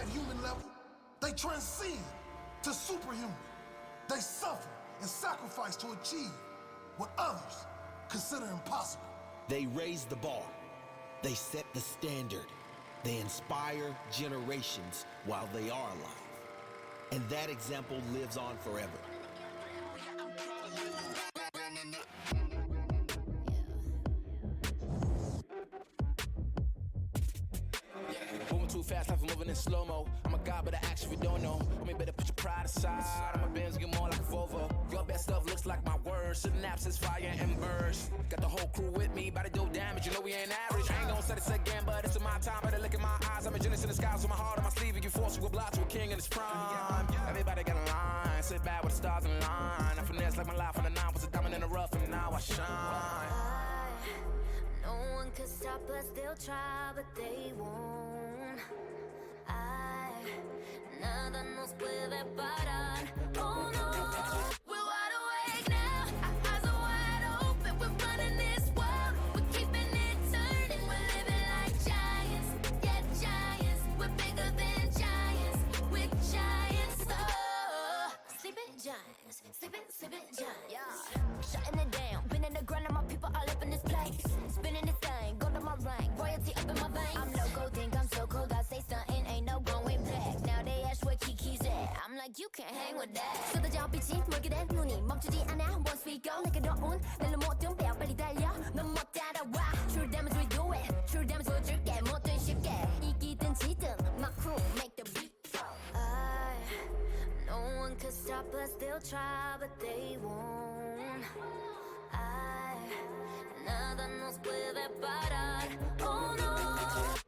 at human level, they transcend to superhuman. They suffer and sacrifice to achieve what others consider impossible. They raise the bar. They set the standard. They inspire generations while they are alive. And that example lives on forever. Moving too fast, life moving in slow-mo. I'm a god, but I actually don't know. I mean, better put your pride aside. I'm a Benz, get more like a Volvo. Your best stuff looks like my words. Synapses, fire, and burst. Got the whole crew with me, about to do damage. You know we ain't average. I ain't gonna say this again, but it's in my time. Better look in my eyes. I'm a genius in the skies with my heart on my sleeve. And you force to oblige to a king in his prime. Everybody got a line. Sit back with the stars in line. I finesse like my life on the nine. Was a diamond in the rough, and now I shine. No one could stop us, they'll try, but they won't. Nada nos puede parar. Oh no, we're wide awake now. Our eyes are wide open. We're running this world. We're keeping it turning. We're living like giants. Yeah, giants. We're bigger than giants. We're giants. Oh, sleeping giants. Sleeping giants. Yeah. Shutting it down. Been in the ground and my people all up in this place. Spinning this thing. Go to my rank. Royalty up in my veins. I'm loco, think I'm so cold. I say something, ain't no going back. Now they ask where Kiki's at. I'm like, you can't hang with that. 쏟아져 빛이 멀게 된 눈이 멈추지 않아. Once we go, 내게 더운 날로 모든 배 빨리 달려. 넌 못 따라와. True damage we do it. True damage 보여줄게. 뭐든 쉽게. 이기든 지든 my crew make the beat. No one could stop us. They'll try, but they won't. Nada nos puede parar. Oh no,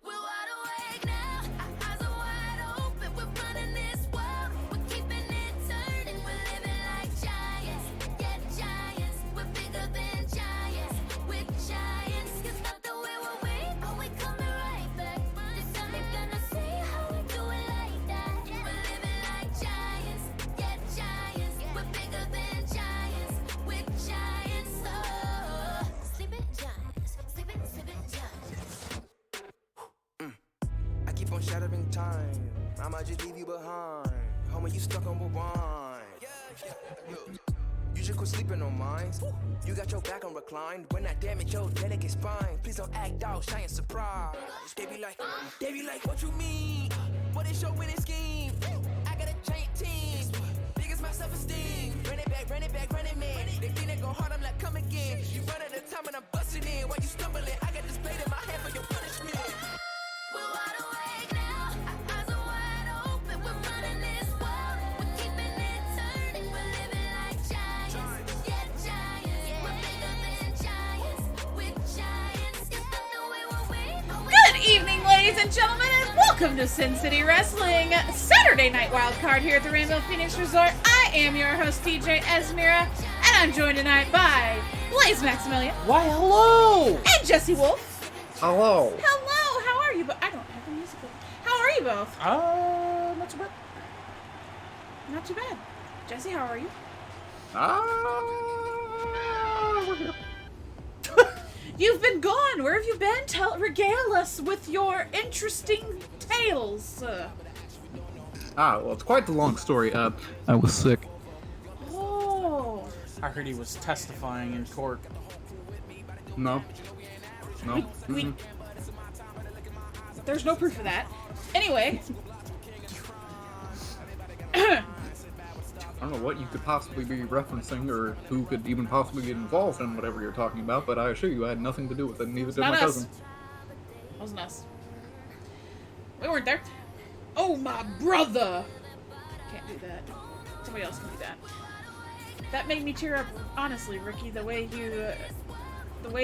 we're wide awake now. Our eyes are wide open. We're running this world. We're keeping it turning. We're living like giants. Yeah, giants. We're bigger than giants. We're giants. It's not the way we're weak, but we coming right back. This time you're gonna see how we do it like that. We're living like giants. Yeah, giants. We're bigger than giants. We're giants. Oh, sleeping giants. Sleeping giants. I keep on shattering time. I might just leave you behind. Homie, you stuck on rewind. You should quit sleeping on mine. You got your back on reclined. When I damage your delicate spine, please don't act out, shy and surprised. They be like, what you mean? What is your winning scheme? I got a giant team. Biggest my self-esteem. Run it back, man. They think they go hard, I'm like, come again. You run out of time and I'm busting in. While you stumbling, I got this blade in my hand for your punishment. We're wide awake now. Our eyes are wide open. We're running this world. We're keeping it turning. We're living like giants. Yeah, giants. We're bigger than giants. We're giants. It's not the way we're weak, but we're Good evening, ladies and gentlemen, and welcome to Sin City Wrestling Saturday Night Wildcard here at the Rainbow Phoenix Resort. I am your host, TJ Esmira, and I'm joined tonight by Blaze Maximilian. Why, hello! And Jesse Wolf. Hello. Hello, how are you both? I don't have the music. How are you both? Not too bad. Not too bad. Jesse, how are you? We're here. You've been gone. Where have you been? Regale us with your interesting tales. Well, it's quite the long story. I was sick. Oh. I heard he was testifying in court. No. We There's no proof of that. Anyway. I don't know what you could possibly be referencing or who could even possibly get involved in whatever you're talking about, but I assure you I had nothing to do with it, and neither did my cousin. It wasn't us. We weren't there. Oh, my brother! Can't do that. Somebody else can do that. That made me tear up, honestly, Ricky, the way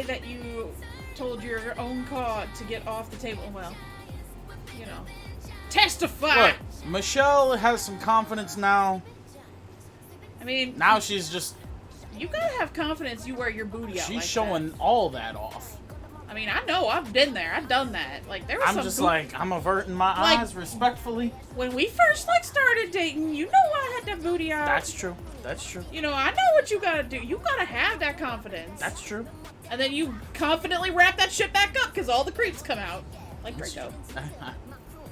that you told your own card to get off the table. Well, you know. Testify! Look, Michelle has some confidence now. I mean... Now she's just... You gotta have confidence you wear your booty out She's like showing that. all that off. I mean, I know. I've been there. I've done that. Like, there was I'm just like, I'm averting my eyes respectfully. When we first, started dating, you know I had that booty out. That's true. That's true. You know, I know what you gotta do. You gotta have that confidence. That's true. And then you confidently wrap that shit back up, because all the creeps come out. Like Draco.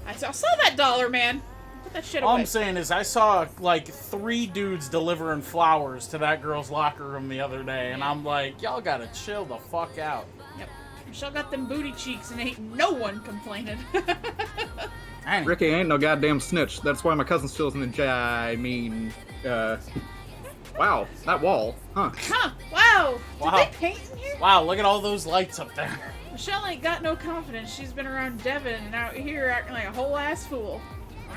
I saw that dollar, man. Put that shit away. All I'm saying is I saw like 3 dudes delivering flowers to that girl's locker room the other day, and I'm like, y'all gotta chill the fuck out. Yep. Michelle got them booty cheeks and ain't no one complaining. Ricky ain't no goddamn snitch. That's why my cousin still's in the wow, that wall. Huh. Huh, wow. Wow. Did they paint in here? Wow, look at all those lights up there. Michelle ain't got no confidence. She's been around Devin and out here acting like a whole ass fool. Wow.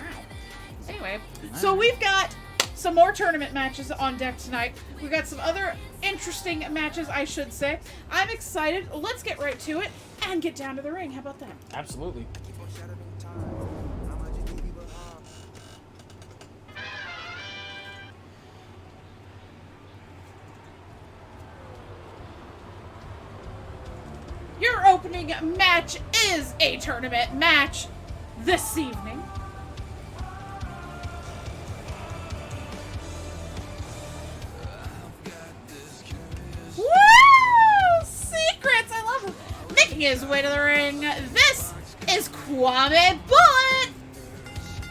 Anyway, so we've got some more tournament matches on deck tonight. We've got some other interesting matches, I should say. I'm excited. Let's get right to it and get down to the ring. How about that? Absolutely. Your opening match is a tournament match this evening. Woo! Secrets! I love him. Making his way to the ring, this is Kwame Bullet!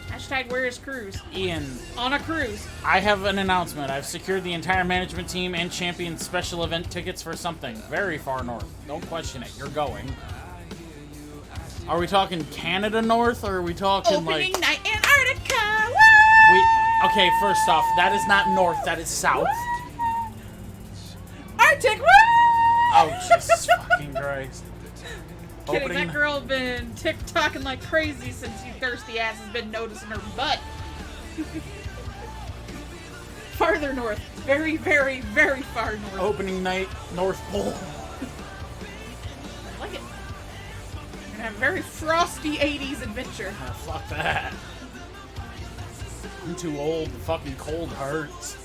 Hashtag where is Cruise? Ian, On a cruise. I have an announcement. I've secured the entire management team and champion special event tickets for something very far north. Don't question it. You're going. Are we talking Canada North, or are we talking Opening like... night Antarctica! Woo! Okay, first off, that is not north, that is south. Arctic! Woo! Oh, Jesus fucking Christ. Kidding, Opening- that girl been tick-tocking like crazy since you thirsty ass has been noticing her butt. Farther north. Very, very, very far north. Opening night, North Pole. I like it. We're gonna have a very frosty 80s adventure. Ah, fuck that. I'm too old. The fucking cold hurts.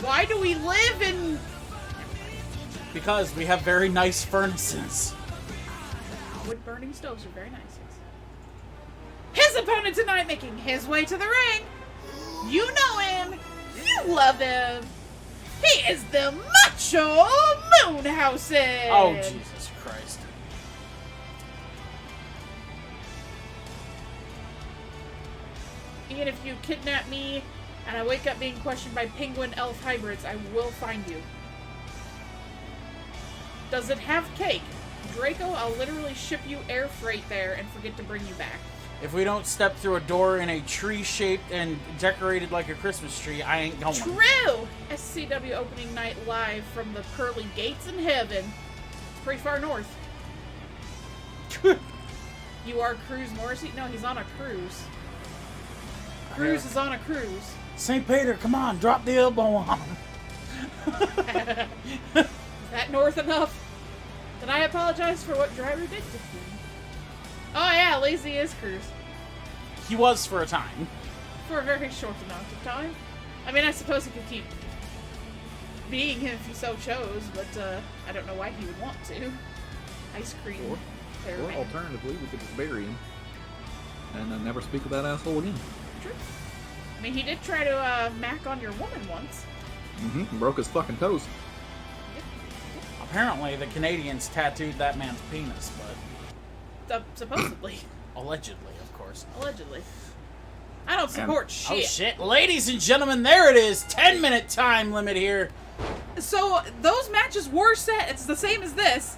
Why do we live in... Because we have very nice furnaces. Wood-burning stoves are very nice. His opponent tonight making his way to the ring. You know him. You love him. He is the Macho Moonhousen. Oh, Jesus Christ. Ian, if you kidnap me and I wake up being questioned by penguin elf hybrids, I will find you. Does it have cake? Draco, I'll literally ship you air freight there and forget to bring you back. If we don't step through a door in a tree shaped and decorated like a Christmas tree, I ain't going. True! SCW opening night live from the pearly gates in heaven. It's pretty far north. You are Cruz Morrissey? No, he's on a cruise. Cruz is on a cruise. St. Peter, come on, drop the elbow on him. Is that north enough? Then I apologize for what driver did to me. Oh yeah, Lazy is Cruz. He was for a time. For a very short amount of time. I mean, I suppose he could keep being him if he so chose, but I don't know why he would want to. Ice cream. Or Fairman. alternatively, we could just bury him and then never speak of that asshole again. True. I mean, he did try to mac on your woman once. Mm-hmm. Broke his fucking toes. Apparently, the Canadians tattooed that man's penis, but Supposedly. allegedly, of course. Allegedly. I don't support shit. Oh shit, ladies and gentlemen, there it is. 10-minute time limit here. So, those matches were set. It's the same as this.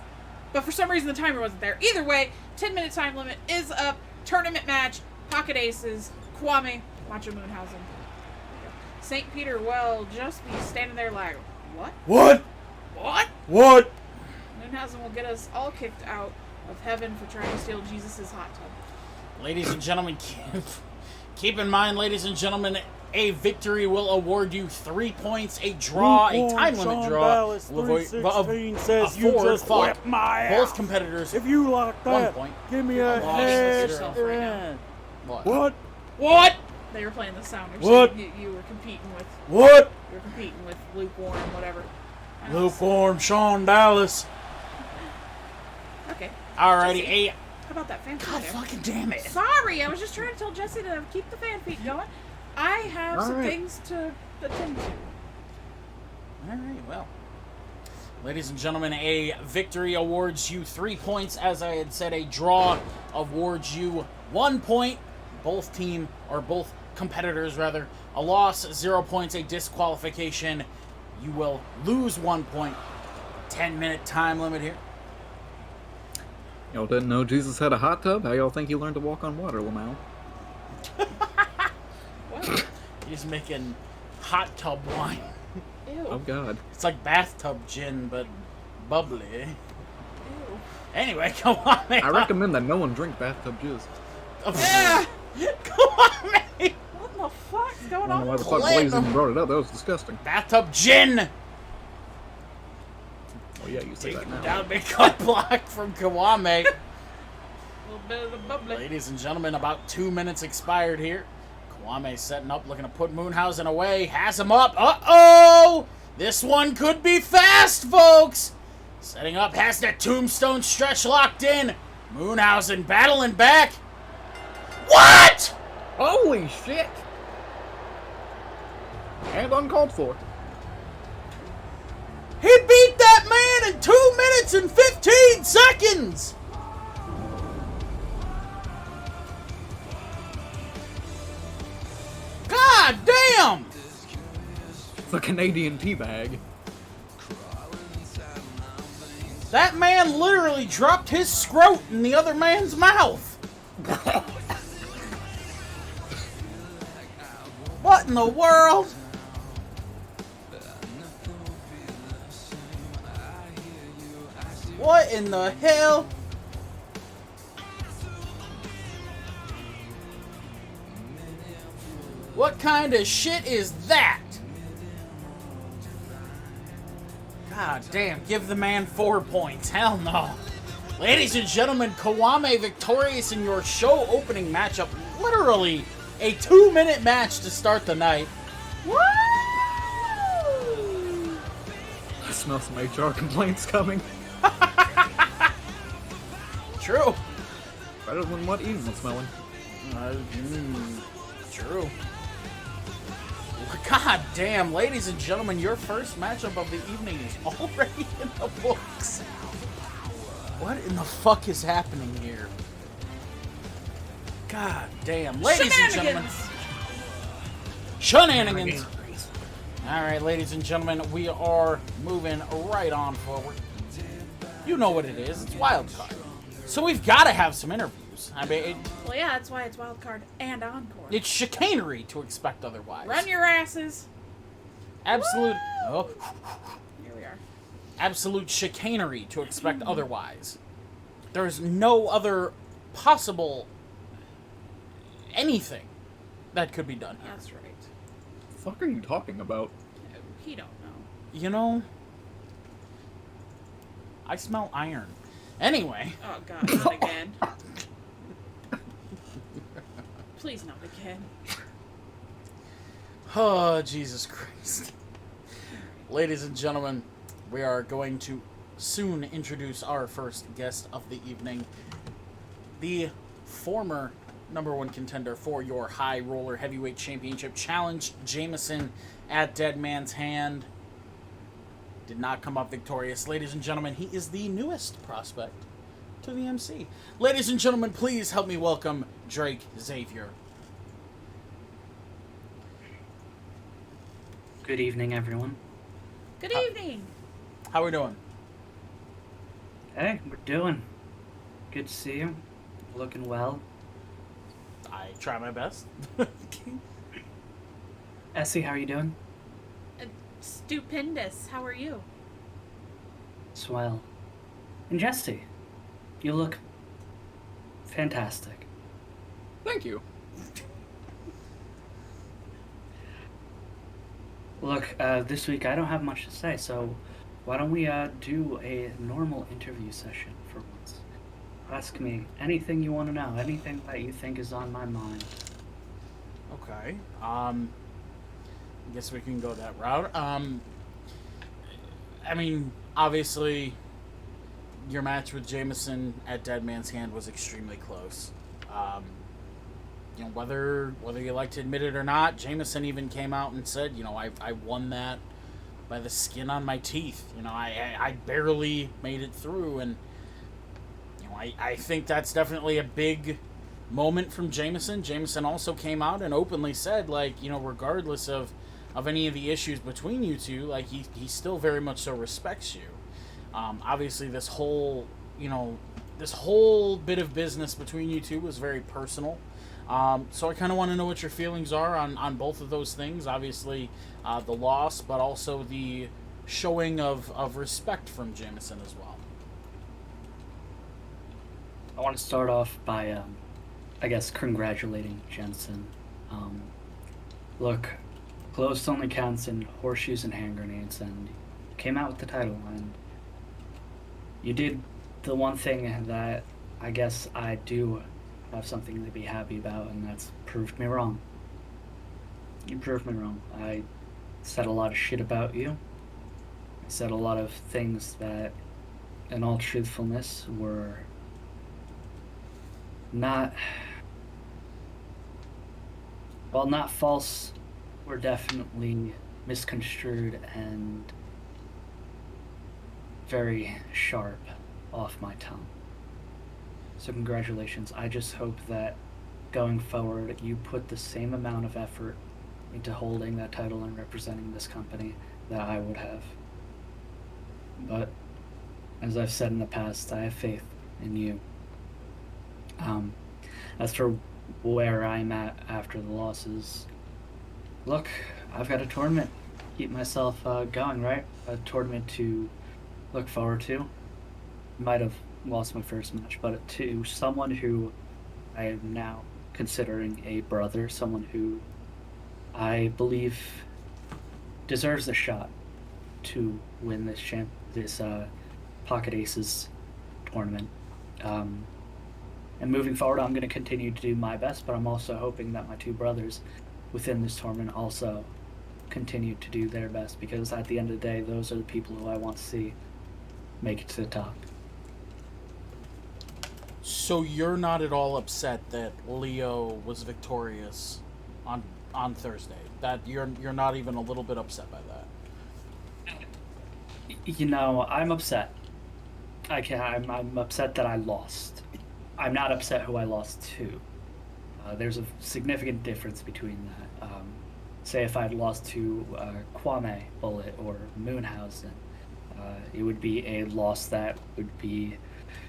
But for some reason, the timer wasn't there. Either way, 10-minute time limit is up. Tournament match. Pocket Aces. Kwame. Macho Moonhausen. St. Peter will just be standing there like, what? What? What? What? Moonhausen will get us all kicked out of heaven for trying to steal Jesus' hot tub. Ladies and gentlemen, keep in mind, ladies and gentlemen, a victory will award you 3 points. A draw, a time limit draw, will avoid says you just whipped my ass. Both competitors. If you like 1 that, point. give me a Lost head. yourself right now. What? What? They were playing the Sounders. What? You were competing with. What? You were competing with lukewarm, whatever. Lukewarm Sean Dallas. Okay. Alrighty, Jesse, a. how about that fan feed? God there? fucking damn it. Sorry, I was just trying to tell Jesse to keep the fan feed going. I have some Alright. things to attend to. Alright, well. Ladies and gentlemen, a victory awards you 3 points. As I had said, a draw awards you 1 point. Both competitors rather. A loss, 0 points, a disqualification. You will lose 1 point. 10-minute time limit here. Y'all didn't know Jesus had a hot tub? How y'all think he learned to walk on water, Lamau? What? He's making hot tub wine. Ew. Oh, God. It's like bathtub gin, but bubbly. Ew. Anyway, come on, man. I recommend that no one drink bathtub jizz. Yeah. Come on, man. What the fuck's going I don't know why on? the fuck Blaze even brought it up. That was disgusting. Bathtub gin. Oh, yeah, you say that now. Down big cut block from Kawame. A little bit of the bubbly. Ladies and gentlemen, about 2 minutes expired here. Kawame setting up, looking to put Moonhausen away. Has him up. Uh-oh! This one could be fast, folks! Setting up, has that tombstone stretch locked in. Moonhausen battling back. What?! Holy shit! And uncalled for. He beat that man in 2 minutes and 15 seconds! God damn! The Canadian teabag. That man literally dropped his scrot in the other man's mouth. What in the world? What in the hell? What kind of shit is that? God damn, give the man 4 points. Hell no. Ladies and gentlemen, Kawame victorious in your show opening matchup. Literally a 2-minute match to start the night. Woo! I smell some HR complaints coming. True. Better than what Eden was smelling. True. God damn, ladies and gentlemen, your first matchup of the evening is already in the books. What in the fuck is happening here? God damn. Ladies and gentlemen. Shenanigans. Alright, ladies and gentlemen, we are moving right on forward. You know what it is. It's Wildcard. So we've got to have some interviews. I mean, Well, yeah, that's why it's Wildcard and Encore. it's chicanery to expect otherwise. Run your asses. Absolute. Woo! Oh, Here we are. absolute chicanery to expect otherwise. There's no other possible anything that could be done here. That's right. The fuck are you talking about? He don't know. You know, I smell iron. Anyway. Oh god, not again. Please not again. Oh, Jesus Christ. Ladies and gentlemen, we are going to soon introduce our first guest of the evening. The former #1 contender for your High Roller Heavyweight Championship challenged Jameson at Dead Man's Hand. Did not come up victorious. Ladies and gentlemen, he is the newest prospect to the MC. Ladies and gentlemen, please help me welcome Drake Xavier. Good evening, everyone. Good evening. How we doing? Hey, we're doing. Good to see you. Looking well. I try my best. Essie, how are you doing? Stupendous. How are you? Swell. And Jesse, you look fantastic. Thank you. Look, this week I don't have much to say, so why don't we do a normal interview session for once? Ask me anything you want to know, anything that you think is on my mind. Okay. I guess we can go that route. I mean, obviously, your match with Jameson at Dead Man's Hand was extremely close. You know, whether you like to admit it or not, Jameson even came out and said, you know, I won that by the skin on my teeth. You know, I barely made it through, and you know, I think that's definitely a big moment from Jameson. Jameson also came out and openly said, like, you know, regardless of any of the issues between you two, like, he still very much so respects you. Obviously, this whole bit of business between you two was very personal. So I kind of want to know what your feelings are on both of those things. Obviously, the loss, but also the showing of respect from Jameson as well. I want to start off by, I guess, congratulating Jensen. Look, clothes only counts in horseshoes and hand grenades, and you came out with the title, and you did the one thing that I guess I do have something to be happy about, and that's proved me wrong. You proved me wrong. I said a lot of shit about you. I said a lot of things that, in all truthfulness, were not false, were definitely misconstrued and very sharp off my tongue. So congratulations. I just hope that going forward you put the same amount of effort into holding that title and representing this company that I would have. But as I've said in the past, I have faith in you. As for where I'm at after the losses, look, I've got a tournament. Keep myself going, right? A tournament to look forward to. Might have lost my first match, but to someone who I am now considering a brother, someone who I believe deserves a shot to win this Pocket Aces tournament. And moving forward, I'm going to continue to do my best, but I'm also hoping that my two brothers within this tournament also continue to do their best, because at the end of the day, those are the people who I want to see make it to the top. So you're not at all upset that Leo was victorious on Thursday? That you're not even a little bit upset by that? You know, I'm upset. I'm upset that I lost. I'm not upset who I lost to. There's a significant difference between that. Say if I'd lost to Kwame Bullet or Moonhausen, it would be a loss that would be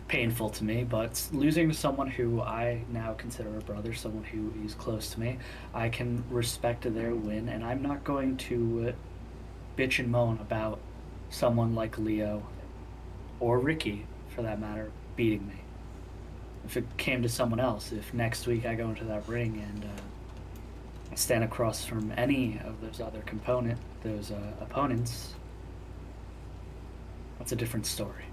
painful to me, but losing to someone who I now consider a brother, someone who is close to me, I can respect their win, and I'm not going to bitch and moan about someone like Leo, or Ricky, for that matter, beating me. If it came to someone else, if next week I go into that ring and I stand across from any of those other opponents, that's a different story.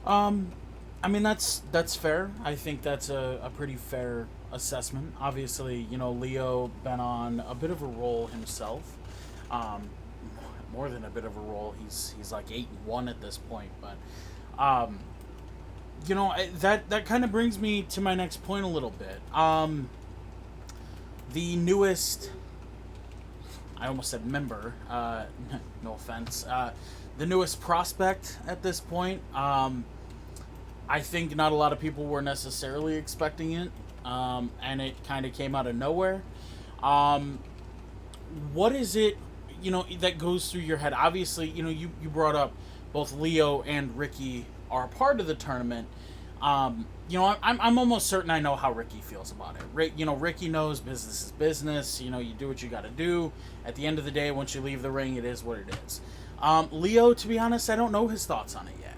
I mean, that's fair. I think that's a pretty fair assessment. Obviously, you know, Leo been on a bit of a roll himself. More than a bit of a roll. He's like 8-1 at this point. But you know, that kind of brings me to my next point a little bit. The newest, I almost said member. No offense. The newest prospect at this point. I think not a lot of people were necessarily expecting it, and it kind of came out of nowhere. What is it, you know, that goes through your head? Obviously, you know, you brought up both Leo and Ricky are a part of the tournament. You know, I'm almost certain I know how Ricky feels about it. You know, Ricky knows business is business. You know, you do what you got to do. At the end of the day, once you leave the ring, it is what it is. Leo, to be honest, I don't know his thoughts on it yet.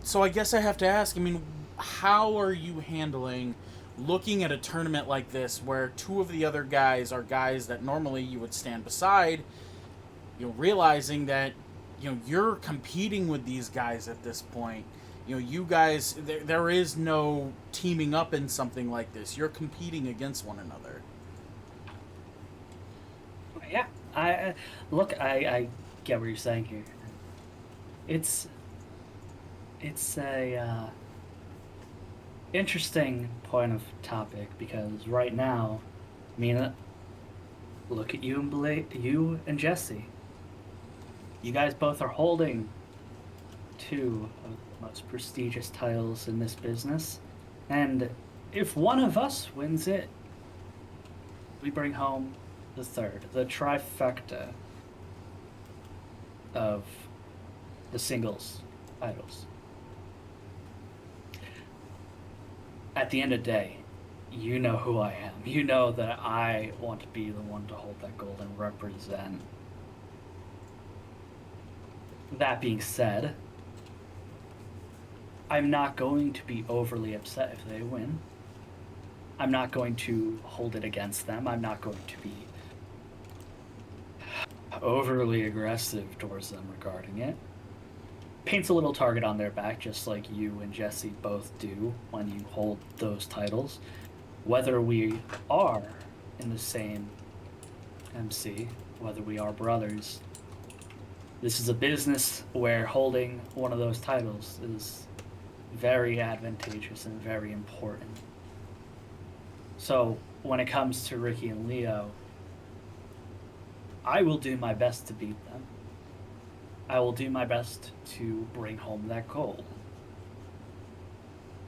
So I guess I have to ask, I mean, how are you handling looking at a tournament like this where two of the other guys are guys that normally you would stand beside, you know, realizing that, you know, you're competing with these guys at this point. You know, you guys, there is no teaming up in something like this. You're competing against one another. Yeah, I get what you're saying here. It's a interesting point of topic, because right now, I mean, look at you and Jesse. You guys both are holding two of the most prestigious titles in this business. And if one of us wins it, we bring home the third, the trifecta of the singles titles. At the end of the day, you know who I am. You know that I want to be the one to hold that gold and represent. That being said, I'm not going to be overly upset if they win. I'm not going to hold it against them. I'm not going to be overly aggressive towards them regarding it. Paints a little target on their back, just like you and Jesse both do when you hold those titles. Whether we are in the same MC, whether we are brothers, this is a business where holding one of those titles is very advantageous and very important. So when it comes to Ricky and Leo, I will do my best to beat them. I will do my best to bring home that gold.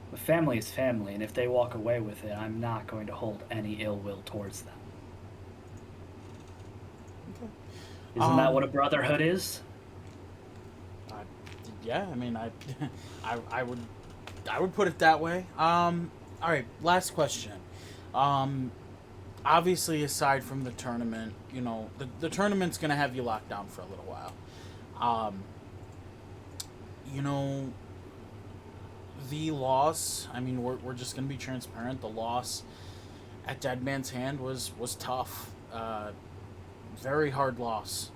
But family is family, and if they walk away with it, I'm not going to hold any ill will towards them. Okay. Isn't that what a brotherhood is? Yeah, I mean, I would put it that way. All right, last question. Obviously, aside from the tournament, you know, the tournament's gonna have you locked down for a little while. You know, the loss. I mean, we're just gonna be transparent. The loss at Dead Man's Hand was tough. Very hard loss.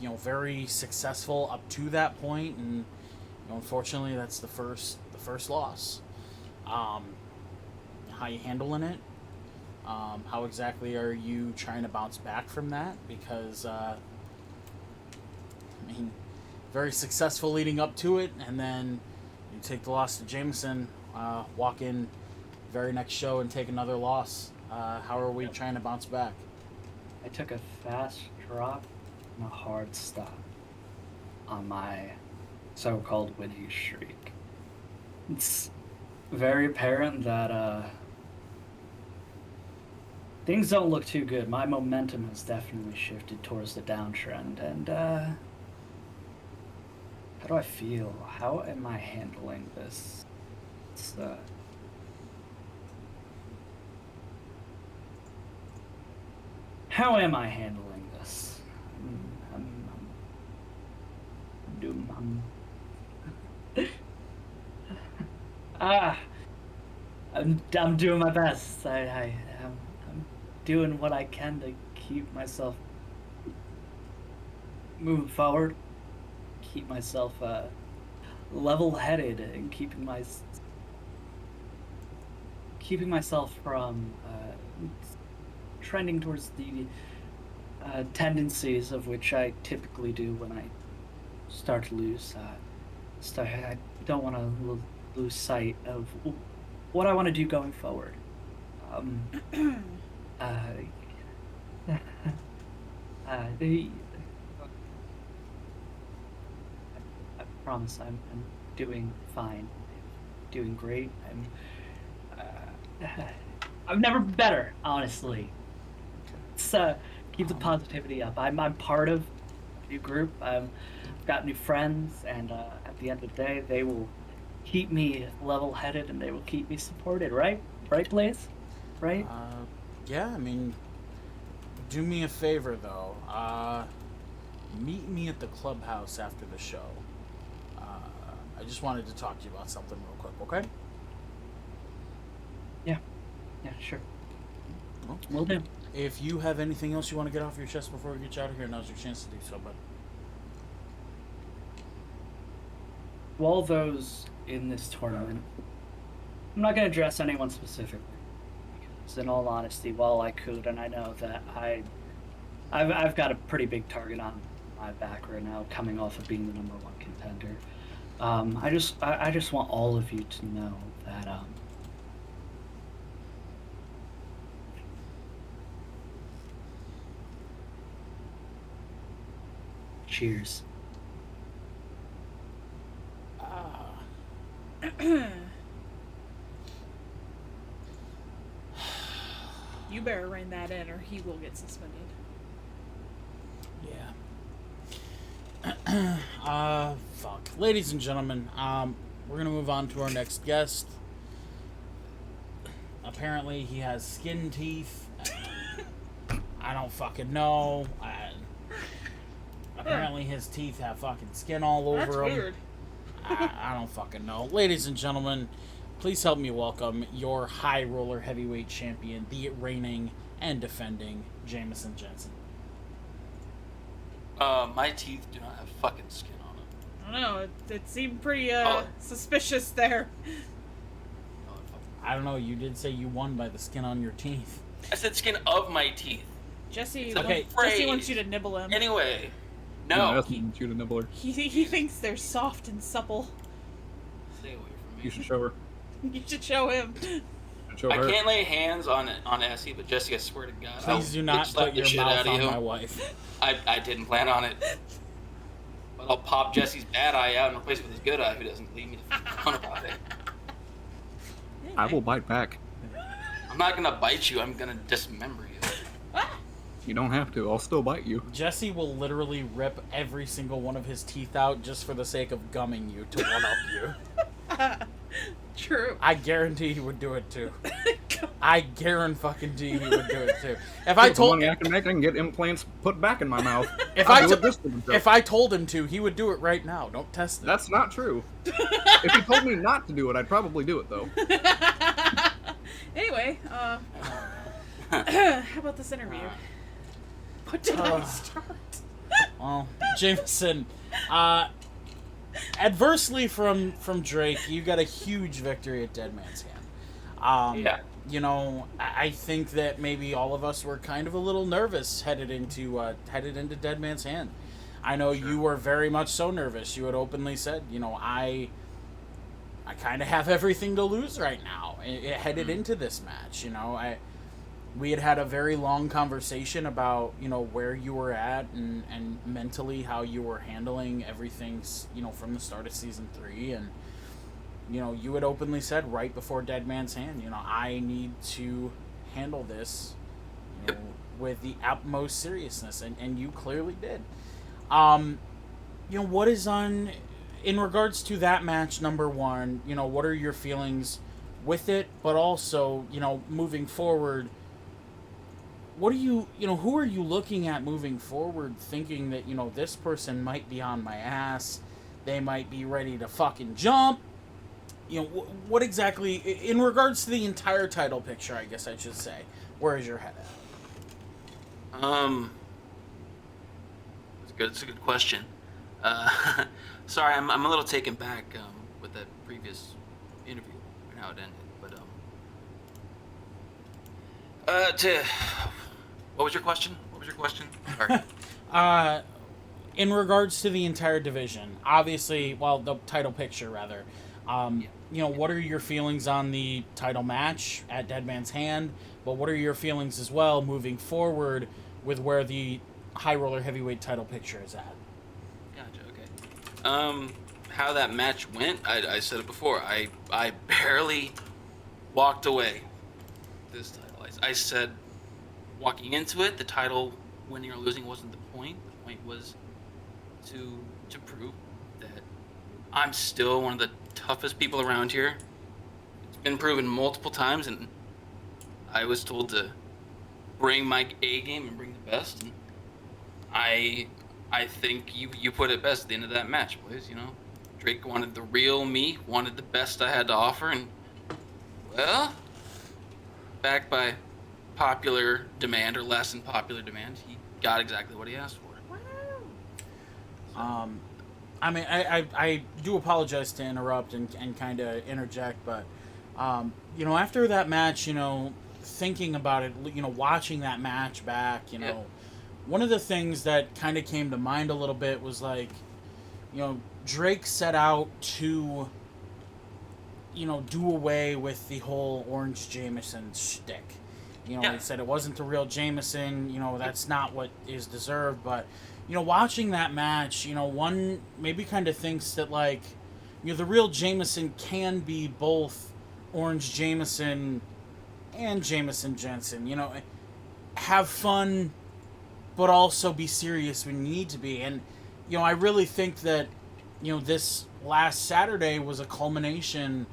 You know, very successful up to that point, and you know, unfortunately, that's the first loss. How you handling it? How exactly are you trying to bounce back from that? Because I mean, very successful leading up to it, and then you take the loss to Jameson, walk in very next show and take another loss. How are we trying to bounce back? I took a fast drop and a hard stop on my so-called winning streak. It's very apparent that things don't look too good. My momentum has definitely shifted towards the downtrend, and how do I feel? How am I handling this? It's how am I handling this? I'm doing my best. I'm doing what I can to keep myself moving forward, keep myself level-headed, and keeping myself from trending towards the tendencies of which I typically do when I start to lose. I don't want to lose sight of what I want to do going forward. I promise I'm doing fine, doing great. I've never been better, honestly. Let's keep the positivity up. I'm part of a new group. I've got new friends, and at the end of the day, they will keep me level-headed and they will keep me supported. Right? Right, Blaze? Right? Yeah. I mean, do me a favor though. Meet me at the clubhouse after the show. I just wanted to talk to you about something real quick. Okay? Yeah, sure. Well, Will do. If you have anything else you want to get off your chest before we get you out of here, now's your chance to do so, bud. To all those in this tournament, I'm not going to address anyone specifically. Because in all honesty, while I could, and I know that I've got a pretty big target on my back right now, coming off of being the #1 contender. I just want all of you to know that cheers. You better rein that in, or he will get suspended. Yeah. Fuck. Ladies and gentlemen, we're gonna move on to our next guest. Apparently, he has skin teeth. I don't fucking know. Apparently, his teeth have fucking skin all over That's them. weird. I don't fucking know. Ladies and gentlemen, please help me welcome your high roller heavyweight champion, the reigning and defending Jameson Jensen. My teeth do not have fucking skin on them. I don't know. It seemed pretty suspicious there. I don't know. You did say you won by the skin on your teeth. I said skin of my teeth. Jesse Okay. Jesse wants you to nibble him. Anyway, No, no. that's shoot a nibbler. He thinks they're soft and supple. Stay away from me. You should show her. You should show him. Show I her. can't lay hands on Essie, but Jesse, I swear to God, Please do not slap put the your shit mouth out of on you. my wife. I didn't plan on it. But I'll pop Jesse's bad eye out and replace it with his good eye if he doesn't leave me the fuck alone about it. I will bite back. I'm not gonna bite you, I'm gonna dismember you. You don't have to. I'll still bite you. Jesse will literally rip every single one of his teeth out just for the sake of gumming you to one up you. True. I guarantee he would do it too. I guarantee he would do it too. If I told money I can make, I can get implants put back in my mouth. if I told him to, he would do it right now. Don't test it. That's not true. If he told me not to do it, I'd probably do it though. Anyway, how about this interview? What did I start? Well, Jameson, adversely from Drake, you got a huge victory at Dead Man's Hand. Yeah. You know, I think that maybe all of us were kind of a little nervous headed into Dead Man's Hand. I know you were very much so nervous. You had openly said, you know, I kind of have everything to lose right now. Headed into this match, you know, we had a very long conversation about, you know, where you were at and mentally how you were handling everything, you know, from the start of season 3. And, you know, you had openly said right before Dead Man's Hand, you know, I need to handle this, you know, with the utmost seriousness. And you clearly did. You know, what is in regards to that match, number one, you know, what are your feelings with it? But also, you know, moving forward, what are you know, who are you looking at moving forward thinking that, you know, this person might be on my ass, they might be ready to fucking jump? You know, what exactly, in regards to the entire title picture, I guess I should say, where is your head at? It's a good question. Sorry, I'm a little taken back with that previous interview and how it ended. But what was your question? Sorry. In regards to the entire division, obviously, well, the title picture rather. You know, what are your feelings on the title match at Dead Man's Hand? But what are your feelings as well moving forward with where the high roller heavyweight title picture is at? Gotcha. Okay. How that match went, I said it before. I barely walked away this title. I said, walking into it, the title winning or losing wasn't the point. The point was to prove that I'm still one of the toughest people around here. It's been proven multiple times, and I was told to bring my A game and bring the best. And I think you put it best at the end of that match, boys. You know, Drake wanted the real me, wanted the best I had to offer, and well, backed by popular demand or less than popular demand, he got exactly what he asked for. Wow. I mean, I do apologize to interrupt and kind of interject, but, you know, after that match, you know, thinking about it, you know, watching that match back, you know, one of the things that kind of came to mind a little bit was like, you know, Drake set out to, you know, do away with the whole Orange Jameson shtick. You know, he said it wasn't the real Jameson, you know, that's not what is deserved, but, you know, watching that match, you know, one maybe kind of thinks that, like, you know, the real Jameson can be both Orange Jameson and Jamison Jensen, you know, have fun, but also be serious when you need to be. And, you know, I really think that, you know, this last Saturday was a culmination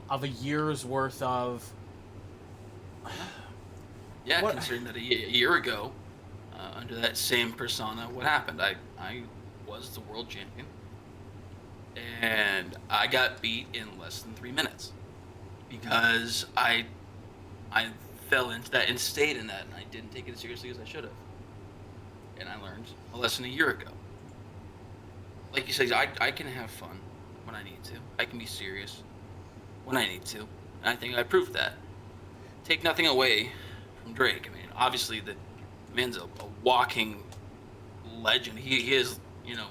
of a year's worth of... Yeah, considering that a year ago, under that same persona, what happened? I was the world champion, and I got beat in less than 3 minutes because I fell into that and stayed in that, and I didn't take it as seriously as I should have. And I learned a lesson a year ago. Like you said, I can have fun when I need to. I can be serious when I need to. And I think I proved that. Take nothing away from Drake. I mean, obviously the man's a walking legend. He is, you know,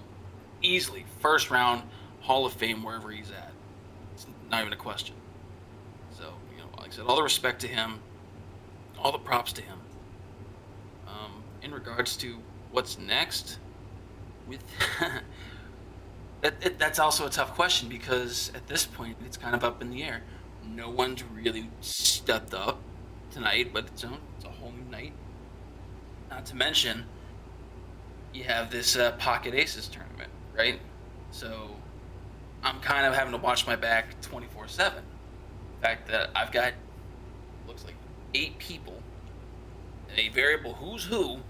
easily first round Hall of Fame wherever he's at. It's not even a question. So, you know, like I said, all the respect to him, all the props to him. In regards to what's next, with that's also a tough question because at this point it's kind of up in the air. No one's really stepped up tonight, but it's a whole new night. Not to mention, you have this Pocket Aces tournament, right? So I'm kind of having to watch my back 24/7. The fact that I've got, looks like 8 people, a variable who's who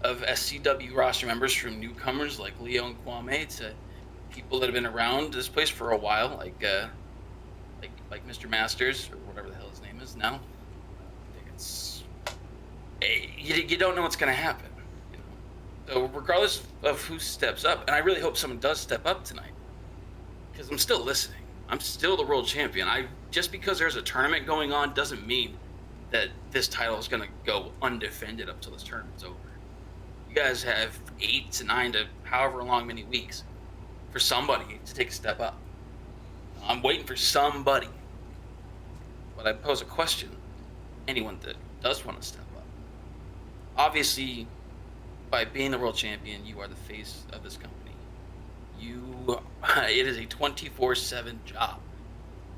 of SCW roster members, from newcomers like Leo and Kwame to people that have been around this place for a while, like Mr. Masters, or whatever the hell his name is now. I think it's... You don't know what's going to happen. You know? So regardless of who steps up, and I really hope someone does step up tonight, because I'm still listening. I'm still the world champion. Just because there's a tournament going on doesn't mean that this title is going to go undefended up till this tournament's over. You guys have 8 to 9 to however long many weeks for somebody to take a step up. I'm waiting for somebody. But I pose a question. Anyone that does want to step up. Obviously, by being the world champion, you are the face of this company. It is a 24/7 job.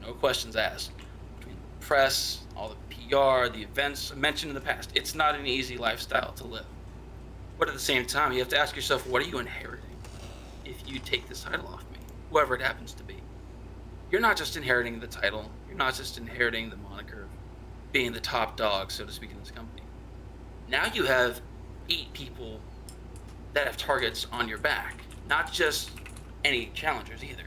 No questions asked. Between the press, all the PR, the events I mentioned in the past, it's not an easy lifestyle to live. But at the same time, you have to ask yourself, what are you inheriting if you take this title off me, whoever it happens to be? You're not just inheriting the title. You're not just inheriting the moniker of being the top dog, so to speak, in this company. Now you have 8 people that have targets on your back, not just any challengers either.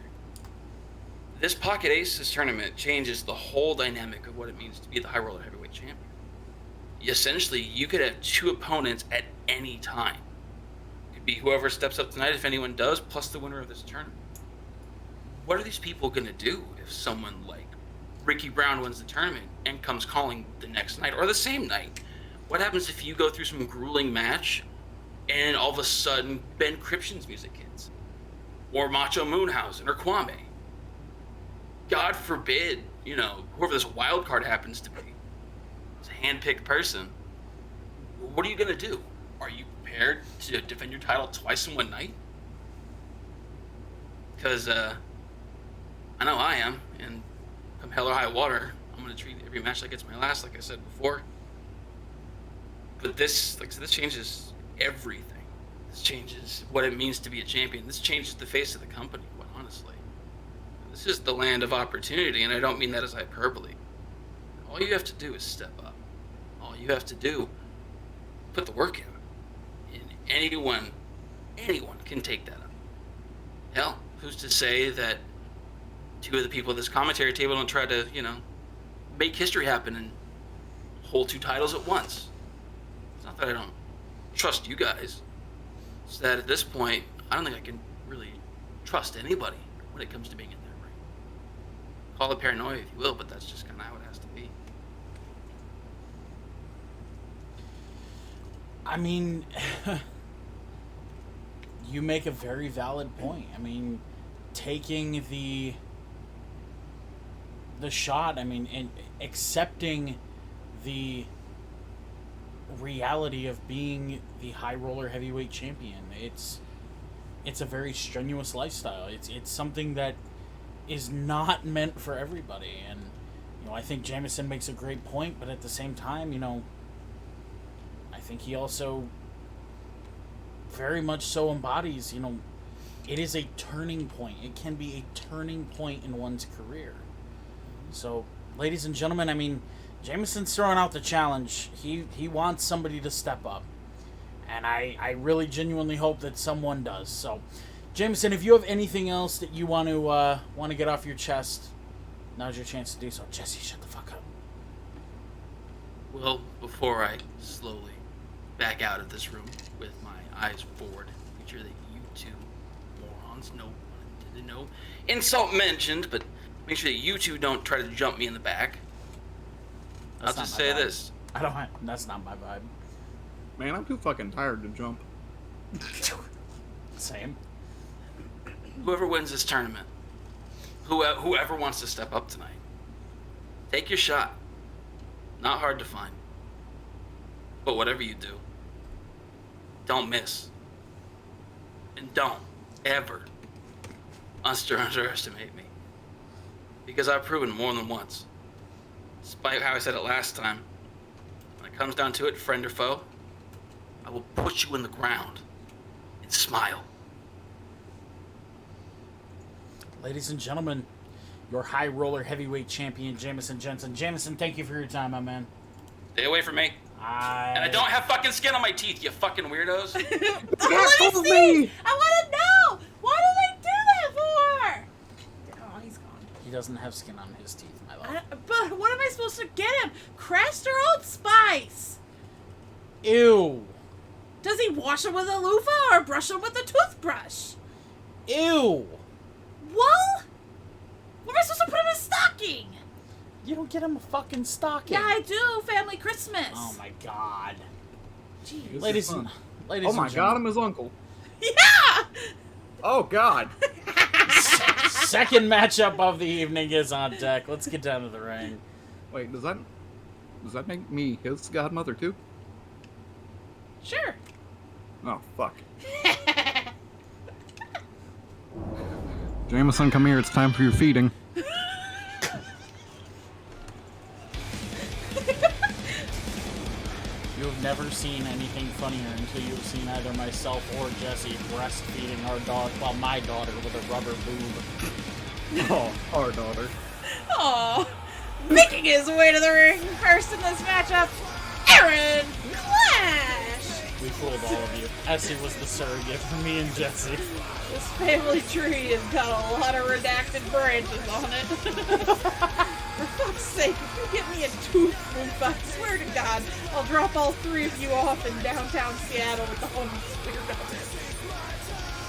This Pocket Aces tournament changes the whole dynamic of what it means to be the High Roller Heavyweight Champion. Essentially, you could have 2 opponents at any time. It could be whoever steps up tonight, if anyone does, plus the winner of this tournament. What are these people going to do if someone like Ricky Brown wins the tournament and comes calling the next night or the same night? What happens if you go through some grueling match and all of a sudden Bencryption's music hits? Or Macho Moonhausen or Kwame? God forbid, you know, whoever this Wildcard happens to be, it's a hand-picked person. What are you going to do? Are you prepared to defend your title twice in one night? Because, I know I am, and come hell or high water, I'm going to treat every match like it's my last, like I said before. But this changes everything. This changes what it means to be a champion. This changes the face of the company, quite honestly. This is the land of opportunity, and I don't mean that as hyperbole. All you have to do is step up. All you have to do, put the work in. And anyone can take that up. Hell, who's to say that 2 of the people at this commentary table don't try to, you know, make history happen and hold 2 titles at once? It's not that I don't trust you guys. It's that at this point, I don't think I can really trust anybody when it comes to being in that ring. Call it paranoia if you will, but that's just kind of how it has to be. I mean, you make a very valid point. I mean, taking the shot, I mean, and accepting the reality of being the High Roller Heavyweight Champion. It's a very strenuous lifestyle. It's something that is not meant for everybody, and I think Jameson makes a great point, but at the same time, I think he also very much so embodies, it is a turning point. It can be a turning point in one's career. So, ladies and gentlemen, Jameson's throwing out the challenge. He wants somebody to step up. And I really genuinely hope that someone does. So, Jameson, if you have anything else that you want to get off your chest, now's your chance to do so. Jesse, shut the fuck up. Well, before I slowly back out of this room with my eyes forward, make sure that you two morons, no insult mentioned, but make sure that you two don't try to jump me in the back. I'll just say this. That's not my vibe. Man, I'm too fucking tired to jump. Same. Whoever wins this tournament, whoever wants to step up tonight, take your shot. Not hard to find. But whatever you do, don't miss. And don't ever underestimate me. Because I've proven more than once, despite how I said it last time, when it comes down to it, friend or foe, I will put you in the ground and smile. Ladies and gentlemen, your high roller heavyweight champion, Jameson Jensen. Jameson, thank you for your time, my man. Stay away from me. And I don't have fucking skin on my teeth, you fucking weirdos. Let me see! I want to know! Why do they do that for? Oh, he's gone. He doesn't have skin on his teeth, my love. But what am I supposed to get him? Crest or Old Spice? Ew. Does he wash him with a loofah or brush him with a toothbrush? Ew. Well? What am I supposed to put in a stocking? You don't get him a fucking stocking. Yeah, I do. Family Christmas. Oh my god. Jeez. Ladies and oh my god, I'm his uncle. Yeah! Oh god. Second matchup of the evening is on deck. Let's get down to the ring. Wait, does that make me his godmother too? Sure. Oh fuck. Jameson, come here. It's time for your feeding. You have never seen anything funnier until you have seen either myself or Jesse breastfeeding our dog, well, my daughter, with a rubber boob. Oh, our daughter. Aw. Making his way to the ring first in this matchup, Aaron Clash! We fooled all of you. Essie was the surrogate for me and Jesse. This family tree has got a lot of redacted branches on it. For fuck's sake, if you get me a tooth loop, I swear to God, I'll drop all three of you off in downtown Seattle with the home spear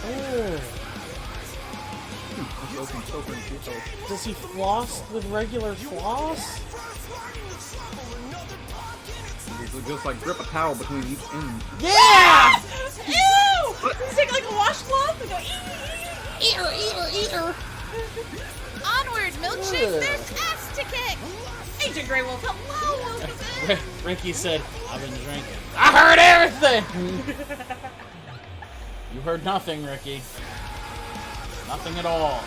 Oh. Does he floss with regular floss? You just like grip a towel between each end. Yeah! Ew! He's taking like a washcloth and go, eater. Onward, milkshake, there's ass to kick. Agent Grey Wolf, hello. Ricky said, I've been drinking. I heard everything! You heard nothing, Ricky. Nothing at all.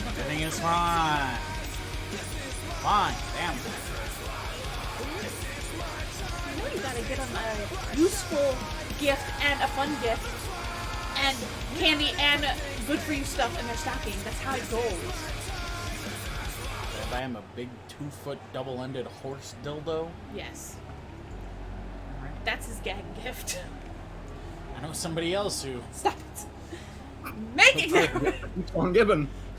Everything is fine. Fine, damn. You know you gotta get them a useful gift and a fun gift. And candy and good for you stuff in their stocking. That's how it goes. If I am a big 2-foot double-ended horse dildo. Yes. That's his gag gift. I know somebody else who. Stop it. Making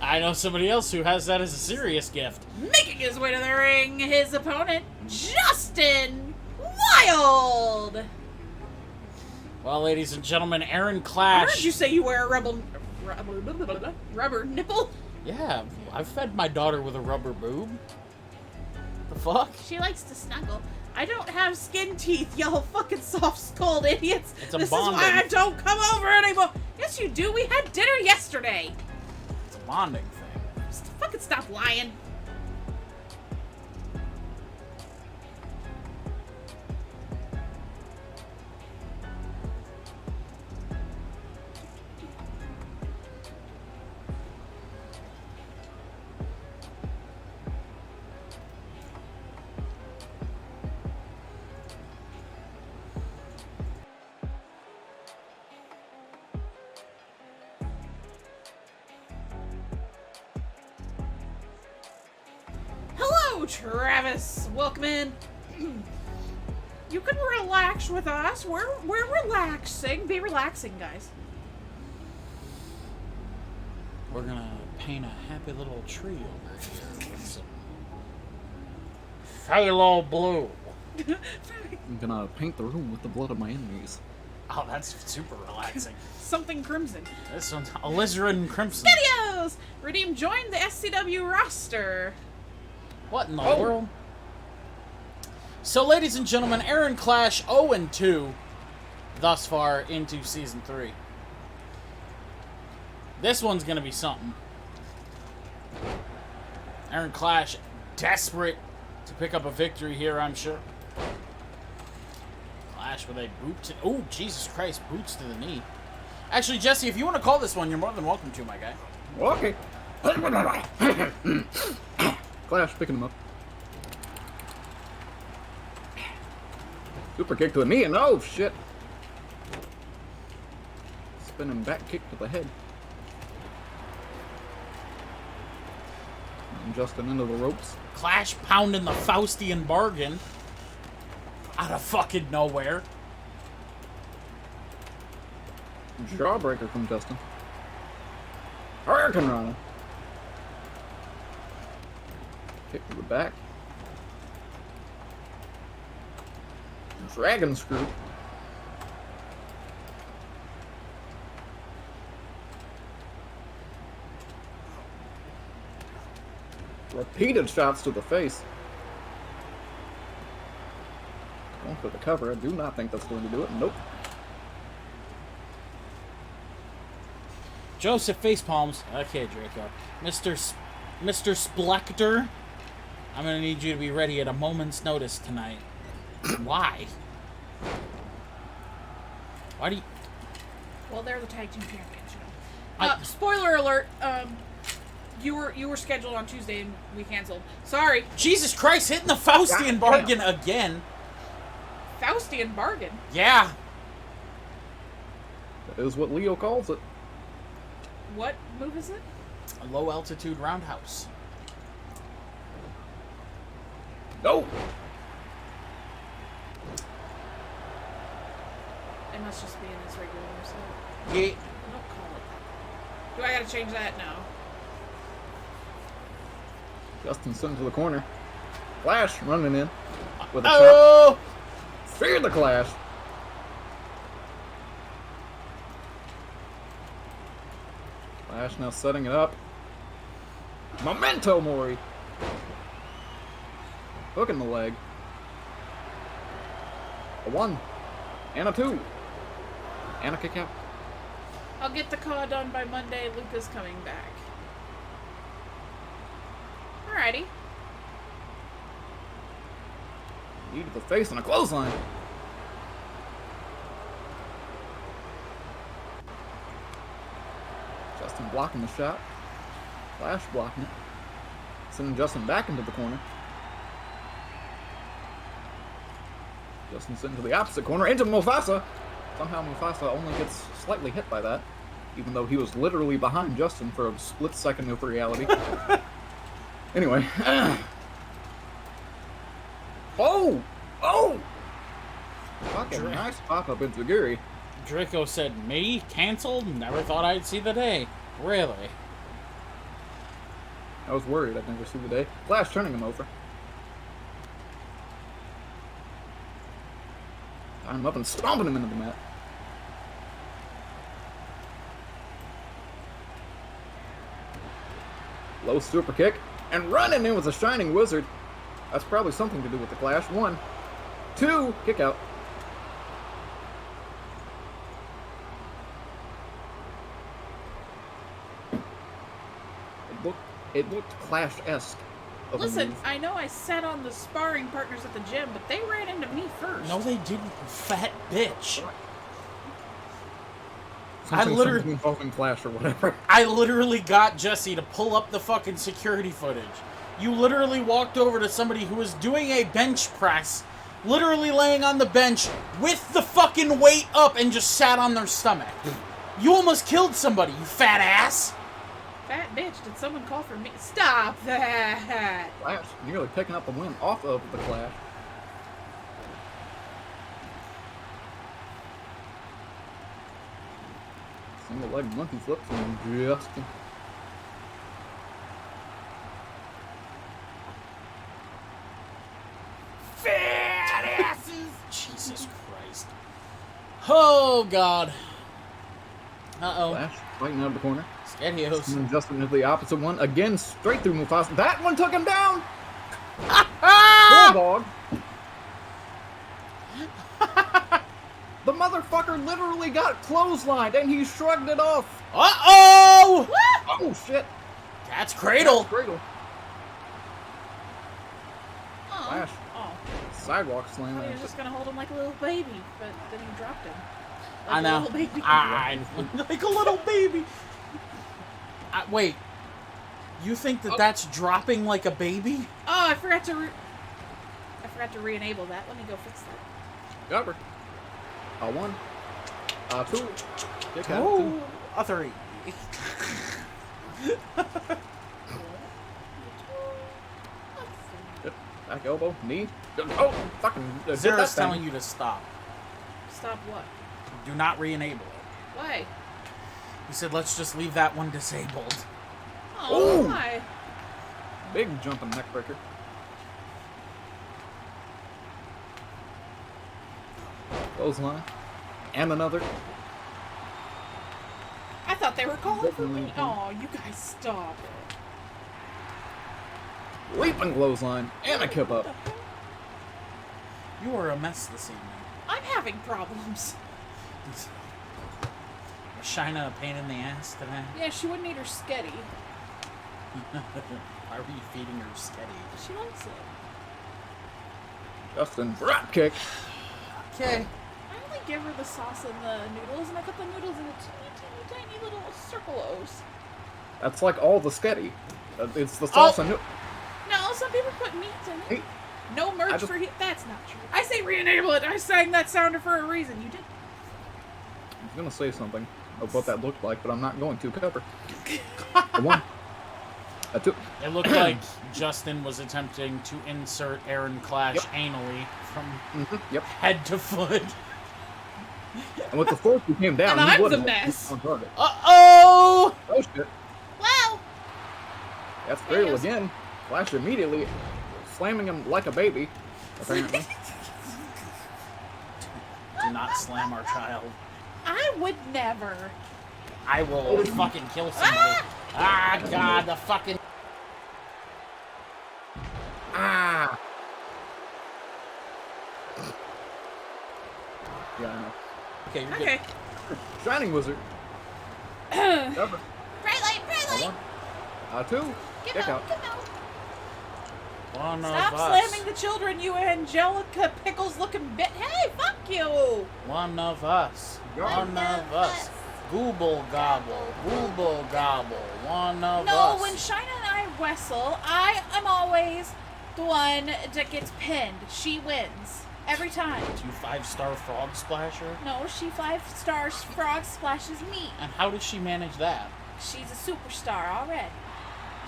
I know somebody else who has that as a serious gift. Making his way to the ring, his opponent, Justin Wild. Well, ladies and gentlemen, Aaron Clash. I heard you say you wear a rubber nipple. Yeah, I've fed my daughter with a rubber boob. The fuck? She likes to snuggle. I don't have skin teeth, y'all fucking soft-skulled idiots. It's a this bonding. is why I don't come over anymore. Yes, you do. We had dinner yesterday. It's a bonding thing. Just fucking stop lying. Hello, Travis. Welcome in. You can relax with us. We're relaxing. Be relaxing, guys. We're gonna paint a happy little tree over here with some phthalo blue. I'm gonna paint the room with the blood of my enemies. Oh, that's super relaxing. Something crimson. This one's alizarin crimson. Videos! Redeem joined the SCW roster. What in the world? So, ladies and gentlemen, Aaron Clash 0-2 thus far into Season 3. This one's going to be something. Aaron Clash desperate to pick up a victory here, I'm sure. Clash with a boot to... Oh, Jesus Christ, boots to the knee. Actually, Jesse, if you want to call this one, you're more than welcome to, my guy. Okay. Clash picking him up. Super kick to the knee and oh shit. Spinning back kick to the head. And Justin into the ropes. Clash pounding the Faustian bargain. Out of fucking nowhere. Jawbreaker from Justin. Hurricane Rana. Kick to the back. Dragon screw. Repeated shots to the face. Going for the cover. I do not think that's going to do it. Nope. Joseph facepalms. Okay, Draco. Mr. Splector, I'm going to need you to be ready at a moment's notice tonight. Why? Why do you... Well, they're the tag team champions, you know. Spoiler alert. You were scheduled on Tuesday and we canceled. Sorry. Jesus Christ, hitting the Faustian bargain again. Faustian bargain? Yeah. That is what Leo calls it. What move is it? A low altitude roundhouse. No. It must just be in his regular set. Yeah. Don't call it that. Do I gotta change that? No. Justin sent to the corner. Clash running in with a chop. Fear the Clash. Clash now setting it up. Memento Mori. Hooking the leg. A 1. And a 2. And a kick out. I'll get the call done by Monday. Luca's coming back. Alrighty. Knee to the face and a clothesline. Justin blocking the shot. Clash blocking it. Sending Justin back into the corner. Justin sent to the opposite corner into Mufasa. Somehow Mufasa only gets slightly hit by that, even though he was literally behind Justin for a split second of reality. Anyway. Oh! Oh! Fucking nice pop-up into Giri. Draco said, me? Canceled? Never thought I'd see the day. Really? I was worried I'd never see the day. Flash turning him over. Tying him up and stomping him into the mat. Low super kick. And running in with a Shining Wizard. That's probably something to do with the Clash. 1, 2, kick out. It looked Clash-esque. Listen, I know I sat on the sparring partners at the gym, but they ran into me first. No, they didn't, you fat bitch. Something involving Clash or whatever. I literally got Jesse to pull up the fucking security footage. You literally walked over to somebody who was doing a bench press, literally laying on the bench with the fucking weight up and just sat on their stomach. You almost killed somebody, you fat ass. fat bitch. Did someone call for me? Stop that! Clash nearly picking up the win off of the Clash. Single leg monkey flip from Justin. Fat asses! Jesus Christ. Oh, God. Uh-oh. Clash fighting out of the corner. Skedios. And then Justin is the opposite one. Again, straight through Mufasa. That one took him down! Bulldog. The motherfucker literally got clotheslined and he shrugged it off. Uh-oh! Oh, shit. That's Cradle. That's Cradle. Oh. Flash. Oh. Sidewalk slam. He was just gonna hold him like a little baby, but then he dropped him. Like I know. A little baby. Like a little baby. Wait. You think that that's dropping like a baby? Oh, I forgot to re-enable that. Let me go fix that. Got her. A 1. A 2. Kick out. Oh, a 3. Back elbow. Knee. Oh, fucking. Zera's telling you to stop. Stop what? Do not re-enable it. Why? He said, let's just leave that one disabled. Oh, Ooh. why? Big jumping neck breaker. Clothesline. And another. I thought they were calling for me. Oh, you guys stop it. Leaping clothesline. And a kip up. You are a mess this evening. I'm having problems. Was Shina a pain in the ass today? Yeah, she wouldn't eat her sketty. Why were you feeding her steady? She likes it. Justin. Drop kick. Okay. I only give her the sauce and the noodles, and I put the noodles in the tiny little circle-os. That's like all the sketty. It's the sauce and No, some people put meat in it. Hey, No merch for he. That's not true. I say re-enable it. I sang that sounder for a reason. You did. I was gonna say something of what that looked like, but I'm not going to. Cover. A 1. A 2. It looked like Justin was attempting to insert Aaron Clash anally from head to foot. And with the force he came down, And he I'm would the have mess. on target. Uh-oh! Oh shit. Wow. That's Cradle again. Flash immediately slamming him like a baby, apparently. Do not slam our child. I would never. I will fucking kill somebody. Ah, God, the fucking... Ah! Yeah, I know. Okay, you're Okay. good. Shining Wizard. Cover. Bright light, bright A light. 1. A 2. Kick out. Come out. One Stop of us. slamming the children, you Angelica Pickles looking bit. Hey, fuck you. One of us. One One of us. Gooble gobble. Gooble gobble. One of No, us. when Shina and I wrestle, I am always the one that gets pinned. She wins. Every time. You 5-star frog splasher? No, she 5 stars frog splashes me. And how does she manage that? She's a superstar already.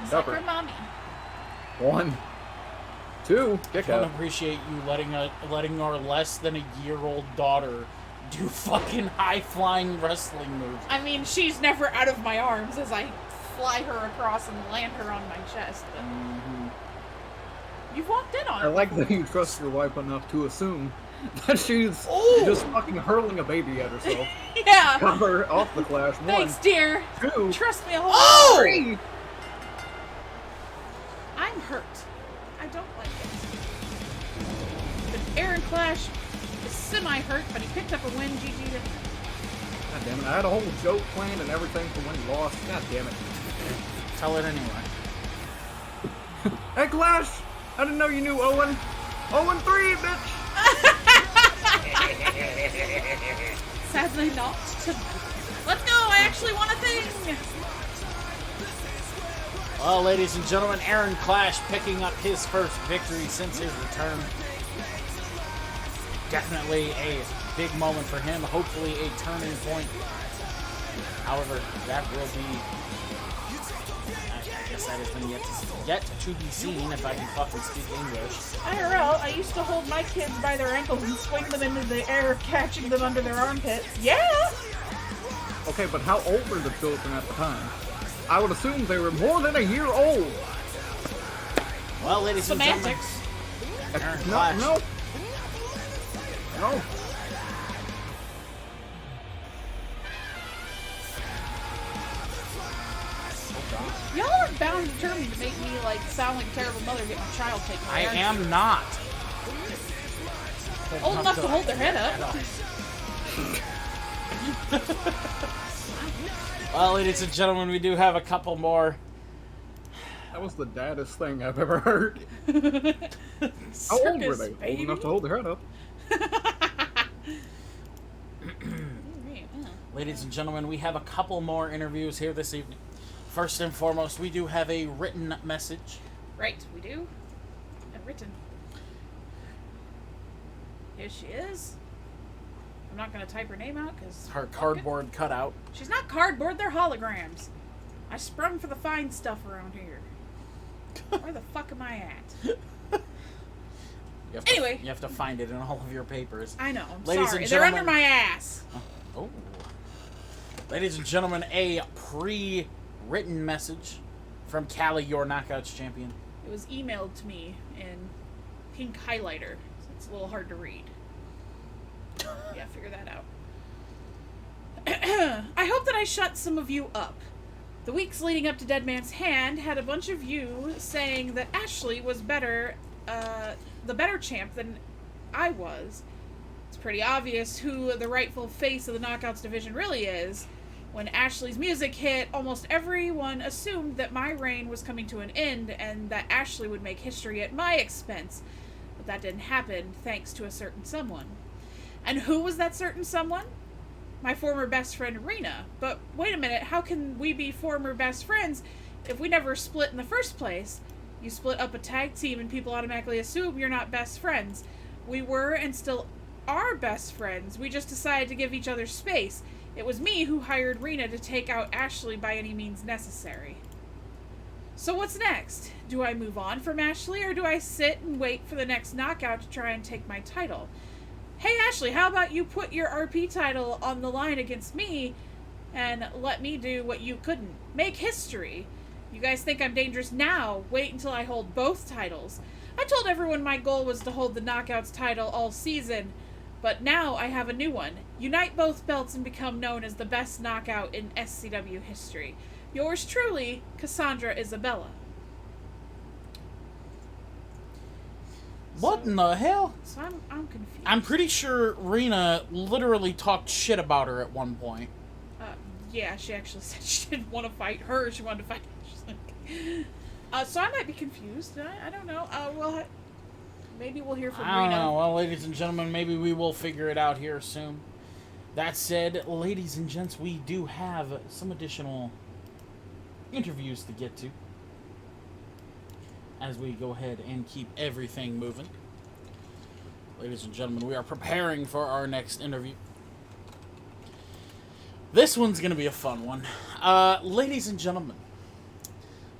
Just Cover. like her mommy. 1. 2. Kick I don't out. appreciate you letting our less than a year-old daughter do fucking high-flying wrestling moves. I mean, she's never out of my arms as I fly her across and land her on my chest. But you've walked in on I it. like that you trust your wife enough to assume that she's Ooh. just fucking hurling a baby at herself. Yeah. Cover off the Clash. 1. Thanks, dear. 2. Trust me a whole Oh! 3. I'm hurt. I don't like it. But Aaron Clash is semi-hurt, but he picked up a win. GG. God damn it. I had a whole joke planned and everything for when he lost. God damn it. Tell it anyway. Hey, Clash! I didn't know you knew Owen. 0-3, bitch! Sadly not tonight. Let's go! I actually won a thing! Well, ladies and gentlemen, Aaron Clash picking up his first victory since his return. Definitely a big moment for him. Hopefully a turning point. However, that will be said has been yet to be seen, if I can fucking speak English. IRL, I used to hold my kids by their ankles and swing them into the air, catching them under their armpits. Yeah! Okay, but how old were the children at the time? I would assume they were more than a year old. Well, ladies and gentlemen. Semantics. No. Y'all are bound and determined to make me, like, sound like a terrible mother and get my child taken away. I am not. Old enough to hold their head up. Well, ladies and gentlemen, we do have a couple more. That was the daddest thing I've ever heard. How old were they? Baby. Old enough to hold their head up. Ladies and gentlemen, we have a couple more interviews here this evening. First and foremost, we do have a written message. Right, we do. And written. Here she is. I'm not going to type her name out because... Her cardboard cutout. She's not cardboard, they're holograms. I sprung for the fine stuff around here. Where the fuck am I at? Anyway. You have to find it in all of your papers. I know, I'm Ladies sorry. And They're gentlemen, under my ass. Oh. Ladies and gentlemen, a pre-written message from Callie, your Knockouts champion. It was emailed to me in pink highlighter, so it's a little hard to read. Yeah, figure that out. I hope that I shut some of you up. The weeks leading up to Dead Man's Hand had a bunch of you saying that Ashley was the better champ than I was. It's pretty obvious who the rightful face of the Knockouts division really is. When Ashley's music hit, almost everyone assumed that my reign was coming to an end and that Ashley would make history at my expense. But that didn't happen, thanks to a certain someone. And who was that certain someone? My former best friend, Rena. But wait a minute, how can we be former best friends if we never split in the first place? You split up a tag team and people automatically assume you're not best friends. We were and still are best friends. We just decided to give each other space. It was me who hired Rena to take out Ashley by any means necessary. So what's next? Do I move on from Ashley or do I sit and wait for the next knockout to try and take my title? Hey Ashley, how about you put your RP title on the line against me and let me do what you couldn't? Make history. You guys think I'm dangerous now? Wait until I hold both titles. I told everyone my goal was to hold the Knockouts title all season, but now I have a new one. Unite both belts and become known as the best knockout in SCW history. Yours truly, Cassandra Isabella. What in the hell? So I'm confused. I'm pretty sure Rena literally talked shit about her at one point. Yeah, she actually said she didn't want to fight her. She wanted to fight Ashley. So I might be confused. I don't know. Maybe we'll hear from Rena. I don't know. Well, ladies and gentlemen, maybe we will figure it out here soon. That said, ladies and gents, we do have some additional interviews to get to as we go ahead and keep everything moving. Ladies and gentlemen, we are preparing for our next interview. This one's going to be a fun one. Ladies and gentlemen,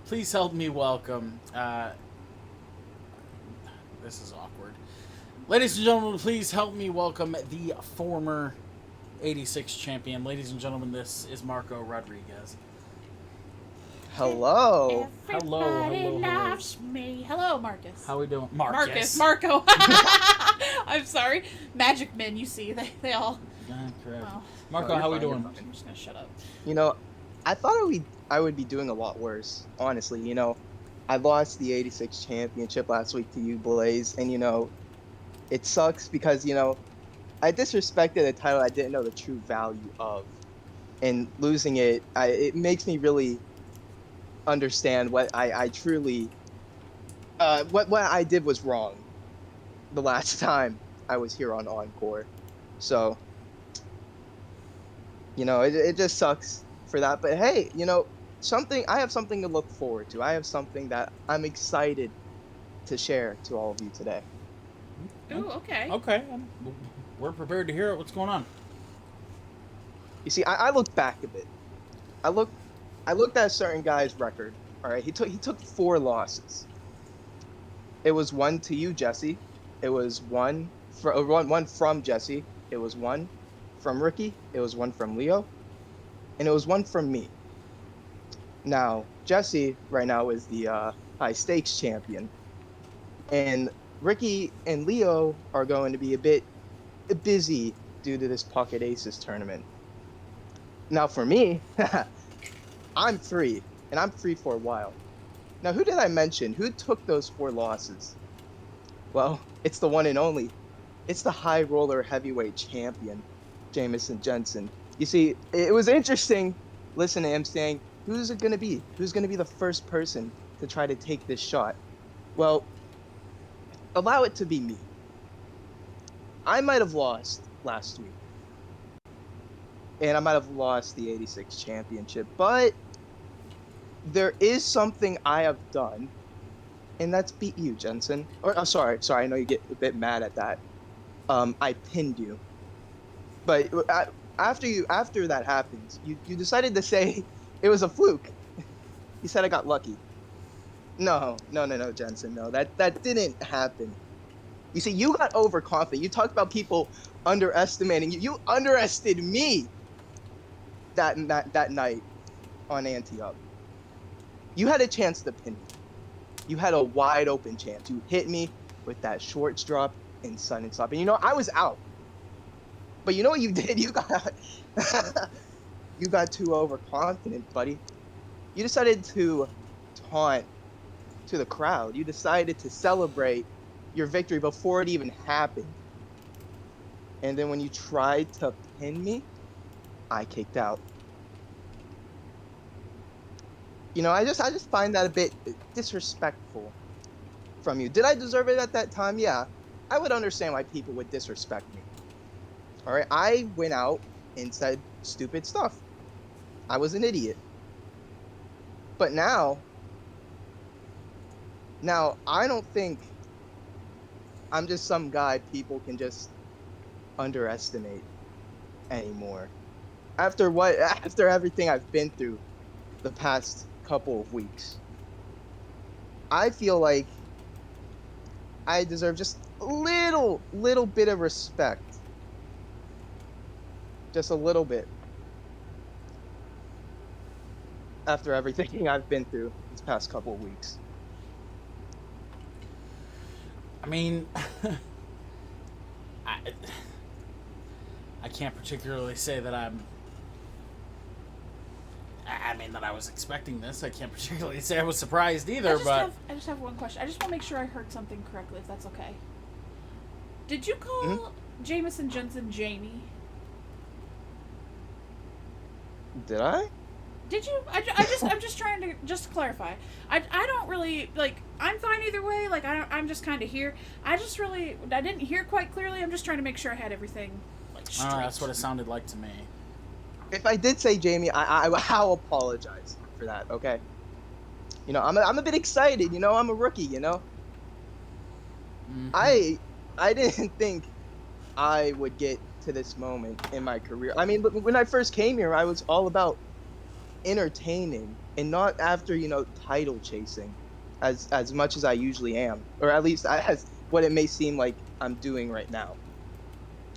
please help me welcome... this is awkward. Ladies and gentlemen, please help me welcome the former 86 champion. Ladies and gentlemen, this is Marco Rodriguez. Hello. Everybody loves me. Hello, Marcus. How we doing? Marco. I'm sorry. Magic men, you see, they all... Wow. Marco, how we doing? I'm just gonna shut up. You know, I thought I would be doing a lot worse, honestly. You know, I lost the 86 championship last week to you, Blaze, and, you know, it sucks because, you know, I disrespected a title I didn't know the true value of. And losing it, it makes me really understand what I truly... what I did was wrong the last time I was here on Encore. So, you know, it just sucks for that. But hey, you know, I have something to look forward to. I have something that I'm excited to share to all of you today. Ooh, okay. Okay. We're prepared to hear it. What's going on? You see, I looked back a bit. I looked at a certain guy's record All right, he took 4 losses. It was 1 to you, Jesse. It was one from Jesse. It was 1 from Ricky. It was 1 from Leo, and it was 1 from me. Now, Jesse right now is the high stakes champion, and Ricky and Leo are going to be a bit busy due to this Pocket Aces tournament. Now, for me, I'm free, and I'm free for a while. Now, who did I mention? Who took those 4 losses? Well, it's the one and only. It's the high roller heavyweight champion, Jamison Jensen. You see, it was interesting listening to him saying, who's it going to be? Who's going to be the first person to try to take this shot? Well, allow it to be me. I might have lost last week. And I might have lost the 86 championship, but there is something I have done, and that's beat you, Jensen. Or, sorry, I know you get a bit mad at that. I pinned you. But after that happens, you decided to say it was a fluke. You said I got lucky. No, Jensen, no, that didn't happen. You see, you got overconfident. You talked about people underestimating you. You underestimated me that night on Ante Up. You had a chance to pin me. You had a wide open chance. You hit me with that short drop and sudden stop. And I was out. But you know what you did? You got too overconfident, buddy. You decided to taunt to the crowd. You decided to celebrate your victory before it even happened. And then when you tried to pin me, I kicked out. I just find that a bit disrespectful from you. Did I deserve it at that time? Yeah. I would understand why people would disrespect me. All right, I went out and said stupid stuff. I was an idiot. But now I don't think I'm just some guy people can just underestimate anymore. After everything I've been through the past couple of weeks, I feel like I deserve just a little bit of respect. Just a little bit. After everything I've been through these past couple of weeks. I mean, I can't particularly say that that I was expecting this. I can't particularly say I was surprised either, I just have one question. I just want to make sure I heard something correctly, if that's okay. Did you call Jamison Jensen Jamie? Did I? Did you? I'm just trying to clarify. I don't really I'm fine either way. I'm just kind of here. I didn't hear quite clearly. I'm just trying to make sure I had everything straight. That's what it sounded like to me. If I did say Jamie, I'll apologize for that. Okay. I'm a bit excited. I'm a rookie. Mm-hmm. I didn't think I would get to this moment in my career. I mean, when I first came here, I was all about entertaining and not after title chasing as much as I usually am, or at least as what it may seem like I'm doing right now.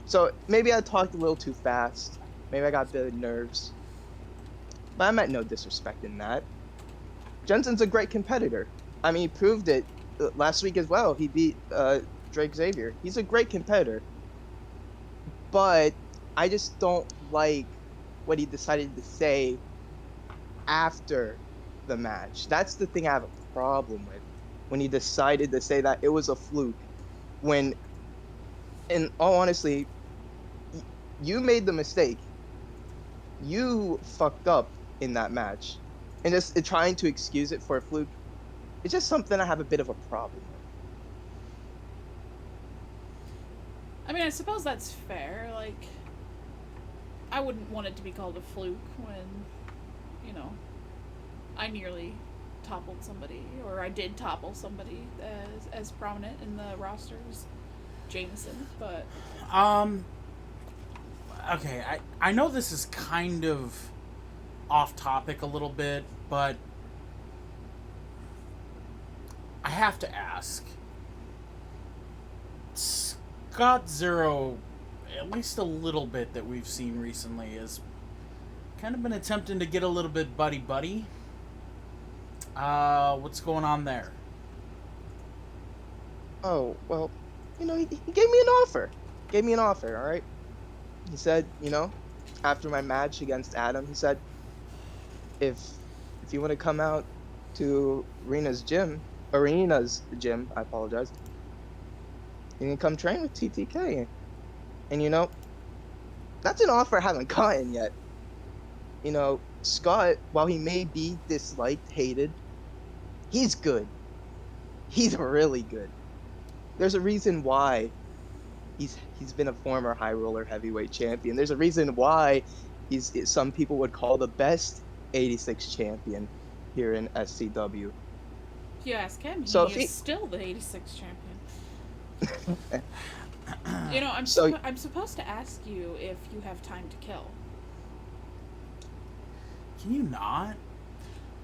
So maybe I talked a little too fast. Maybe I got a bit of nerves, but I meant no disrespect in that. Jensen's a great competitor. I mean, he proved it last week as well. He beat Drake Xavier. He's a great competitor, but I just don't like what he decided to say after the match. That's the thing I have a problem with, when he decided to say that it was a fluke, when, in all honesty, you made the mistake. You fucked up in that match, and just trying to excuse it for a fluke, it's just something I have a bit of a problem with. I mean, I suppose that's fair. I wouldn't want it to be called a fluke when, I nearly toppled somebody, or I did topple somebody as prominent in the roster as Jameson, but... Okay, I know this is kind of off topic a little bit, but have to ask. Scott Zero, at least a little bit that we've seen recently, has kind of been attempting to get a little bit buddy-buddy. What's going on there? Oh, well, he gave me an offer. All right? He said, after my match against Adam, he said, if you want to come out to Arena's gym, I apologize, you can come train with TTK. And, that's an offer I haven't gotten yet. Scott, while he may be disliked, hated, he's good. He's really good. There's a reason why he's been a former high roller heavyweight champion. There's a reason why some people would call the best 86 champion here in SCW. If you ask him, So he if is still the 86 champion. I'm supposed to ask you if you have time to kill. Can you not?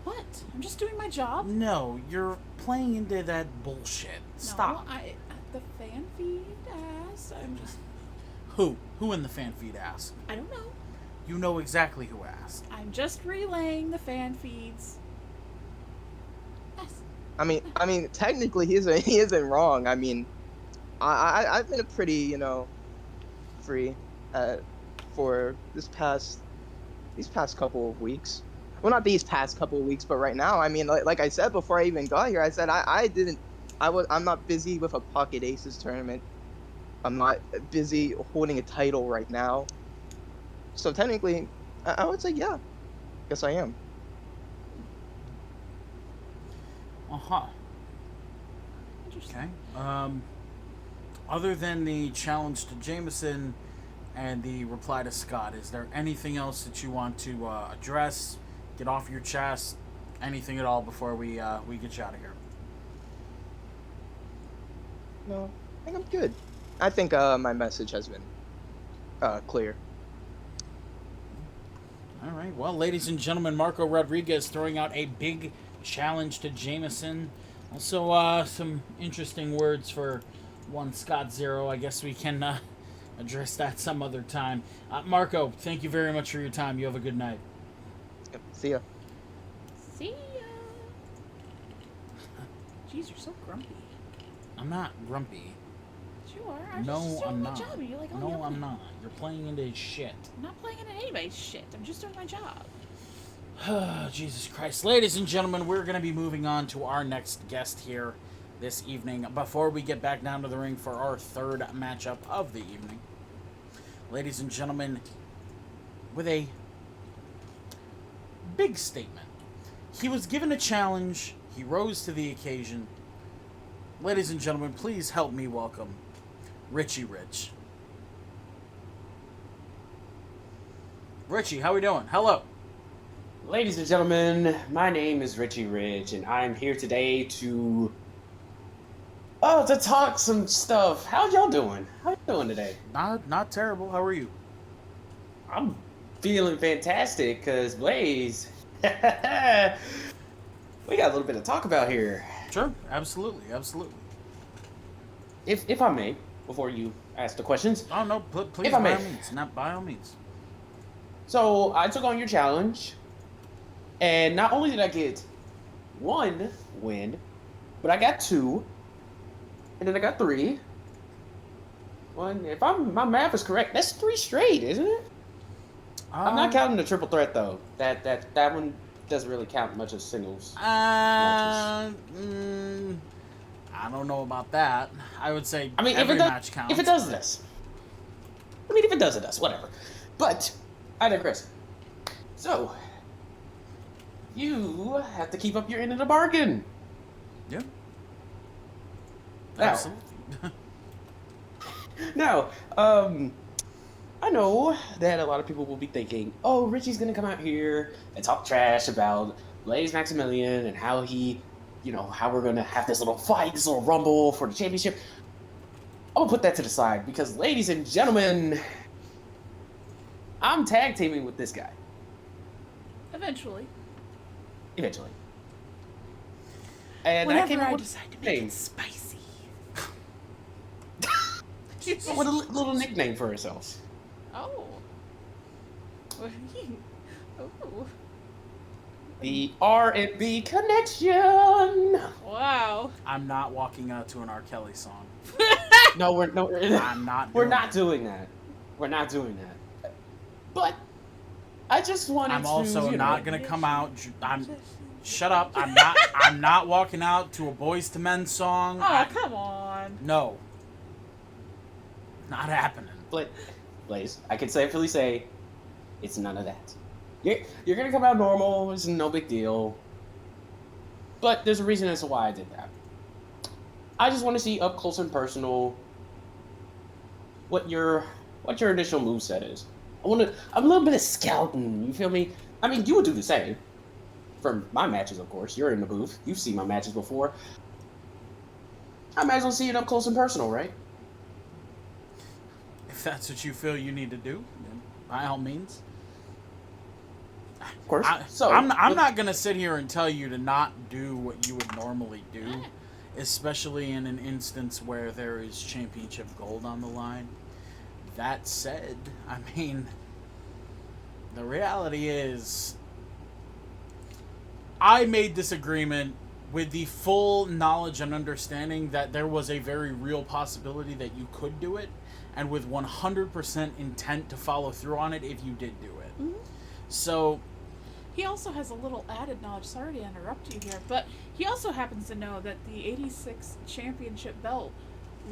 What? I'm just doing my job. No, you're playing into that bullshit. Stop. No, the fan feed asked. I'm just. Who? Who in the fan feed asked? I don't know. You know exactly who asked. I'm just relaying the fan feeds. Yes. I mean, technically he isn't wrong. I mean, I've been pretty, free, for these past couple of weeks. Well, not these past couple of weeks, but right now. I mean, like I said before I even got here, I said I'm not busy with a Pocket Aces tournament. I'm not busy holding a title right now. So technically, I would say yeah. Yes, I am. Uh-huh. Okay. Other than the challenge to Jameson and the reply to Scott, is there anything else that you want to address, get off your chest, anything at all before we get you out of here? No, I think I'm good. I think my message has been clear. All right. Well, ladies and gentlemen, Marco Rodriguez throwing out a big challenge to Jameson. Also, some interesting words for one Scott Zero. I guess we can address that some other time. Marco, thank you very much for your time. You have a good night. Yep. See ya. See ya. Jeez, you're so grumpy. I'm not grumpy. You are. I'm just doing my job. You're like, no, I'm not. You're playing into shit. I'm not playing into anybody's shit. I'm just doing my job. Jesus Christ. Ladies and gentlemen, we're going to be moving on to our next guest here this evening. Before we get back down to the ring for our third matchup of the evening. Ladies and gentlemen, with a big statement. He was given a challenge. He rose to the occasion. Ladies and gentlemen, please help me welcome Richie Rich. Richie, how we doing? Hello. Ladies and gentlemen, my name is Richie Ridge, and I'm here today to talk some stuff. How y'all doing? How you doing today? Not terrible. How are you? I'm feeling fantastic, because Blaze, we got a little bit to talk about here. Sure, absolutely. If I may, before you ask the questions. Oh, no, please, by all means. Not by all means. So, I took on your challenge, and not only did I get 1 win, but I got 2, and then I got 3. If my math is correct, that's 3 straight, isn't it? I'm not counting the triple threat, though. That one doesn't really count much as singles matches. I don't know about that. I would say every match counts. If it does this. If it does, it does. Whatever. But, I digress. So, you have to keep up your end of the bargain. Yeah. Now, absolutely. Now, I know that a lot of people will be thinking, oh, Richie's going to come out here and talk trash about Blaze Maximilian and how he, how we're going to have this little fight, this little rumble for the championship. I'm going to put that to the side because, ladies and gentlemen, I'm tag teaming with this guy. Eventually. And Whenever I I came decide to make it spicy. with a little nickname for ourselves. Oh. Oh. The R&B Connection. Wow. I'm not walking out to an R. Kelly song. No, I'm not. We're not doing that. We're not doing that. But I just wanted to. I'm also not gonna come out. Shut up. I'm not walking out to a Boys to Men song. Oh, come on. No. Not happening. But Blaze, I can safely say, it's none of that. You're gonna come out normal. It's no big deal. But there's a reason as to why I did that. I just want to see up close and personal what your initial moveset is. I'm a little bit of scouting. You feel me? I mean, you would do the same. For my matches, of course. You're in the booth. You've seen my matches before. I might as well see it up close and personal, right? If that's what you feel you need to do, then by all means. Of course. I'm not gonna sit here and tell you to not do what you would normally do, especially in an instance where there is championship gold on the line. That said, I mean, the reality is, I made this agreement with the full knowledge and understanding that there was a very real possibility that you could do it, and with 100% intent to follow through on it if you did do it. Mm-hmm. So, he also has a little added knowledge. Sorry to interrupt you here, but he also happens to know that the 86 championship belt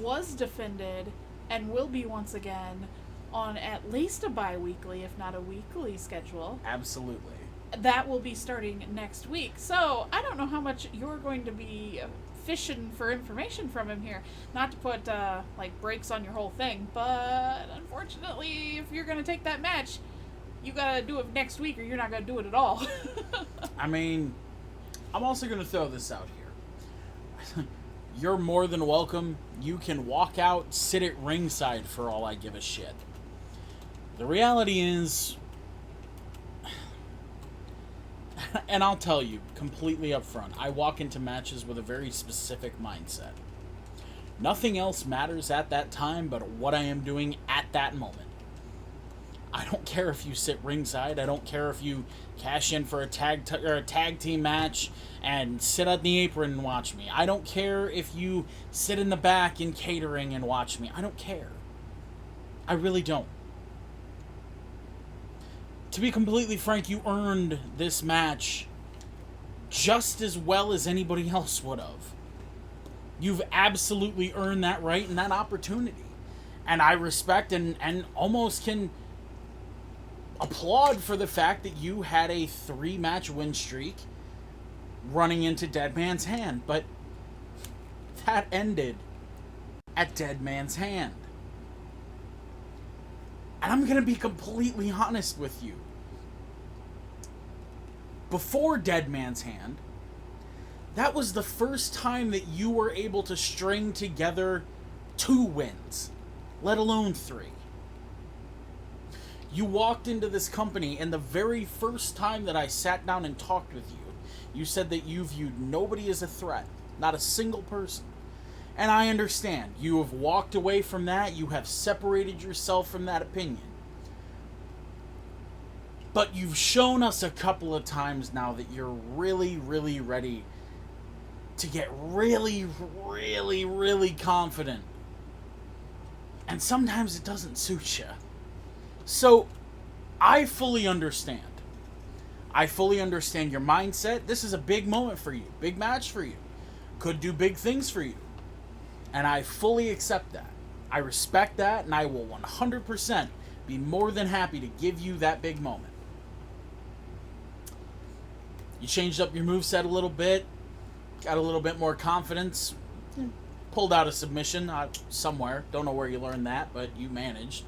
was defended and will be once again on at least a bi-weekly, if not a weekly schedule. Absolutely. That will be starting next week. So I don't know how much you're going to be fishing for information from him here. Not to put like brakes on your whole thing, but unfortunately, if you're going to take that match, you got to do it next week or you're not going to do it at all. I mean, I'm also going to throw this out here. You're more than welcome. You can walk out, sit at ringside for all I give a shit. The reality is, and I'll tell you completely upfront, I walk into matches with a very specific mindset. Nothing else matters at that time but what I am doing at that moment. I don't care if you sit ringside. I don't care if you cash in for a tag team match and sit at the apron and watch me. I don't care if you sit in the back in catering and watch me. I don't care. I really don't. To be completely frank, you earned this match just as well as anybody else would have. You've absolutely earned that right and that opportunity. And I respect and almost can applaud for the fact that you had a 3-match win streak running into Dead Man's Hand, but that ended at Dead Man's Hand. And I'm going to be completely honest with you. Before Dead Man's Hand, that was the first time that you were able to string together 2 wins, let alone 3. You walked into this company, and the very first time that I sat down and talked with you, you said that you viewed nobody as a threat, not a single person. And I understand. You have walked away from that. You have separated yourself from that opinion. But you've shown us a couple of times now that you're really, really ready to get really, really, really confident. And sometimes it doesn't suit you. So, I fully understand. I fully understand your mindset. This is a big moment for you. Big match for you. Could do big things for you. And I fully accept that. I respect that, and I will 100% be more than happy to give you that big moment. You changed up your moveset a little bit. Got a little bit more confidence. Pulled out a submission somewhere. Don't know where you learned that, but you managed.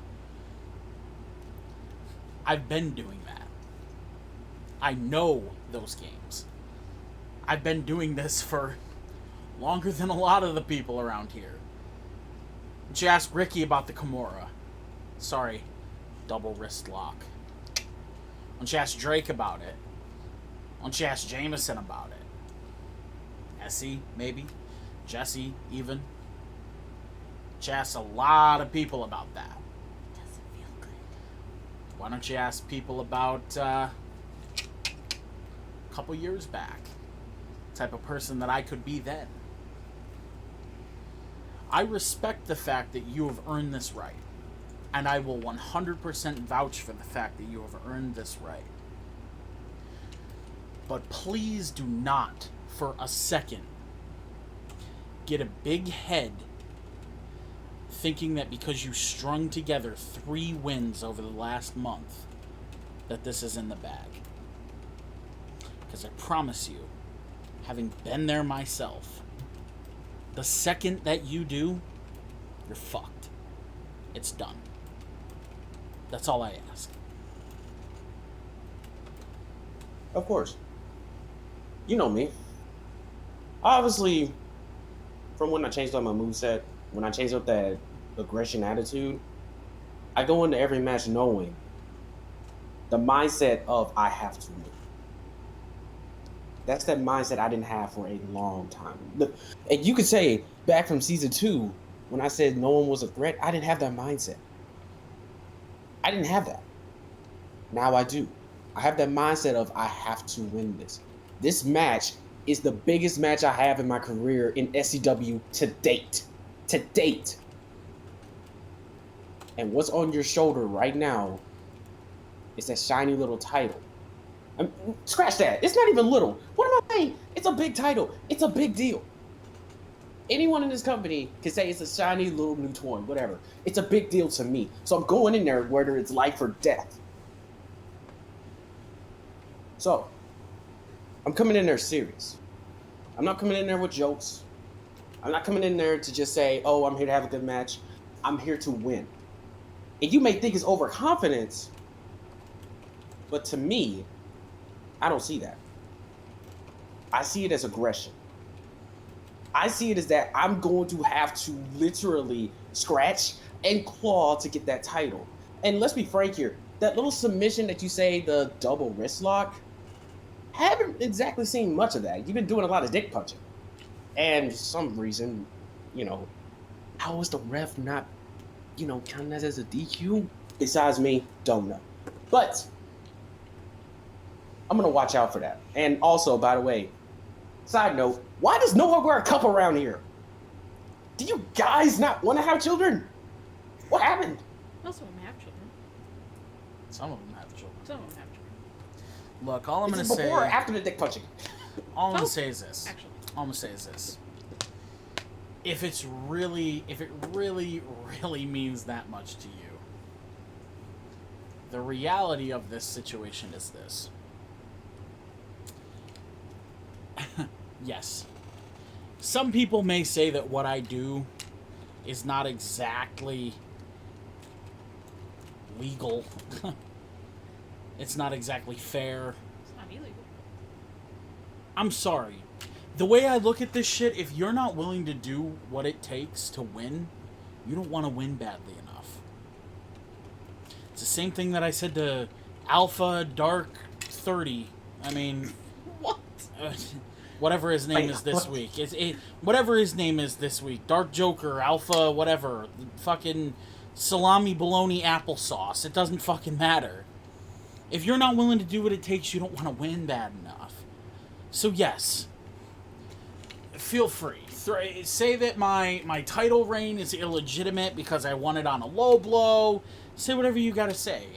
I've been doing that. I know those games. I've been doing this for longer than a lot of the people around here. Did you ask Ricky about the Kimura? Sorry, double wrist lock. Why don't you ask Drake about it? Why don't you ask Jameson about it? Essie, maybe. Jesse, even. She asked a lot of people about that. Doesn't feel good. Why don't you ask people about a couple years back? Type of person that I could be then. I respect the fact that you have earned this right. And I will 100% vouch for the fact that you have earned this right. But please do not, for a second, get a big head thinking that because you strung together 3 wins over the last month, that this is in the bag. Because I promise you, having been there myself, the second that you do, you're fucked. It's done. That's all I ask. Of course. You know me. Obviously, from when I changed up my moveset, when I changed up that aggression attitude, I go into every match knowing the mindset of I have to win. That's that mindset I didn't have for a long time. And you could say back from season 2, when I said no one was a threat, I didn't have that mindset. I didn't have that. Now I do. I have that mindset of I have to win this. This match is the biggest match I have in my career in SCW to date. To date. And what's on your shoulder right now is that shiny little title. Scratch that. It's not even little. What am I saying? It's a big title. It's a big deal. Anyone in this company can say it's a shiny little new toy, whatever. It's a big deal to me. So I'm going in there whether it's life or death. So, I'm coming in there serious. I'm not coming in there with jokes. I'm not coming in there to just say, oh, I'm here to have a good match. I'm here to win. And you may think it's overconfidence, but to me, I don't see that. I see it as aggression. I see it as that I'm going to have to literally scratch and claw to get that title. And let's be frank here, that little submission that you say, the double wrist lock, haven't exactly seen much of that. You've been doing a lot of dick punching. And for some reason, how is the ref not, counting that as a DQ? Besides me, don't know. But I'm going to watch out for that. And also, by the way, side note, why does no one wear a cup around here? Do you guys not want to have children? What happened? Most of them have children. Some of them have children. Some of them have children. Look, all I'm going to say... Before or after the dick punching? All I'm going to say is this. Actually. All I'm going to say is this. If it really means that much to you, the reality of this situation is this. Yes. Some people may say that what I do is not exactly legal. It's not exactly fair. It's not illegal. I'm sorry. The way I look at this shit, if you're not willing to do what it takes to win, you don't want to win badly enough. It's the same thing that I said to Alpha Dark 30. I mean... What? Whatever his name is this week. Whatever his name is this week. Dark Joker, Alpha, whatever. Fucking salami bologna applesauce. It doesn't fucking matter. If you're not willing to do what it takes, you don't want to win bad enough. So yes, feel free. Say that my title reign is illegitimate because I won it on a low blow. Say whatever you gotta say.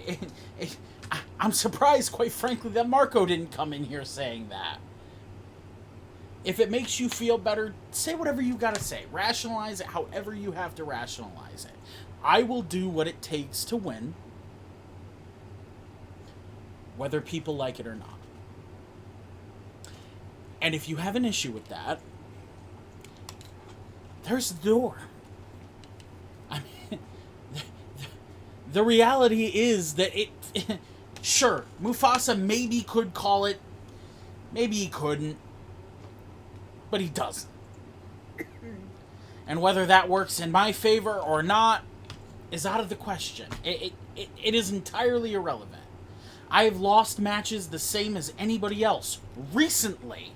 I'm surprised, quite frankly, that Marco didn't come in here saying that. If it makes you feel better, say whatever you gotta say. Rationalize it however you have to rationalize it. I will do what it takes to win, whether people like it or not. And if you have an issue with that, there's the door. I mean, the reality is that sure, Mufasa maybe could call it, maybe he couldn't, but he doesn't. And whether that works in my favor or not is out of the question. It is entirely irrelevant. I have lost matches the same as anybody else recently.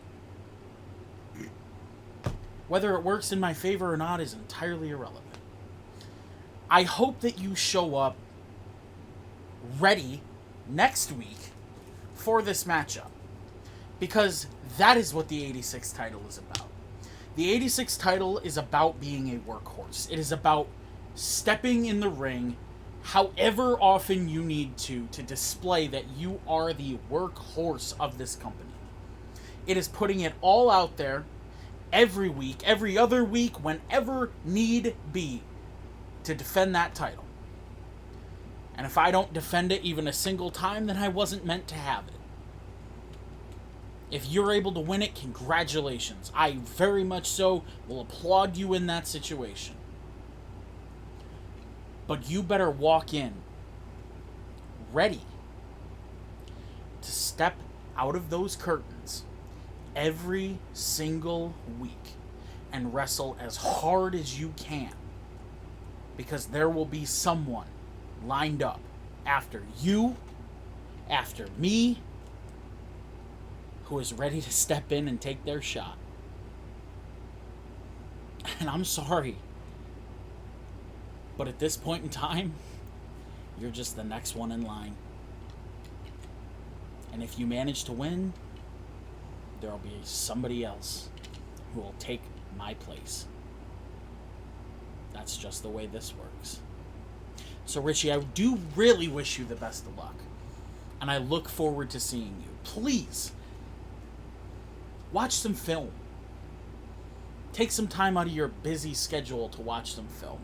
Whether it works in my favor or not is entirely irrelevant. I hope that you show up ready next week for this matchup, because that is what the 86 title is about. The 86 title is about being a workhorse. It is about stepping in the ring however often you need to display that you are the workhorse of this company. It is putting it all out there every week, every other week, whenever need be, to defend that title. And if I don't defend it even a single time, then I wasn't meant to have it. If you're able to win it, congratulations. I very much so will applaud you in that situation. But you better walk in ready to step out of those curtains every single week and wrestle as hard as you can, because there will be someone lined up after you, after me, who is ready to step in and take their shot. And I'm sorry, but at this point in time, you're just the next one in line. And if you manage to win, there'll be somebody else who will take my place. That's just the way this works. So Richie, I do really wish you the best of luck. And I look forward to seeing you. Please, watch some film. Take some time out of your busy schedule to watch some film.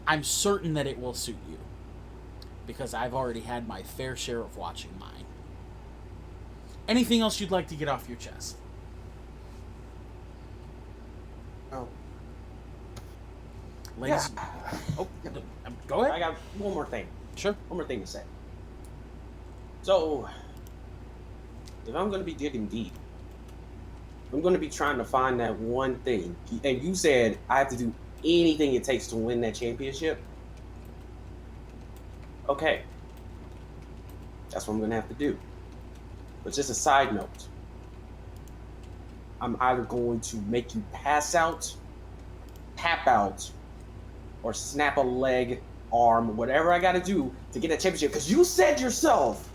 I'm certain that it will suit you, because I've already had my fair share of watching mine. Anything else you'd like to get off your chest? Oh. Ladies. Yeah. Oh, go ahead. I got one more thing. Sure. One more thing to say. So, if I'm going to be digging deep, I'm going to be trying to find that one thing. And you said I have to do anything it takes to win that championship. Okay. That's what I'm going to have to do. But just a side note, I'm either going to make you pass out, tap out, or snap a leg, arm, whatever I got to do to get that championship. Because you said yourself,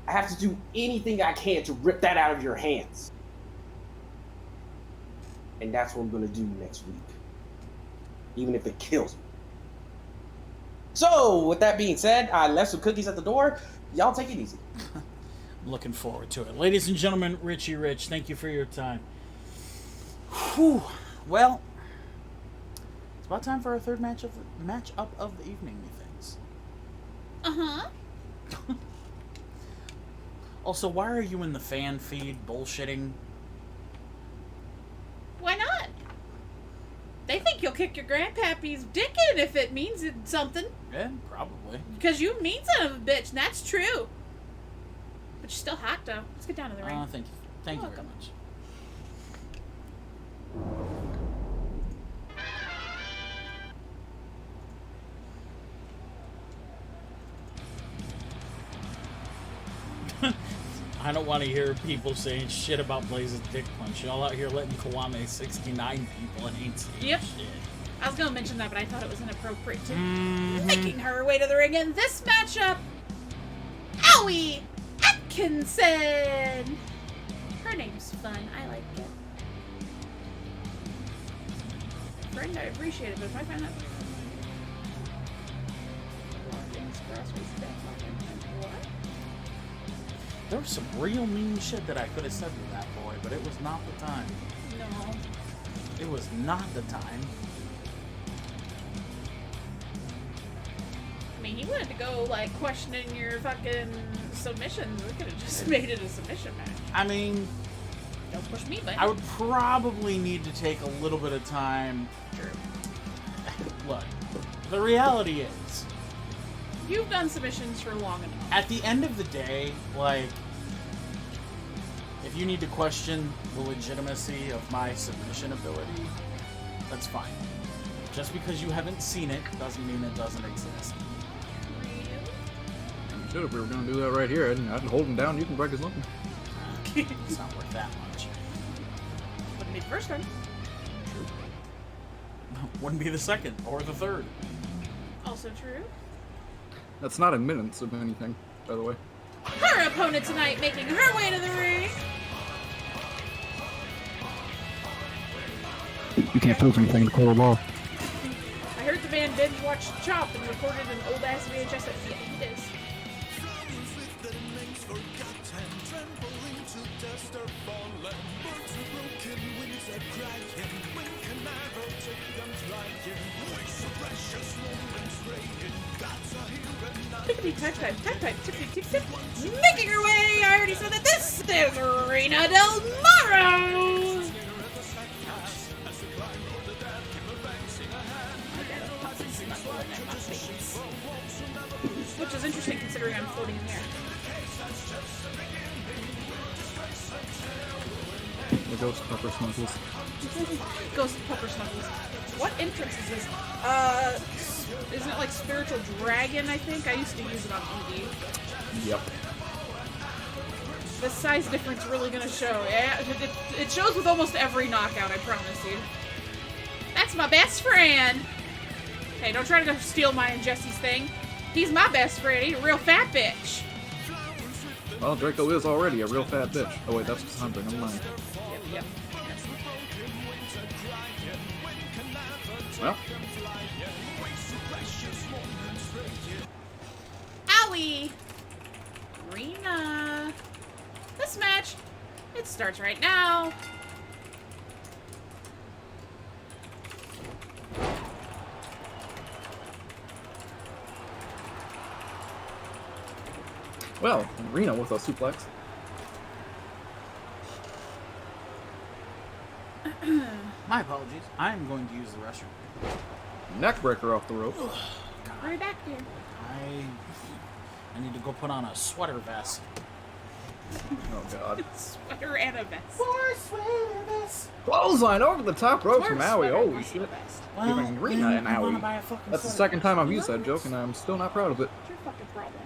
I have to do anything I can to rip that out of your hands. And that's what I'm going to do next week. Even if it kills me. So, with that being said, I left some cookies at the door. Y'all take it easy. I'm looking forward to it. Ladies and gentlemen, Richie Rich, thank you for your time. Whew. Well, it's about time for our third match up of the evening, methinks. Uh-huh. Also, why are you in the fan feed bullshitting? Why not? They think you'll kick your grandpappy's dick in if it means something. Yeah, probably. Because you mean son of a bitch, and that's true. But you're still hot, though. Let's get down to the ring. Thank you. Thank you very much. I don't want to hear people saying shit about Blaze's dick punch. Y'all out here letting Kiwame 69 people and ain't saying Yep. shit. I was going to mention that, but I thought it was inappropriate to making her way to the ring in this matchup. Owie Atkinson. Her name's fun. I like it. Friend, I appreciate it, but if I find that... What? There was some real mean shit that I could have said to that boy, but it was not the time. No. It was not the time. I mean, he wanted to go, like, questioning your fucking submissions. We could have just made it a submission match. I mean... Don't push me, but... I would probably need to take a little bit of time. True. Look, the reality is... You've done submissions for long enough. At the end of the day, like... If you need to question the legitimacy of my submission ability, that's fine. Just because you haven't seen it doesn't mean it doesn't exist. You should if we were going to do that right here. I'd hold him down. You can practice looking. It's not worth that much. It'd be the first time. Wouldn't be the second or the third. Also true. That's not in minutes of anything, by the way. Her opponent tonight making her way to the ring. You can't prove anything in the court of law. I heard the band binge watched Chopped and recorded an old ass VHS at the end of this. Tickety type type type type tippity tip tip. Making her way, I already said that this is Reina Del Moro. Which is interesting considering I'm floating in the air. The ghost pepper snuggles. Ghost Pepper Snuggles. What entrance is this? Isn't it like Spiritual Dragon, I think? I used to use it on TV. Yep. The size difference really gonna show. Yeah, it shows with almost every knockout, I promise you. That's my best friend! Hey, don't try to go steal my and Jesse's thing. He's my best friend. He's a real fat bitch. Well, Draco is already a real fat bitch. Oh wait, that's Cassandra, never mind. Yep. Well. Owie! Rena! This match, it starts right now. Well, Rena with a suplex. My apologies. I'm going to use the restroom. Neckbreaker off the rope. Right back here. I need to go put on a sweater vest. Oh god. Sweater and a vest. Sweater vest. Clothesline over the top rope from Maui. Sweater Holy and shit. a vest. Well, Giving Rena an I wanna owie. buy a fucking That's the sweater second time vest. I've used that joke, and I'm still not proud of it. What's your fucking problem?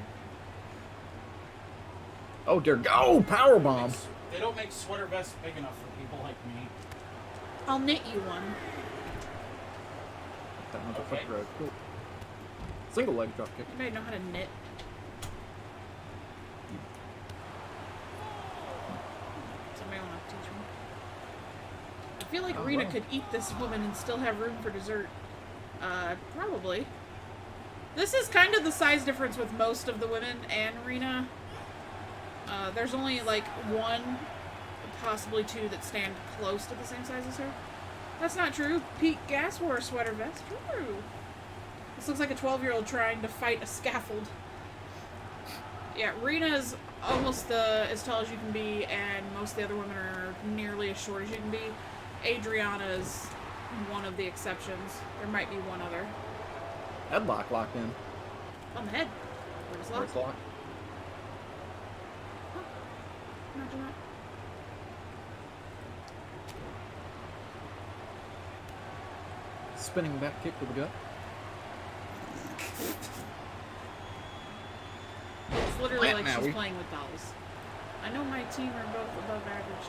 Oh dear. Go! Powerbomb! They don't make sweater vests big enough for people like me. I'll knit you one. That motherfucker. Okay. Cool. Single leg drop kick. Anybody know how to knit? Somebody wanna teach me? I feel like Rena well. could eat this woman and still have room for dessert. Probably. This is kind of the size difference with most of the women and Rena. There's only like one, possibly two that stand close to the same size as her. That's not true. Pete Gas wore a sweater vest. True. This looks like a 12-year-old trying to fight a scaffold. Yeah, Rena's almost as tall as you can be, and most of the other women are nearly as short as you can be. Adriana's one of the exceptions. There might be one other. Headlock locked in. On the head. Where's locked? Where's locked? Imagine that. Spinning back kick to the gut. It's literally Plant like she's Maui. playing with dolls. I know my team are both above average.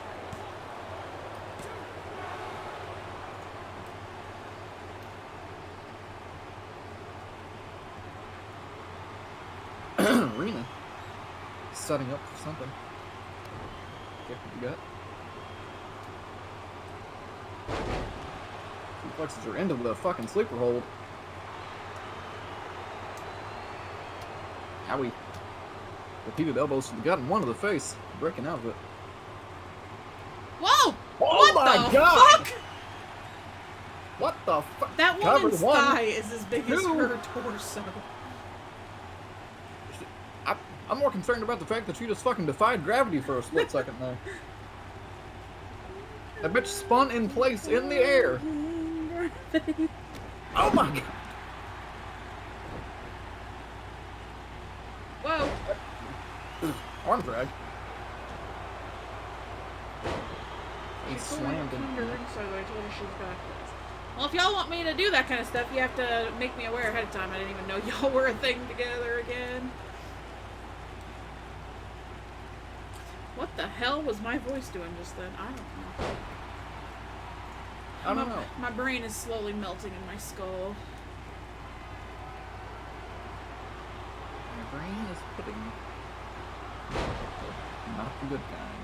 Rena. Setting up for something. Kick to the gut. Suplexes her into the fucking sleeper hold. Howie. Repeated elbows to the gut and one to the face. Breaking out of it. Whoa! Oh what my the god! Fuck? What the fuck? That Covered woman's one. thigh is as big as Two. her torso. I'm more concerned about the fact that she just fucking defied gravity for a split second there. That bitch spun in place in the air. Oh my god. Whoa. Arm drag. He She's slammed came him. to ringside, but I told her she's backwards. Well, if y'all want me to do that kind of stuff, you have to make me aware ahead of time. I didn't even know y'all were a thing together again. What the hell was my voice doing just then? I don't know. I don't know. My brain is slowly melting in my skull. My brain is putting... Not the good kind.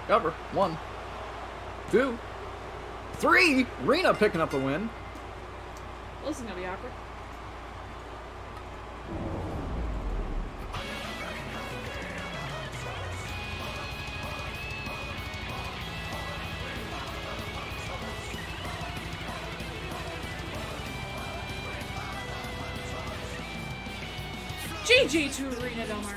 Cover. 1, 2, 3! Rena picking up the win. Well, this is gonna be awkward. GG to Rena Del Mar.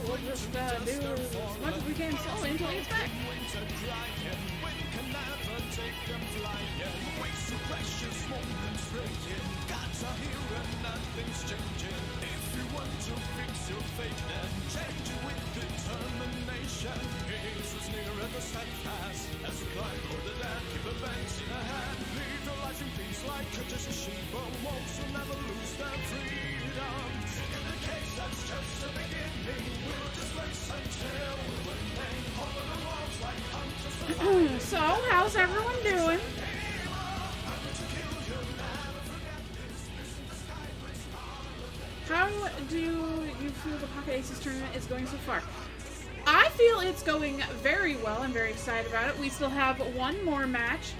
We'll just do as much as we can slowly until he gets back. So, how's everyone doing? How do you feel the Pocket Aces tournament is going so far? I feel it's going very well. I'm very excited about it. We still have one more match.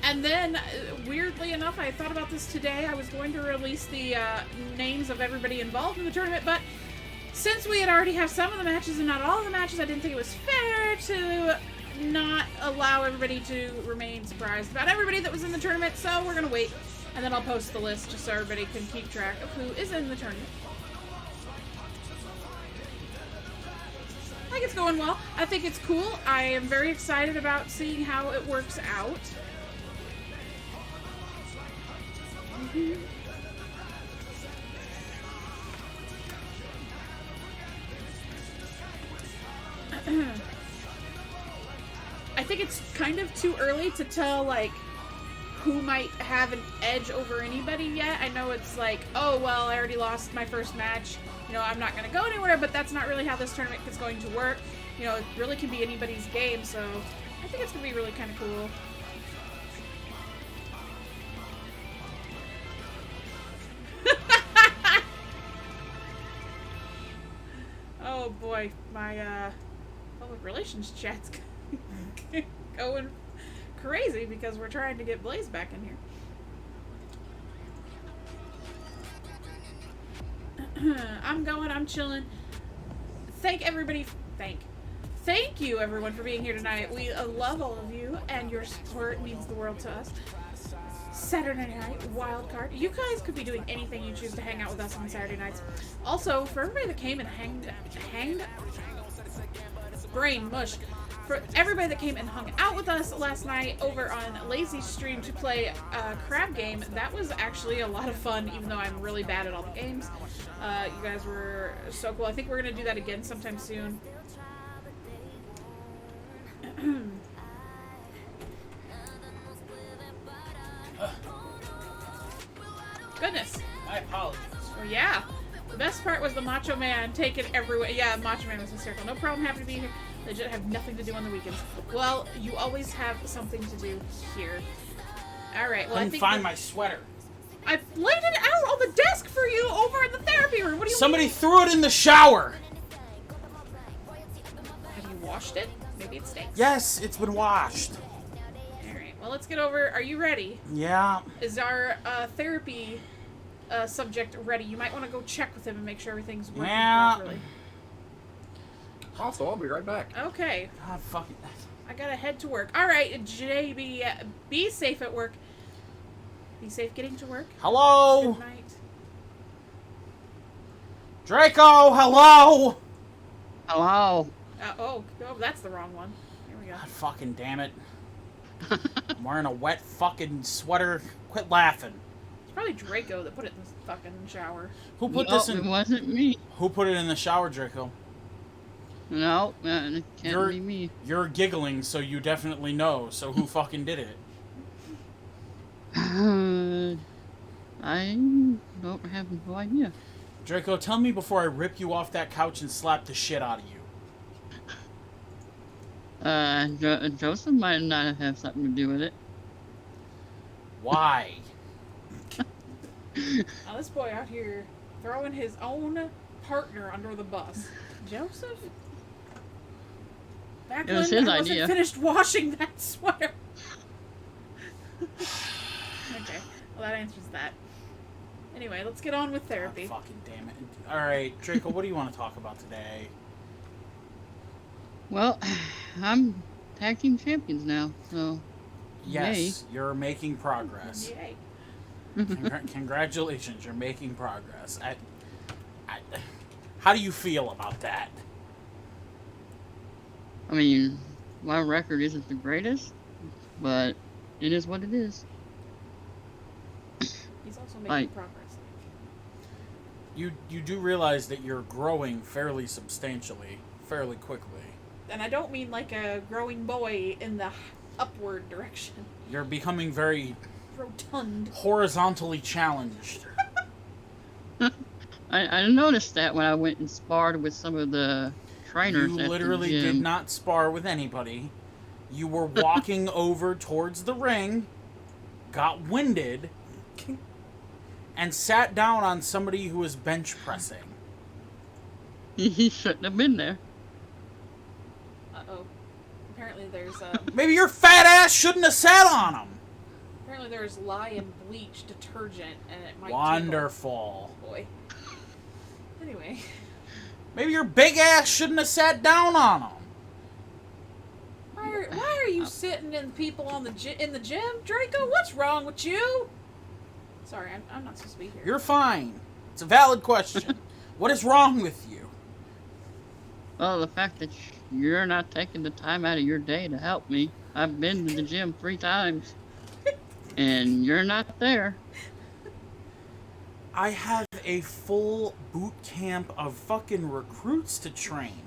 And then, weirdly enough, I thought about this today. I was going to release the names of everybody involved in the tournament, but since we had already have some of the matches and not all of the matches, I didn't think it was fair to not allow everybody to remain surprised about everybody that was in the tournament, so we're gonna wait, and then I'll post the list just so everybody can keep track of who is in the tournament. I think it's going well. I think it's cool. I am very excited about seeing how it works out. I think it's kind of too early to tell, like, who might have an edge over anybody yet. I know it's like, oh, well, I already lost my first match. You know, I'm not going to go anywhere, but that's not really how this tournament is going to work. You know, it really can be anybody's game, so I think it's going to be really kind of cool. Oh, boy. My, public relations chat's going crazy because we're trying to get Blaze back in here. I'm chilling. Thank you everyone for being here tonight. We love all of you, and your support means the world to us. Saturday night, Wildcard. You guys could be doing anything you choose to hang out with us on Saturday nights. Also, for everybody that came and hanged brain mush. For everybody that came and hung out with us last night over on Lazy's stream to play a crab game, that was actually a lot of fun, even though I'm really bad at all the games. You guys were so cool. I think we're going to do that again sometime soon. Goodness. My apologies. Oh, yeah. The best part was the Macho Man taking everywhere. Yeah, Macho Man was hysterical. No problem, happy to be here. Legit have nothing to do on the weekends. Well, you always have something to do here. Alright, well, I think find my sweater. I laid it out on the desk for you over in the therapy room. What do you Somebody mean? threw it in the shower. Have you washed it? Maybe it stinks. Yes, it's been washed. Well, let's get over. Are you ready? Yeah. Is our therapy subject ready? You might want to go check with him and make sure everything's working properly. Also, I'll be right back. Okay. God fucking. I gotta head to work. All right, JB, be safe at work. Be safe getting to work. Hello. Good night. Draco, hello. Hello. Oh, that's the wrong one. Here we go. God fucking damn it. I'm wearing a wet fucking sweater. Quit laughing. It's probably Draco that put it in the fucking shower. Who put this in? It wasn't me. Who put it in the shower, Draco? No, it can't be me. You're giggling, so you definitely know. So who fucking did it? I don't have no idea. Draco, tell me before I rip you off that couch and slap the shit out of you. Joseph might not have something to do with it. Why? Now this boy out here throwing his own partner under the bus. Joseph? Back It was when his I wasn't idea. finished washing that sweater. Okay, well that answers that. Anyway, let's get on with therapy. God fucking damn it. Alright, Draco, what do you want to talk about today? Well, I'm tag team champions now, so Yes, you're making progress. Yay. Congratulations, you're making progress. How do you feel about that? I mean, my record isn't the greatest, but it is what it is. He's also making Like- progress. You do realize that you're growing fairly substantially, fairly quickly. And I don't mean like a growing boy in the upward direction. You're becoming very Rotund. horizontally challenged. I noticed that when I went and sparred with some of the trainers. You at the literally gym. did not spar with anybody. You were walking over towards the ring, got winded, and sat down on somebody who was bench pressing. He shouldn't have been there. Uh-oh. Apparently there's Maybe your fat ass shouldn't have sat on him. apparently there's lye and bleach detergent and it might Wonderful. tingle. Boy. Anyway. Maybe your big ass shouldn't have sat down on him. Why are you sitting in people on in the gym, Draco? What's wrong with you? Sorry, I'm not supposed to be here. You're fine. It's a valid question. What is wrong with you? Well, the fact that you're not taking the time out of your day to help me. I've been to the gym 3 times, and you're not there. I have a full boot camp of fucking recruits to train.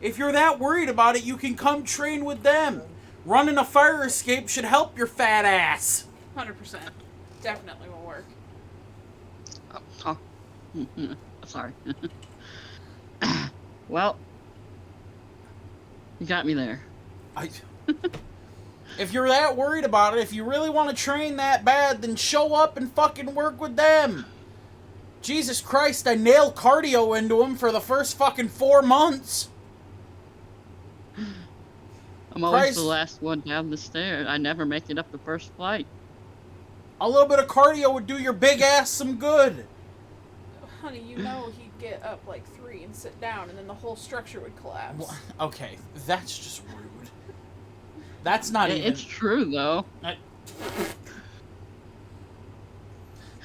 If you're that worried about it, you can come train with them. Running a fire escape should help your fat ass. 100%. Definitely will work. Oh, sorry. Well, you got me there. If you're that worried about it, if you really want to train that bad, then show up and fucking work with them. Jesus Christ, I nailed cardio into him for the first fucking 4 months. I'm always Christ. the last one down the stairs. I never make it up the first flight. A little bit of cardio would do your big ass some good. Honey, you know he'd get up like 3 and sit down and then the whole structure would collapse. Well, okay, that's just rude. That's not even... It's true, though.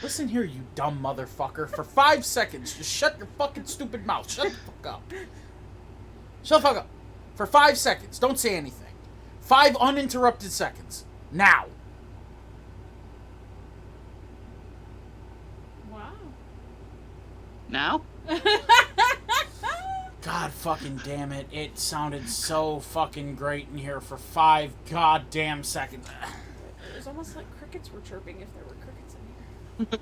Listen here, you dumb motherfucker. For 5 seconds, just shut your fucking stupid mouth. Shut the fuck up. Shut the fuck up. For 5 seconds. Don't say anything. 5 uninterrupted seconds. Now. Wow. Now? God fucking damn it. It sounded so fucking great in here for 5 goddamn seconds. It was almost like crickets were chirping if there were crickets in here.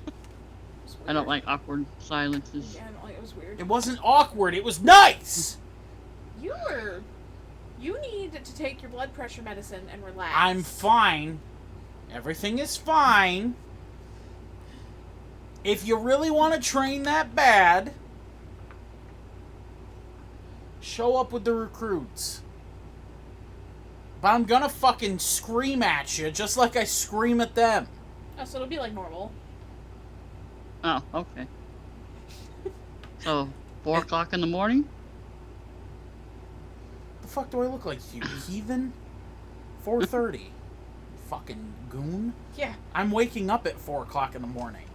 I don't like awkward silences. Yeah, I don't like it. Was weird. It wasn't awkward. It was nice. You need to take your blood pressure medicine and relax. I'm fine. Everything is fine. If you really want to train that bad, show up with the recruits. but I'm gonna fucking scream at you just like I scream at them. Oh, so it'll be like normal. Oh, okay. So, 4 o'clock in the morning? The fuck do I look like, you heathen? 4:30. Fucking goon. Yeah. I'm waking up at 4 o'clock in the morning.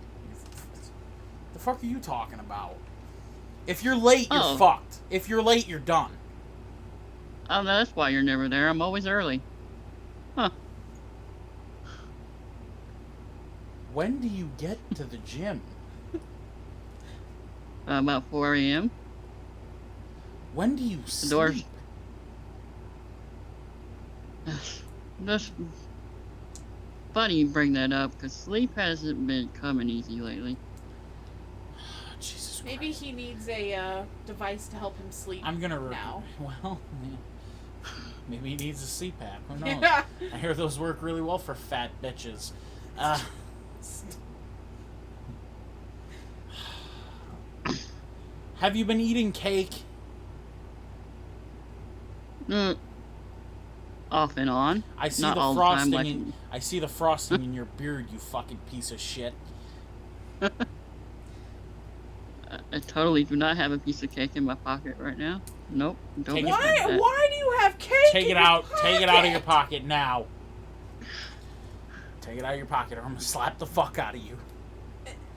The fuck are you talking about? If you're late, you're fucked. If you're late, you're done. Oh, that's why you're never there. I'm always early. Huh. When do you get to the gym? About 4 a.m. When do you The doors. sleep? That's funny you bring that up, because sleep hasn't been coming easy lately. Jesus Maybe he needs a device to help him sleep. I'm gonna now. Well, maybe he needs a CPAP. Who knows? Yeah. I hear those work really well for fat bitches. Have you been eating cake? Off and on. I see Not the all frosting the time, in. I see the frosting in your beard, you fucking piece of shit. I totally do not have a piece of cake in my pocket right now. Nope. Don't Take be it- like that. Why do you have cake? Take in it your out. Take it out of pocket? your pocket now. Take it out of your pocket, or I'm gonna slap the fuck out of you.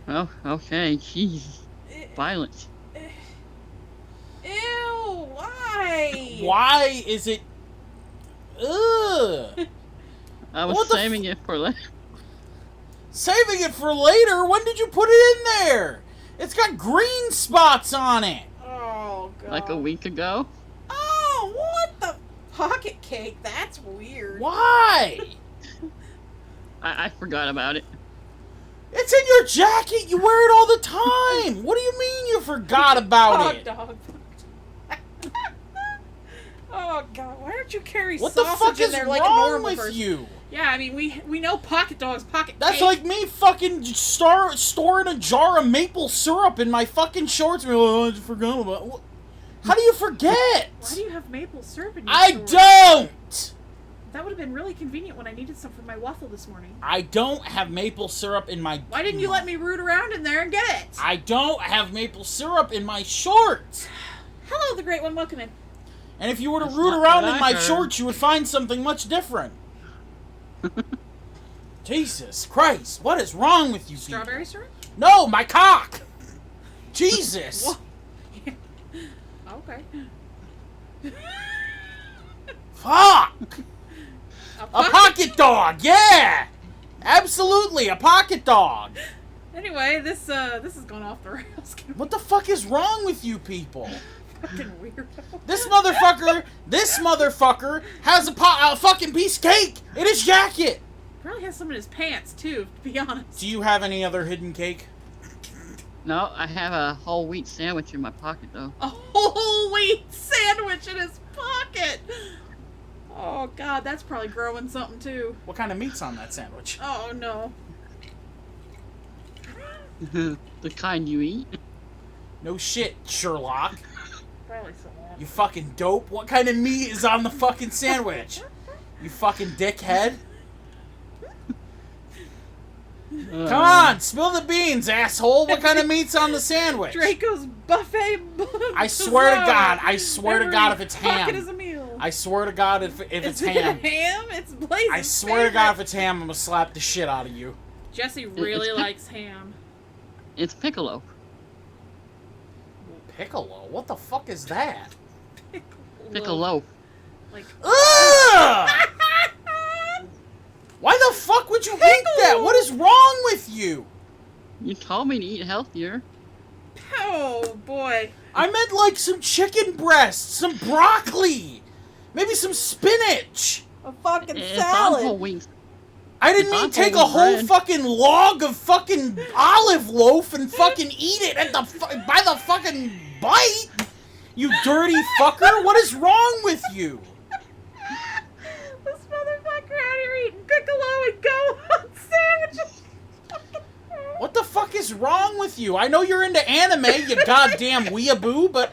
Oh, okay. Jeez. Violence. Ew! Why? Why is it? Ugh. I was What the saving it for later. Saving it for later? When did you put it in there? It's got green spots on it. Oh god. Like a week ago. Oh, what the pocket cake? That's weird. Why? I forgot about it. It's in your jacket. You wear it all the time. What do you mean you forgot about Hot it? dog. Oh god, why don't you carry What the sausage fuck in is there like a wrong normal with person? you? Yeah, I mean we know pocket dogs, pocket That's cake. like me fucking storing a jar of maple syrup in my fucking shorts. Oh, I just forgot about it. How do you forget? Why do you have maple syrup in your I store? don't! That would have been really convenient when I needed some for my waffle this morning. I don't have maple syrup in my... Why didn't you let me root around in there and get it? I don't have maple syrup in my shorts! Hello, the great one. Welcome in. And if you were to That's root not around what in I my heard. shorts, you would find something much different. Jesus Christ, what is wrong with you people? Strawberry syrup? No, my cock! Jesus! Wha- Okay. Fuck! A pocket dog, yeah! Absolutely, a pocket dog! Anyway, this has gone off the rails. What the fuck is wrong with you people? Fucking weirdo. This motherfucker has a fucking piece of cake in his jacket! Probably has some in his pants, too, to be honest. Do you have any other hidden cake? No, I have a whole wheat sandwich in my pocket though. A whole wheat sandwich in his pocket! Oh, God, that's probably growing something, too. What kind of meat's on that sandwich? Oh, no. The kind you eat. No shit, Sherlock. Probably some. You fucking dope. What kind of meat is on the fucking sandwich? You fucking dickhead. Come on, spill the beans, asshole. What kind of meat's on the sandwich? Draco's buffet. I swear to God, I swear to Every God if it's pocket ham. is a meal. I swear to God if it's Is it ham. ham? It's Blaze's I swear to God if favorite. it's ham, I'm gonna slap the shit out of you. Jesse really likes ham. It's piccolo. Piccolo? What the fuck is that? Piccolo. Like, Ugh! Why the fuck would you eat that? What is wrong with you? You told me to eat healthier. oh boy. I meant like some chicken breasts, some broccoli, maybe some spinach. A fucking It's on whole wheat. I didn't It's mean on take a whole whole bread. fucking log of fucking olive loaf and fucking eat it at the by the fucking bite. You dirty fucker! What is wrong with you? This motherfucker out here eating piccolo and go on sandwiches. What the fuck is wrong with you? I know you're into anime, you goddamn weeaboo, but...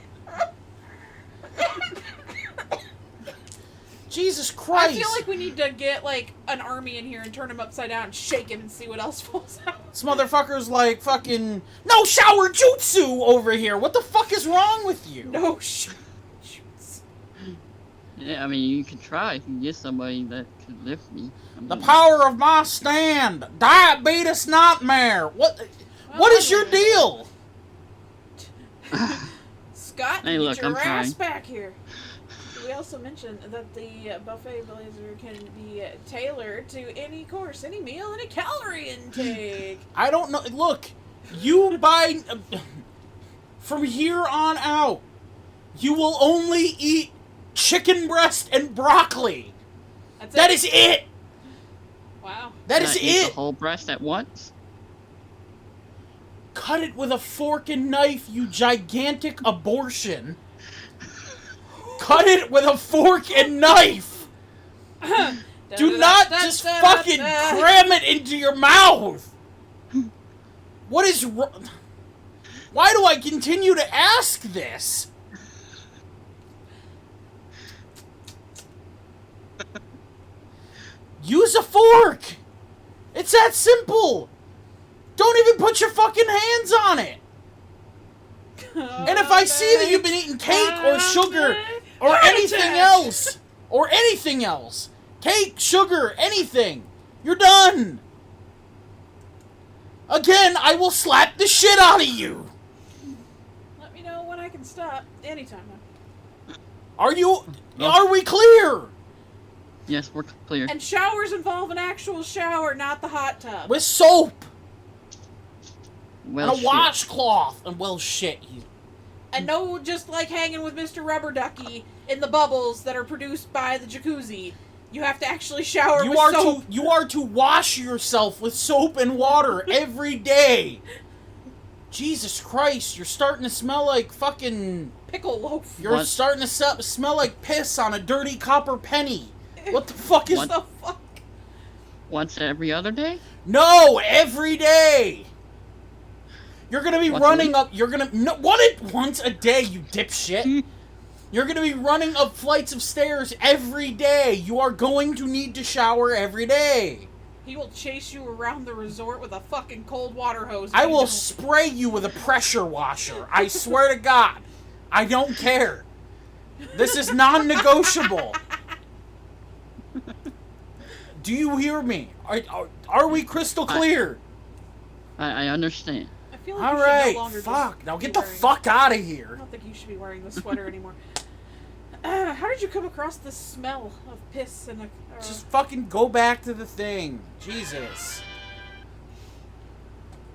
Jesus Christ! I feel like we need to get, like, an army in here and turn him upside down and shake him and see what else falls out. This motherfucker's like fucking no shower jutsu over here. What the fuck is wrong with you? No shower jutsu. Yeah, I mean, you can try. You can get somebody that could lift me. The power of my stand. Diabetes nightmare. What is your deal? Scott, Hey, look, get your I'm ass trying. back here. We also mentioned that the buffet blazer can be tailored to any course, any meal, any calorie intake. I don't know. Look, you buy from here on out. You will only eat chicken breast and broccoli. That is it. Wow. That is Can I eat it. the whole breast at once? Cut it with a fork and knife, you gigantic abortion. Cut it with a fork and knife. Do not just fucking cram it into your mouth. What is wrong? Why do I continue to ask this? Use a fork. It's that simple. Don't even put your fucking hands on it. And if I see that you've been eating cake or sugar or anything else, cake, sugar, anything, you're done. Again, I will slap the shit out of you. Let me know when I can stop. Anytime. Are we clear? Yes, we're clear. And showers involve an actual shower, not the hot tub. With soap. Well, and a washcloth. And well, shit. And no just like hanging with Mr. Rubber Ducky in the bubbles that are produced by the jacuzzi. You have to actually shower with soap. You are to wash yourself with soap and water every day. Jesus Christ, you're starting to smell like fucking pickle loaf. You're starting to smell like piss on a dirty copper penny. What the fuck is the fuck? Once every other day? No, every day. You're gonna be running up. You're gonna once a day, you dipshit. You're gonna be running up flights of stairs every day. You are going to need to shower every day. He will chase you around the resort with a fucking cold water hose. I will spray you with a pressure washer. I swear to God. I don't care. This is non-negotiable. Do you hear me? Are we crystal clear? I understand. I feel like All you should right, no longer fuck. just Now be get the wearing- fuck out of here. I don't think you should be wearing the sweater anymore. How did you come across the smell of piss and a... Just fucking go back to the thing. Jesus.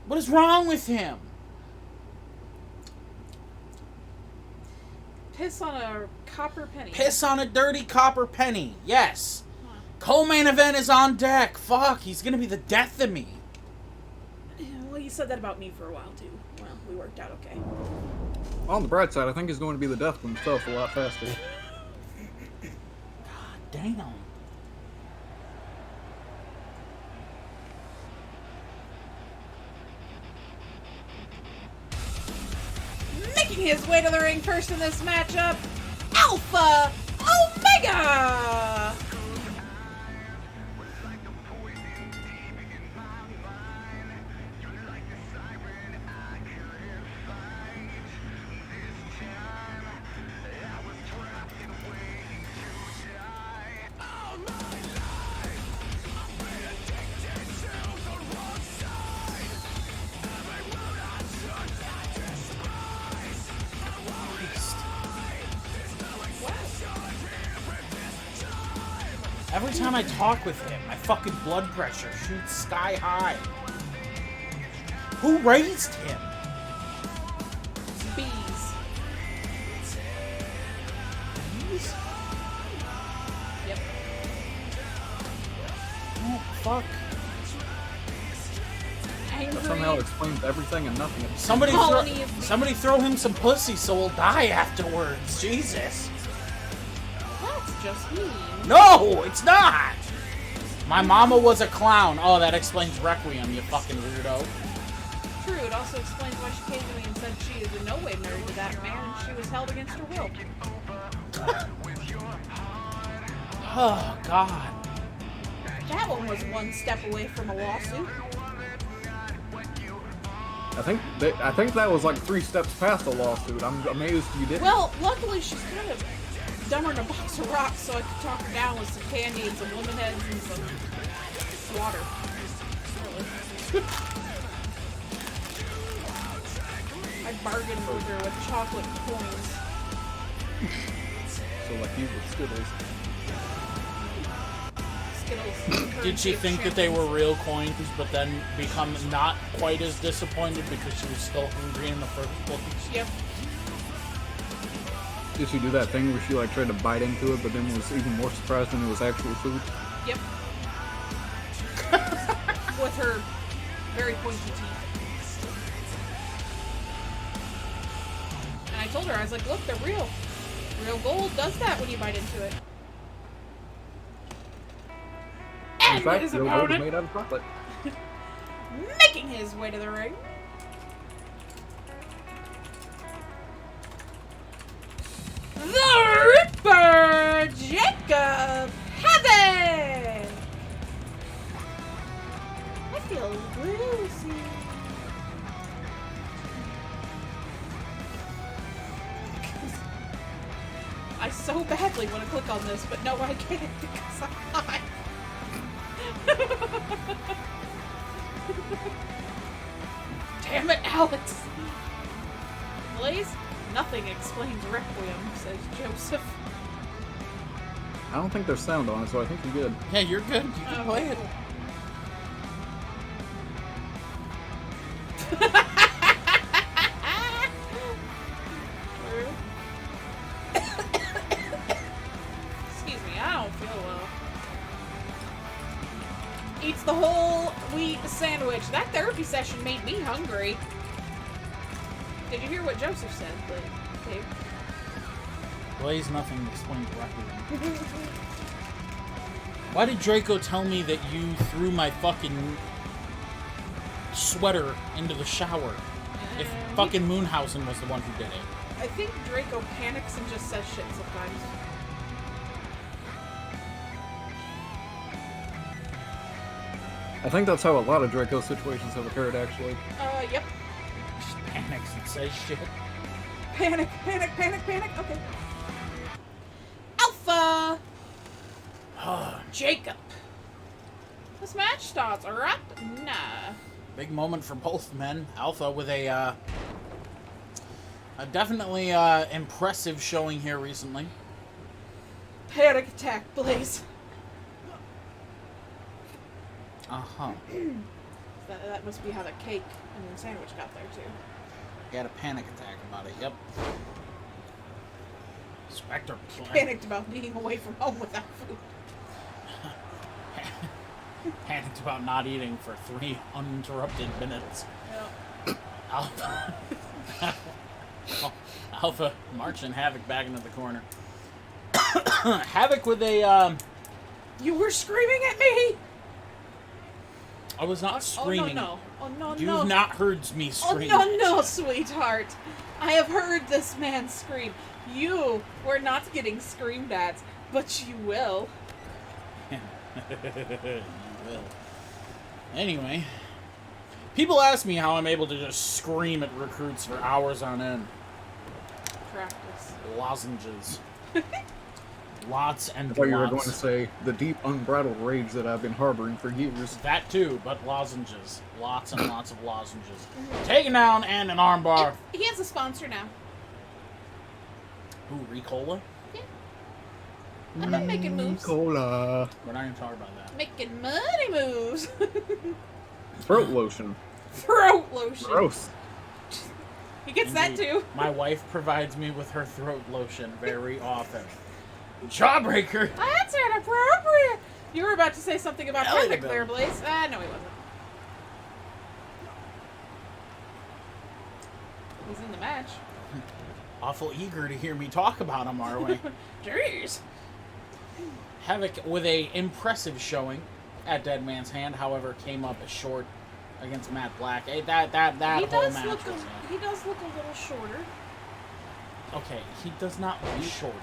What is wrong with him? Piss on a copper penny. Piss on a dirty copper penny. Yes. Co-main event is on deck. Fuck, he's gonna be the death of me. Well, you said that about me for a while, too. Well, we worked out okay. On the bright side, I think he's going to be the death of himself a lot faster. God damn. Making his way to the ring first in this matchup, Alpha Omega! Every time I talk with him, my fucking blood pressure shoots sky high. Who raised him? Bees. Bees? Yep. Oh, fuck. That somehow explains everything and nothing. Somebody throw him some pussy so we'll die afterwards. Jesus. That's just mean. No, it's not. My mama was a clown. Oh, that explains Requiem, you fucking weirdo. True, it also explains why she came to me and said she is in no way married to that man and she was held against her will. Oh, God. That one was one step away from a lawsuit. I think that was like 3 steps past a lawsuit. I'm amazed you didn't. Well, luckily she's kind of dumber than a box of rocks, so I could talk her down with some candy and some lemon heads and some water. Really. I bargained with her with chocolate coins. So like you with Skittles. Did she think that they were real coins, but then become not quite as disappointed because she was still hungry in the first place? Yep. Did she do that thing where she like tried to bite into it, but then was even more surprised when it was actual food? Yep. With her very pointy teeth. And I told her, I was like, look, they're real. Real gold does that when you bite into it. In fact, his real gold is opponent, made out of chocolate. making his way to the ring. The Ripper, Jacob Heaven. I feel woozy. I so badly want to click on this, but no, I can't because I'm hot. Damn it, Alex! Blaze, nothing explains Requiem, says Joseph. I don't think there's sound on it, so I think you're good. Yeah, you're good. You can play it. Excuse me, I don't feel well. Eats the whole wheat sandwich. That therapy session made me hungry. Did you hear what Joseph said, Dave? Blaze, nothing explains Requiem. Why did Draco tell me that you threw my fucking sweater into the shower? If fucking Moonhausen was the one who did it. I think Draco panics and just says shit sometimes. I think that's how a lot of Draco situations have occurred, actually. Yep. Just panics and says shit. Panic, panic, panic, panic. Okay. Alpha! Jacob. This match starts right now. Big moment for both men. Alpha with a definitely impressive showing here recently. Panic attack, Blaze. Uh-huh. That must be how the cake and the sandwich got there, too. Got a panic attack about it, yep. Spectre Panicked about being away from home without food. Panicked about not eating for 3 uninterrupted minutes. Yep. Alpha marching Havoc back into the corner. Havoc with a, You were screaming at me? I was not screaming. Oh, no, no. Oh, no, no. You've not heard me scream. Oh, no, no, sweetheart. I have heard this man scream. You were not getting screamed at, but you will. You will. Anyway, people ask me how I'm able to just scream at recruits for hours on end. Practice. Lozenges. Lots and I thought lots. you were going to say the deep, unbridled rage that I've been harboring for years. That too, but lozenges. Lots and lots of lozenges. Taken down and an armbar. He has a sponsor now. Who, Ricola? Yeah. I've been making moves. Cola. We're not even talking about that. Making money moves. Throat lotion. Throat lotion. Gross. He gets that too. My wife provides me with her throat lotion very often. Jawbreaker! That's inappropriate. You were about to say something about Ellie Havoc Bill. there, Blaze. No, he wasn't. He's in the match. Awful eager to hear me talk about him, are we? Jeez. Havoc with a impressive showing at Dead Man's Hand, however, came up short against Matt Black. That He whole does match look was... he does look a little shorter. Okay, he does not look shorter.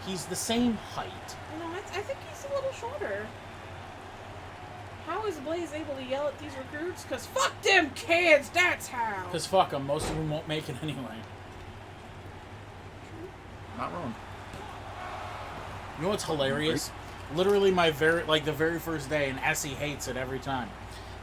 He's the same height. No, I think he's a little shorter. How is Blaze able to yell at these recruits? Because fuck them kids, that's how. Because fuck them, most of them won't make it anyway. Not wrong. You know what's hilarious? Literally the very first day, and Essie hates it every time.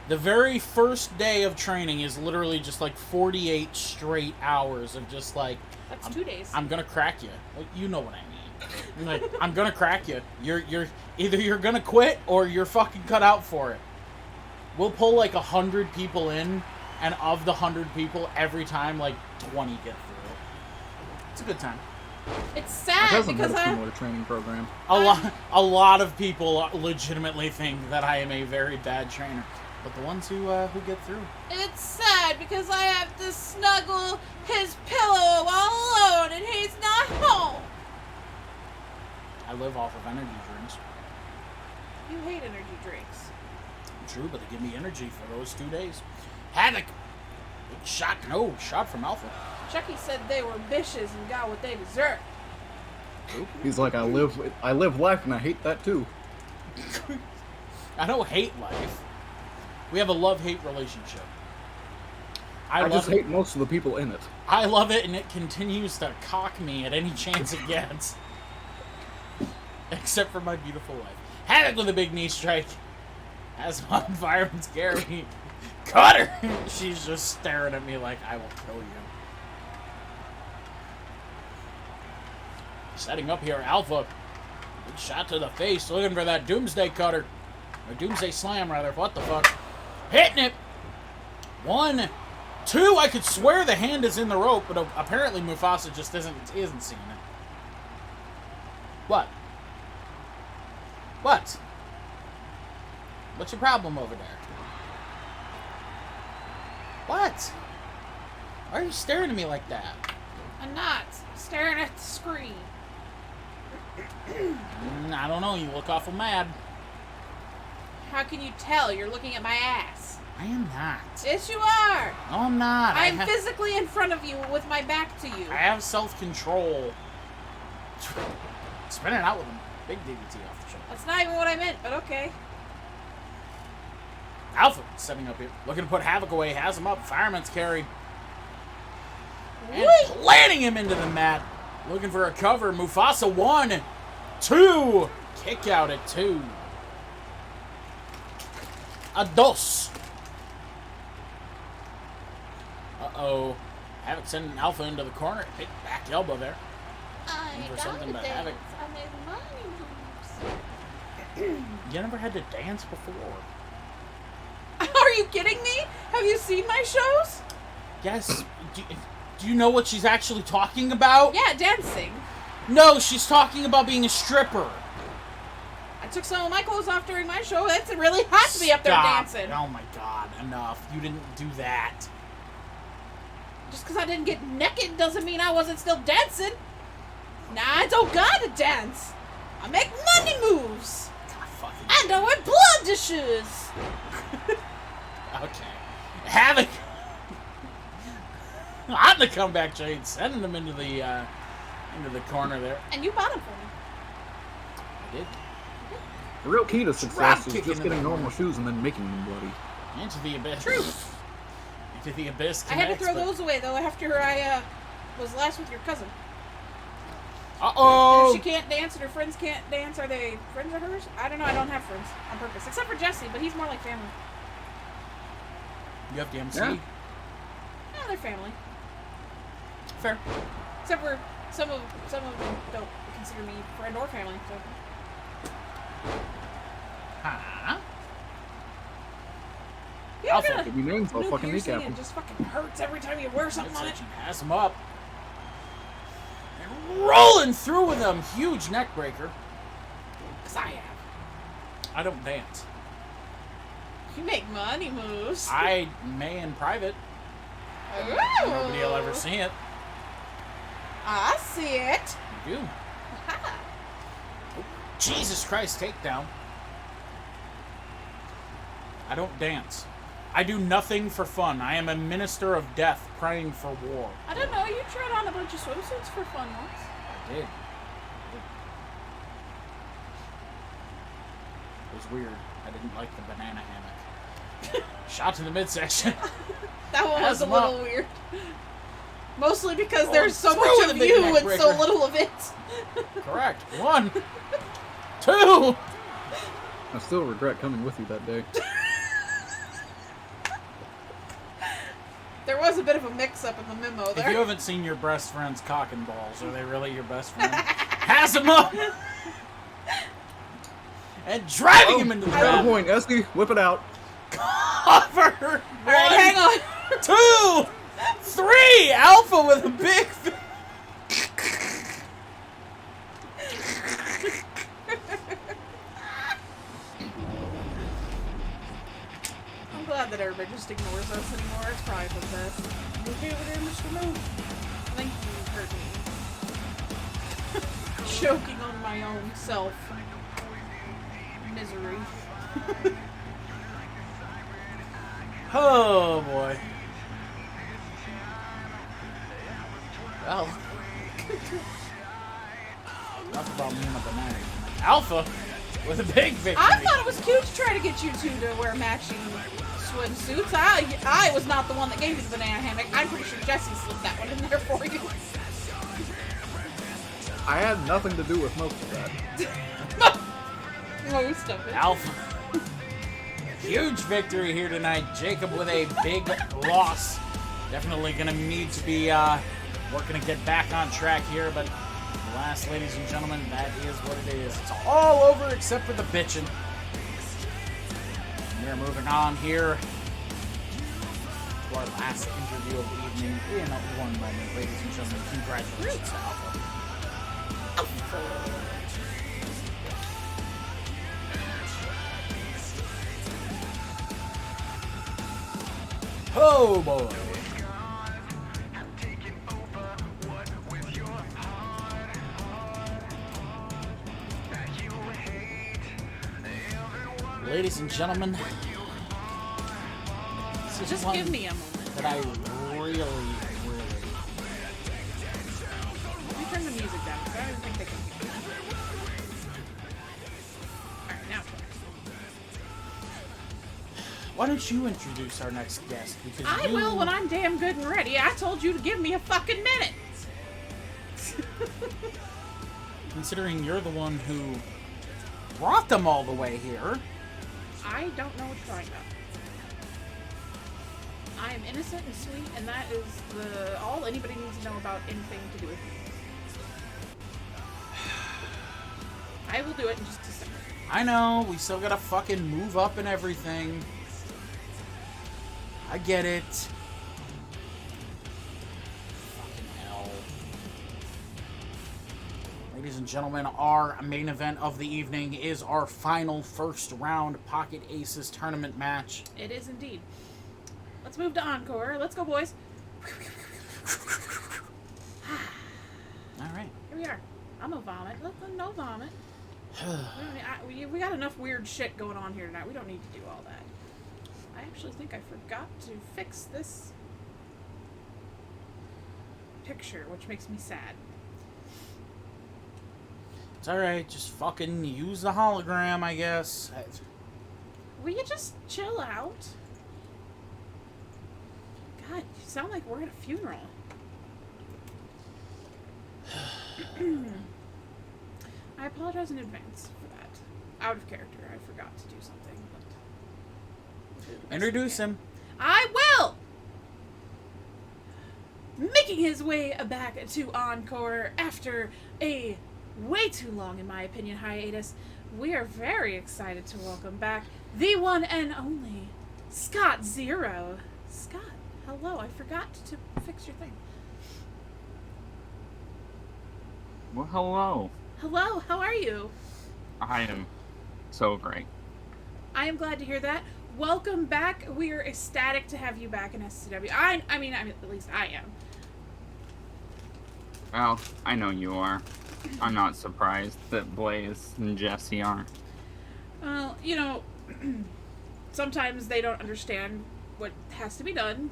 The very first day of training is literally just like 48 straight hours of just like... That's 2 days. I'm gonna crack you. Well, you know what I mean. Like, I'm gonna crack you. You're either you're gonna quit or you're fucking cut out for it. We'll pull like 100 people in, and of the 100 people, every time like 20 get through. It's a good time. It's sad because a similar training program. A lot of people legitimately think that I am a very bad trainer, but the ones who get through. It's sad because I have to snuggle his pillow all alone and he's not home. I live off of energy drinks. You hate energy drinks. True, but they give me energy for those 2 days. Havoc! Shot from Alpha. Chucky said they were bitches and got what they deserved. He's like, I live life and I hate that too. I don't hate life. We have a love-hate relationship. I just hate most of the people in it. I love it, and it continues to cock me at any chance it gets. Except for my beautiful wife. Havoc with a big knee strike. As my environment's Gary. Cut her! She's just staring at me like, I will kill you. Setting up here, Alpha. Good shot to the face, looking for that Doomsday Cutter. Or Doomsday Slam, rather. What the fuck? Hitting it! 1, 2, I could swear the hand is in the rope, but apparently Mufasa just isn't seeing it. What? What? What's your problem over there? What? Why are you staring at me like that? I'm not staring at the screen. I don't know, you look awful mad. How can you tell? You're looking at my ass. I am not. Yes, you are. No, I'm not. I'm physically in front of you with my back to you. I have self-control. Spinning out with him. Big DDT off the shoulder. That's not even what I meant, but okay. Alpha setting up here. Looking to put Havoc away. Has him up. Fireman's carry. And planting him into the mat. Looking for a cover. Mufasa 1, 2. Kick out at 2. A dos. Uh-oh. Havoc sending Alpha into the corner. Big back elbow there. Looking for something to Havoc. You never had to dance before. Are you kidding me? Have you seen my shows? Yes. Do you know what she's actually talking about? Yeah, dancing. No, she's talking about being a stripper. I took some of my clothes off during my show. It's really hot to be up there dancing. Oh my god, enough. You didn't do that. Just because I didn't get naked doesn't mean I wasn't still dancing. Nah, I don't gotta dance. I make money moves. God fucking. And I wear blood dishes. Okay. Havoc on the comeback chain, sending them into the corner there. And you bought them for me. I did. The real key to success is just getting normal shoes and then making them bloody. Into the abyss. True. Into the abyss. I had to throw those away though after I was last with your cousin. Uh-oh! If she can't dance and her friends can't dance, are they friends of hers? I don't know, I don't have friends on purpose. Except for Jesse, but he's more like family. You have to MC? Yeah, they're family. Fair. Except for some of them don't consider me friend or family, so. Huh? Yeah, Alpha, could be named for fucking piercing, kneecap. it just fucking hurts every time you wear something on it. Has him up. And rolling through with him. Huge neck breaker. Cause I have. I don't dance. You make money moves. I may in private. Ooh. Nobody will ever see it. I see it. You do. Oh, Jesus Christ, takedown. I don't dance. I do nothing for fun. I am a minister of death praying for war. I don't know, you tried on a bunch of swimsuits for fun once. I did. was weird. I didn't like the banana hammock. Shot to the midsection. That one was a Has him little up. weird. Mostly because Oh, there's so throw much the of big you neck and so breaker. little of it. Correct. 1, 2. I still regret coming with you that day. There was a bit of a mix-up in the memo If there. you haven't seen your best friend's cock and balls, are they really your best friend? Has him up! And driving him into the Got a ground. point, Esky. Whip it out. Cover! All right, hang on. 2, 3. Alpha with a big. I'm glad that everybody just ignores us anymore. It's probably for the best. You okay over there, Mr. Moon? Thank you, hurt me. Choking on my own self. Misery. Oh boy. Well. Enough about me and my banana. Alpha with a big victory. I thought it was cute to try to get you two to wear matching swimsuits. I was not the one that gave you the banana hammock. I'm pretty sure Jesse slipped that one in there for you. I had nothing to do with most of that. Most of it. Alpha. Huge victory here tonight. Jacob with a big loss. Definitely going to need to be working to get back on track here, but alas, ladies and gentlemen, that is what it is. It's all over except for the bitching. We're moving on here to our last interview of the evening in one moment, ladies and gentlemen. Congratulations to Alpha. Oh boy. Ladies and gentlemen, this is Just one give me a moment. that I really. Let me turn the music down because I don't think they can hear me. Alright, now try. Why don't you introduce our next guest? Because I you... will when I'm damn good and ready. I told you to give me a fucking minute. Considering you're the one who brought them all the way here. I don't know what you're talking about. I am innocent and sweet, and that is all anybody needs to know about anything to do with me. I will do it in just a second. I know, we still gotta fucking move up and everything. I get it. Fucking hell. Ladies and gentlemen, our main event of the evening is our final first round Pocket Aces tournament match. It is indeed. Let's move to Encore. Let's go, boys. Alright. Here we are. I'm a vomit. No vomit. We got enough weird shit going on here tonight. We don't need to do all that. I actually think I forgot to fix this picture, which makes me sad. It's alright, just fucking use the hologram, I guess. Will you just chill out? God, you sound like we're at a funeral. I apologize in advance for that. Out of character, I forgot to do something. But we'll do the best Introduce we can. him. I will! Making his way back to Encore after a way too long, in my opinion, hiatus, we are very excited to welcome back the one and only Scott Zero. Scott, hello. I forgot to fix your thing. Well, hello. Hello, how are you? I am so great. I am glad to hear that. Welcome back. We are ecstatic to have you back in SCW. I mean, at least I am. Well, I know you are. I'm not surprised that Blaze and Jesse are. Well, you know, sometimes they don't understand what has to be done,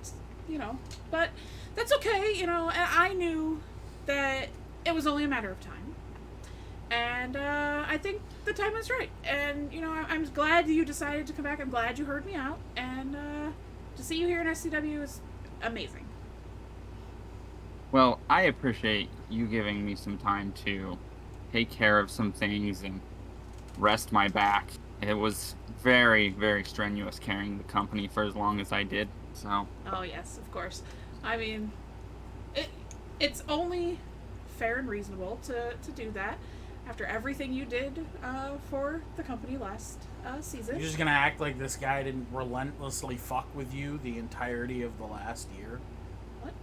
you know, but that's okay, you know, and I knew that it was only a matter of time. And I think the time is right. And, you know, I'm glad you decided to come back. I'm glad you heard me out. And to see you here in SCW is amazing. Well, I appreciate you giving me some time to take care of some things and rest my back. It was very, very strenuous carrying the company for as long as I did, so... Oh, yes, of course. I mean, it's only fair and reasonable to do that after everything you did for the company last season. You're just gonna act like this guy didn't relentlessly fuck with you the entirety of the last year? What?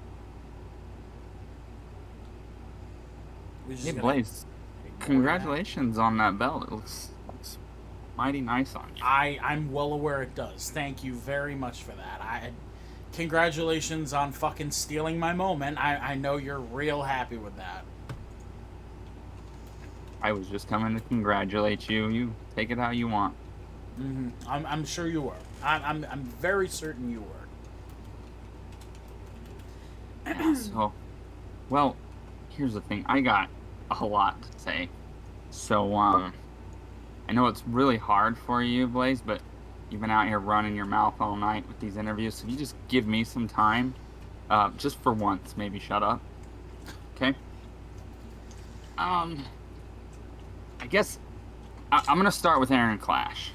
Hey, Blaze, congratulations on that belt. It looks mighty nice on you. I'm well aware it does. Thank you very much for that. Congratulations on fucking stealing my moment. I know you're real happy with that. I was just coming to congratulate you. You take it how you want. Mm-hmm. I'm sure you were. I'm very certain you were. Yeah, so, well, here's the thing. I got a lot to say. So, I know it's really hard for you, Blaze, but you've been out here running your mouth all night with these interviews. So if you just give me some time, just for once, maybe shut up. Okay? I guess I'm going to start with Aaron Clash.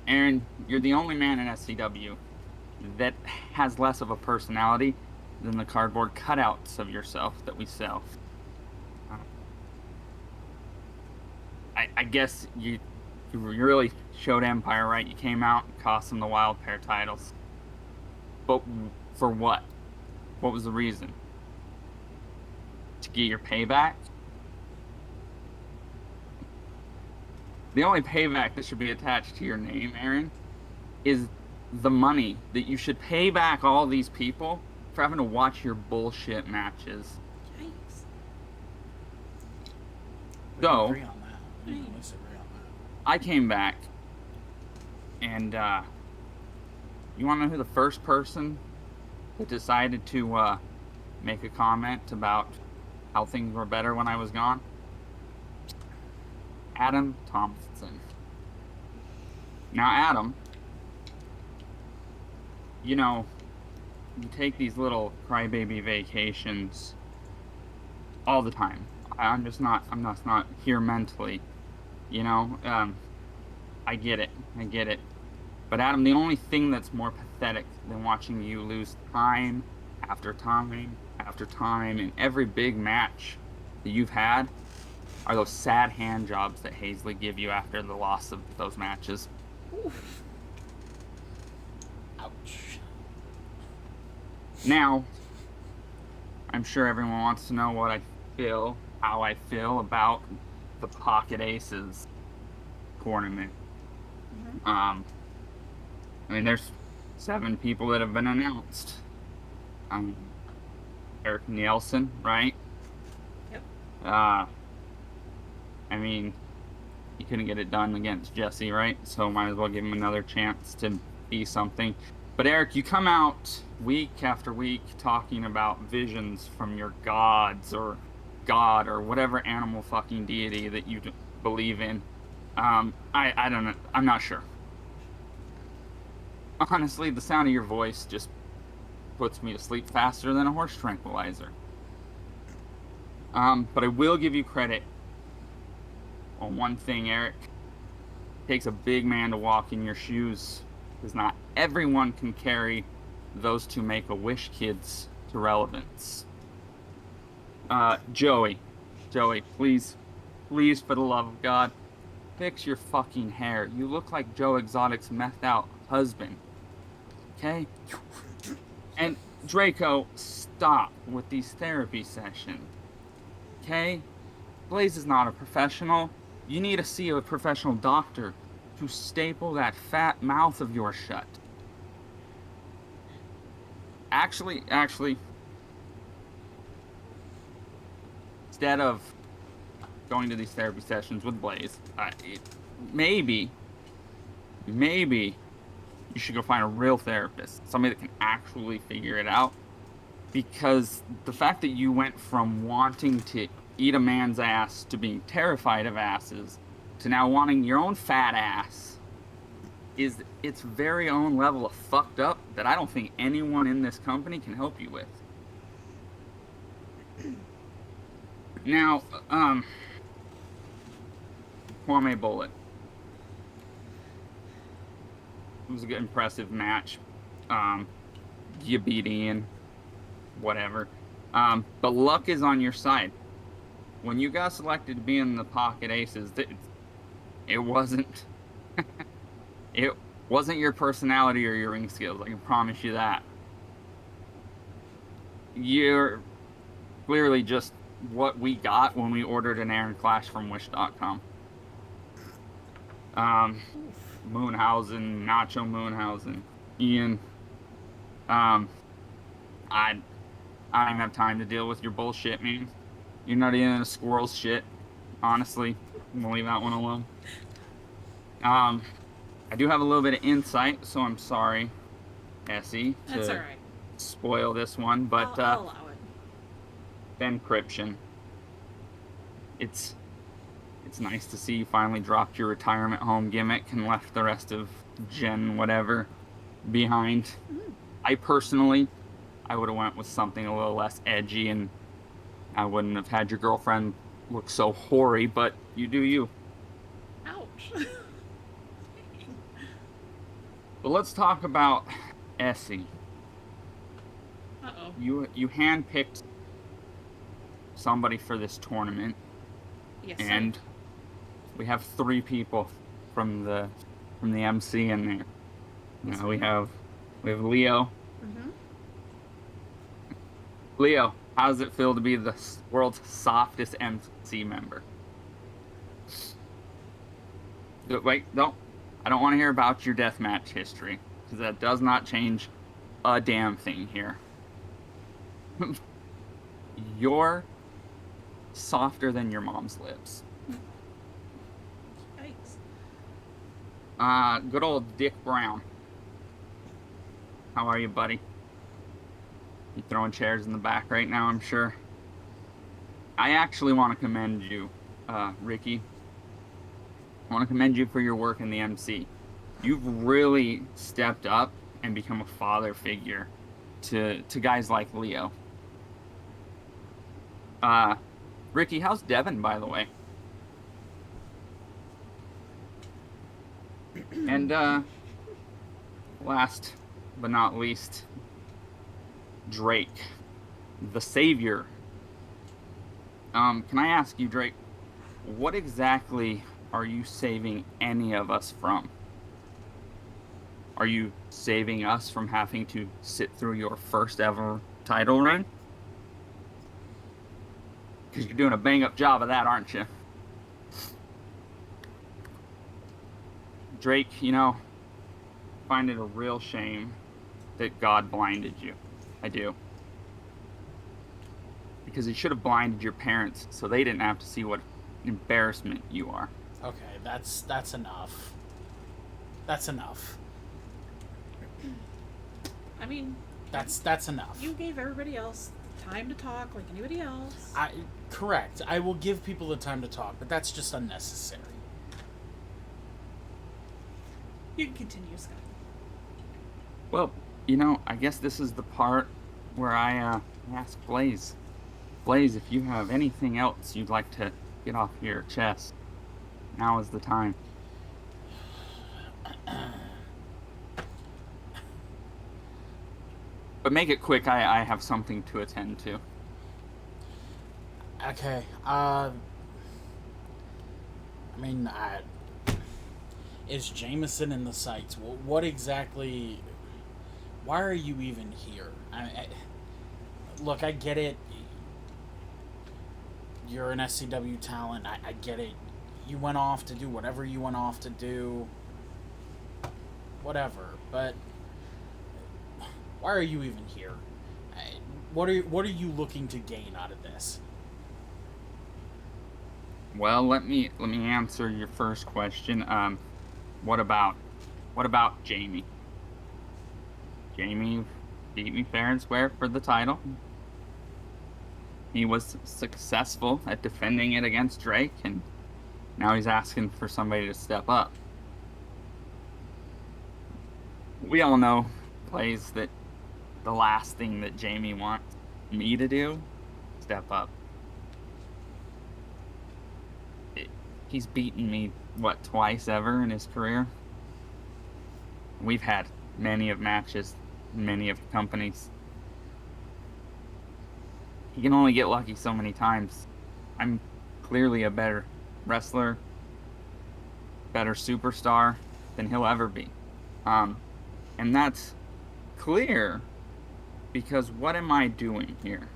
Aaron, you're the only man in SCW that has less of a personality than the cardboard cutouts of yourself that we sell. I guess you really showed Empire right. You came out and cost them the Wildcard titles. But for what? What was the reason? To get your payback? The only payback that should be attached to your name, Aaron, is the money that you should pay back all these people for having to watch your bullshit matches. Yikes. So, I came back, and you want to know who the first person that decided to make a comment about how things were better when I was gone? Adam Thompson. Now, Adam, you know, you take these little crybaby vacations all the time. I'm just not here mentally, you know. I get it. But Adam, the only thing that's more pathetic than watching you lose time after time after time in every big match that you've had are those sad hand jobs that Hazley give you after the loss of those matches. Oof. Ouch. Now, I'm sure everyone wants to know how I feel about the Pocket Aces tournament. Mm-hmm. I mean, there's 7 people that have been announced. Eric Nielsen, right? Yep. I mean, he couldn't get it done against Jesse, right? So might as well give him another chance to be something. But Eric, you come out week after week talking about visions from your gods or God or whatever animal fucking deity that you believe in. I don't know. I'm not sure. Honestly, the sound of your voice just puts me to sleep faster than a horse tranquilizer. But I will give you credit on one thing, Eric. It takes a big man to walk in your shoes, because not everyone can carry those 2 Make-A-Wish kids to relevance. Joey, please, for the love of God, fix your fucking hair. You look like Joe Exotic's methed out husband. Okay? And Draco, stop with these therapy sessions. Okay? Blaze is not a professional. You need to see a professional doctor to staple that fat mouth of yours shut. Actually, instead of going to these therapy sessions with Blaze, maybe you should go find a real therapist, somebody that can actually figure it out. Because the fact that you went from wanting to eat a man's ass to being terrified of asses to now wanting your own fat ass is its very own level of fucked up that I don't think anyone in this company can help you with. Now, Kwame Bullet. It was a good, impressive match. You beat Ian. Whatever. But luck is on your side. When you got selected to be in the Pocket Aces, it wasn't... it wasn't your personality or your ring skills. I can promise you that. You're clearly just what we got when we ordered an Iron Clash from Wish.com. Moonhausen, Nacho Moonhausen, Ian. I don't even have time to deal with your bullshit, man. You're not even a squirrel's shit. Honestly, I'm gonna leave that one alone. I do have a little bit of insight, so I'm sorry, Essie, That's to all right. spoil this one, but I'll allow it. Bencryption. It's nice to see you finally dropped your retirement home gimmick and left the rest of Gen whatever behind. I personally, I would have went with something a little less edgy, and I wouldn't have had your girlfriend look so hoary, but you do you. Ouch. But let's talk about Essie. Uh-oh. You handpicked somebody for this tournament. Yes, and sir. we have 3 people from the MC in there. Yes, Now we have Leo. Mm-hmm. Leo, how does it feel to be the world's softest MC member? Wait, no. I don't want to hear about your deathmatch history, because that does not change a damn thing here. You're softer than your mom's lips. Yikes. Good old Dick Brown. How are you, buddy? You throwing chairs in the back right now, I'm sure. I actually want to commend you, Ricky. I want to commend you for your work in the MC. You've really stepped up and become a father figure to guys like Leo. Ricky, how's Devin, by the way? And, last but not least, Drake, the savior. Can I ask you, Drake, what exactly are you saving any of us from? Are you saving us from having to sit through your first ever title reign? Because you're doing a bang-up job of that, aren't you? Drake, you know, I find it a real shame that God blinded you. I do. Because he should have blinded your parents so they didn't have to see what embarrassment you are. Okay, that's enough. That's enough. I mean, that's enough. you gave everybody else time to talk like anybody else. Correct. I will give people the time to talk, but that's just unnecessary. You can continue, Scott. Well, you know, I guess this is the part where I ask Blaze. Blaze, if you have anything else you'd like to get off your chest, now is the time. But make it quick, I have something to attend to. Okay, is Jameson in the sights? What exactly... Why are you even here? Look, I get it. You're an SCW talent. I get it. You went off to do whatever you went off to do. Whatever. But why are you even here? What are you looking to gain out of this? Well, let me answer your first question. What about Jamie? Jamie beat me fair and square for the title. He was successful at defending it against Drake, and now he's asking for somebody to step up. We all know, plays, that the last thing that Jamie wants me to do, step up. He's beaten me, what, twice ever in his career? We've had many of matches, many of companies. He can only get lucky so many times. I'm clearly a better wrestler, better superstar than he'll ever be. And that's clear because what am I doing here?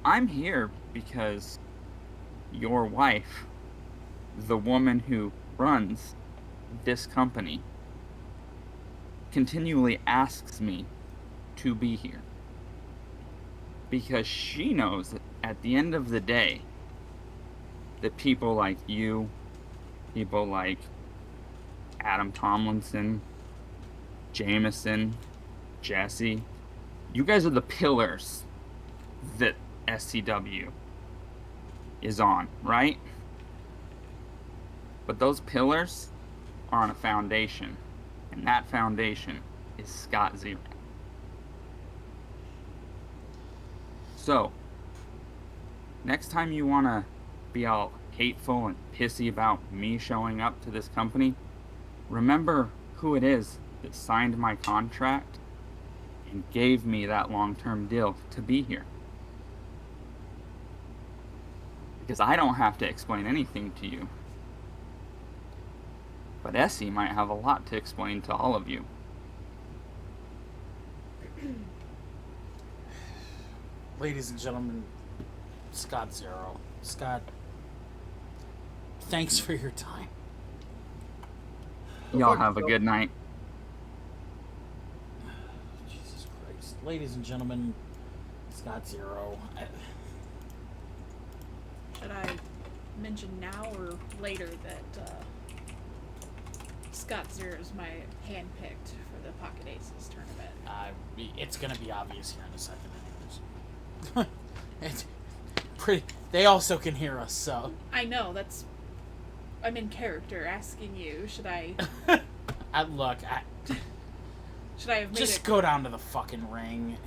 I'm here because your wife, the woman who runs this company, continually asks me to be here. Because she knows that at the end of the day, that people like you, people like Adam Tomlinson, Jameson, Jesse, you guys are the pillars that SCW is on, right? But those pillars are on a foundation, and that foundation is Scott Zero. So, next time you want to be all hateful and pissy about me showing up to this company, remember who it is that signed my contract and gave me that long-term deal to be here. Because I don't have to explain anything to you. But Essie might have a lot to explain to all of you. Ladies and gentlemen, Scott Zero. Scott, thanks for your time. Y'all have a good night. Jesus Christ. Ladies and gentlemen, Scott Zero. Should I mention now or later that Scott Zero is my handpicked for the Pocket Aces tournament? It's gonna be obvious here in a second anyways. It's pretty... They also can hear us, so... I know, I'm in character asking you, should I... Look, should I have made just go down to the fucking ring.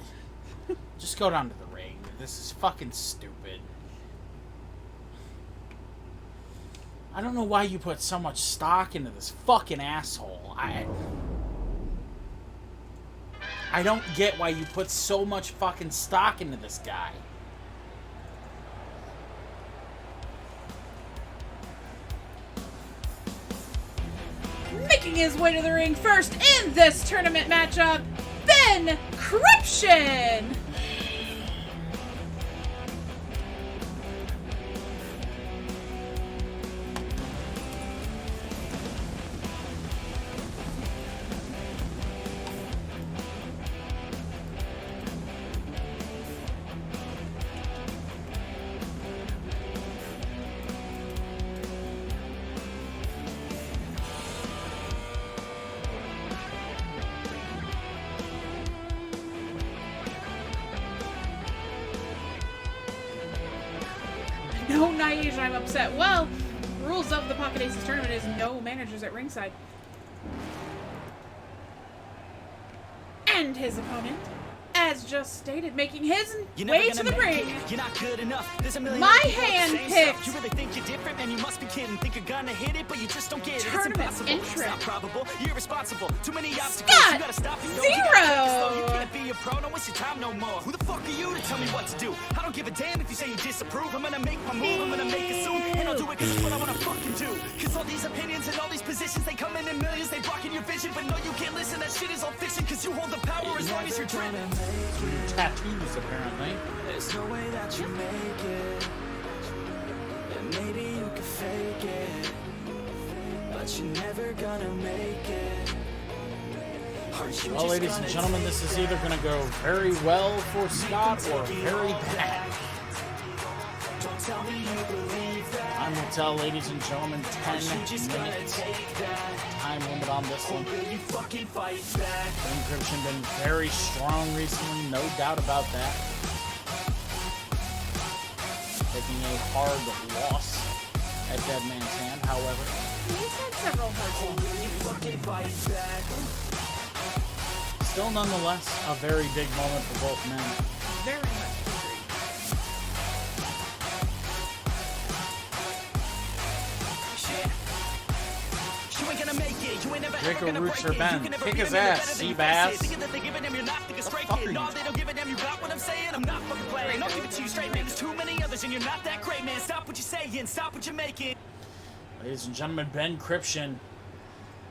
Just go down to the ring. This is fucking stupid. I don't know why you put so much stock into this fucking asshole. I don't get why you put so much fucking stock into this guy. Making his way to the ring first in this tournament matchup, Bencryption! No, Nyasian, I'm upset. Well, rules of the Pocket Aces tournament is no managers at ringside. And his opponent, as just stated, making his way to the ring. You're not good enough. There's a million My other people hand that say picked. stuff. You really think you're different, man? You must be kidding. Think you're gonna hit it, but you just don't get it. It's Tournament impossible. It's entrant. not probable. You're irresponsible. Too many obstacles. Scott You gotta stop and go. Zero. You gotta take it slow. You can't be a pro. Don't waste your time no more. Who the fuck are you to tell me what to do? I don't give a damn if you say you disapprove. I'm gonna make my move. I'm gonna make it soon, and I'll do it 'cause it's what I wanna fucking do. 'Cause all these opinions and all these positions, they come in millions. They blocking your vision, but no, you can't listen. That shit is all fiction. 'Cause you hold the power as long as you're dreaming. Tattoos, apparently. There's no way that you make it. And maybe you could fake it, but you're never gonna make it. Aren't you Well, just ladies and gonna gentlemen, take this is either going to go very well for Scott or very bad. Don't tell me you believe that. I'm going to tell, ladies and gentlemen, 10 Aren't you just gonna minutes. take that? time limit on this one. Bencryption been very strong recently, no doubt about that. Taking a hard loss at Dead Man's Hand, however. He's had several hard losses. Still nonetheless a very big moment for both men. Very much agreed. Drink a roots for Ben. Kick his ass, sea bass. What the fuck are you talking? There's too many others and you're not that great, man. Stop what you're saying, stop what you're making. Ladies and gentlemen, Bencryption,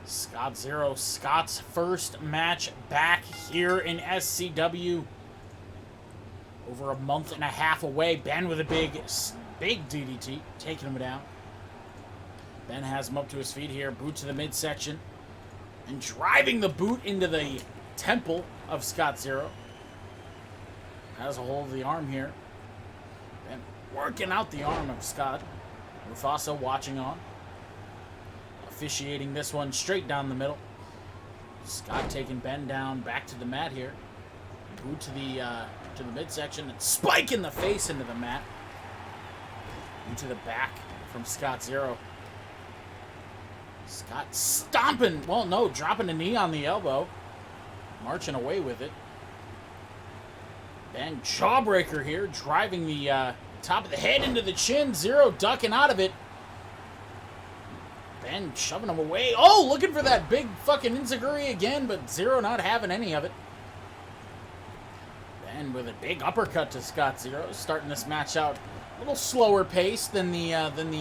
Scott Zero, Scott's first match back here in SCW. Over a month and a half away. Ben with a big DDT, taking him down. Ben has him up to his feet here, boot to the midsection, and driving the boot into the temple of Scott Zero. Has a hold of the arm here. Ben working out the arm of Scott. Mufasa watching on. Officiating this one straight down the middle. Scott taking Ben down back to the mat here. Boot to the midsection and spike in the face into the mat. Into the back from Scott Zero. Scott stomping, well, no, dropping a knee on the elbow. Marching away with it. Ben jawbreaker here, driving the top of the head into the chin. Zero ducking out of it. Ben shoving him away. Oh, looking for that big fucking enziguri again, but Zero not having any of it. Ben with a big uppercut to Scott Zero, starting this match out a little slower pace than the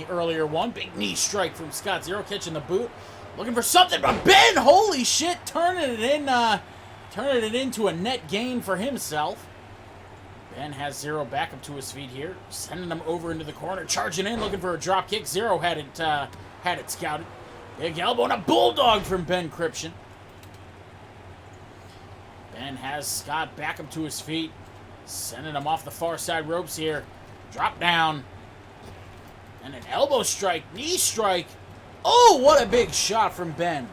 earlier one. Big knee strike from Scott Zero, catching the boot, looking for something, but Ben, holy shit, turning it into a net gain for himself. Ben has Zero back up to his feet here, sending him over into the corner, charging in, looking for a drop kick. Zero had it scouted. Big elbow and a bulldog from Bencryption. Ben has Scott back up to his feet, sending him off the far side ropes here. Drop down. And an elbow strike, knee strike. Oh, what a big shot from Ben.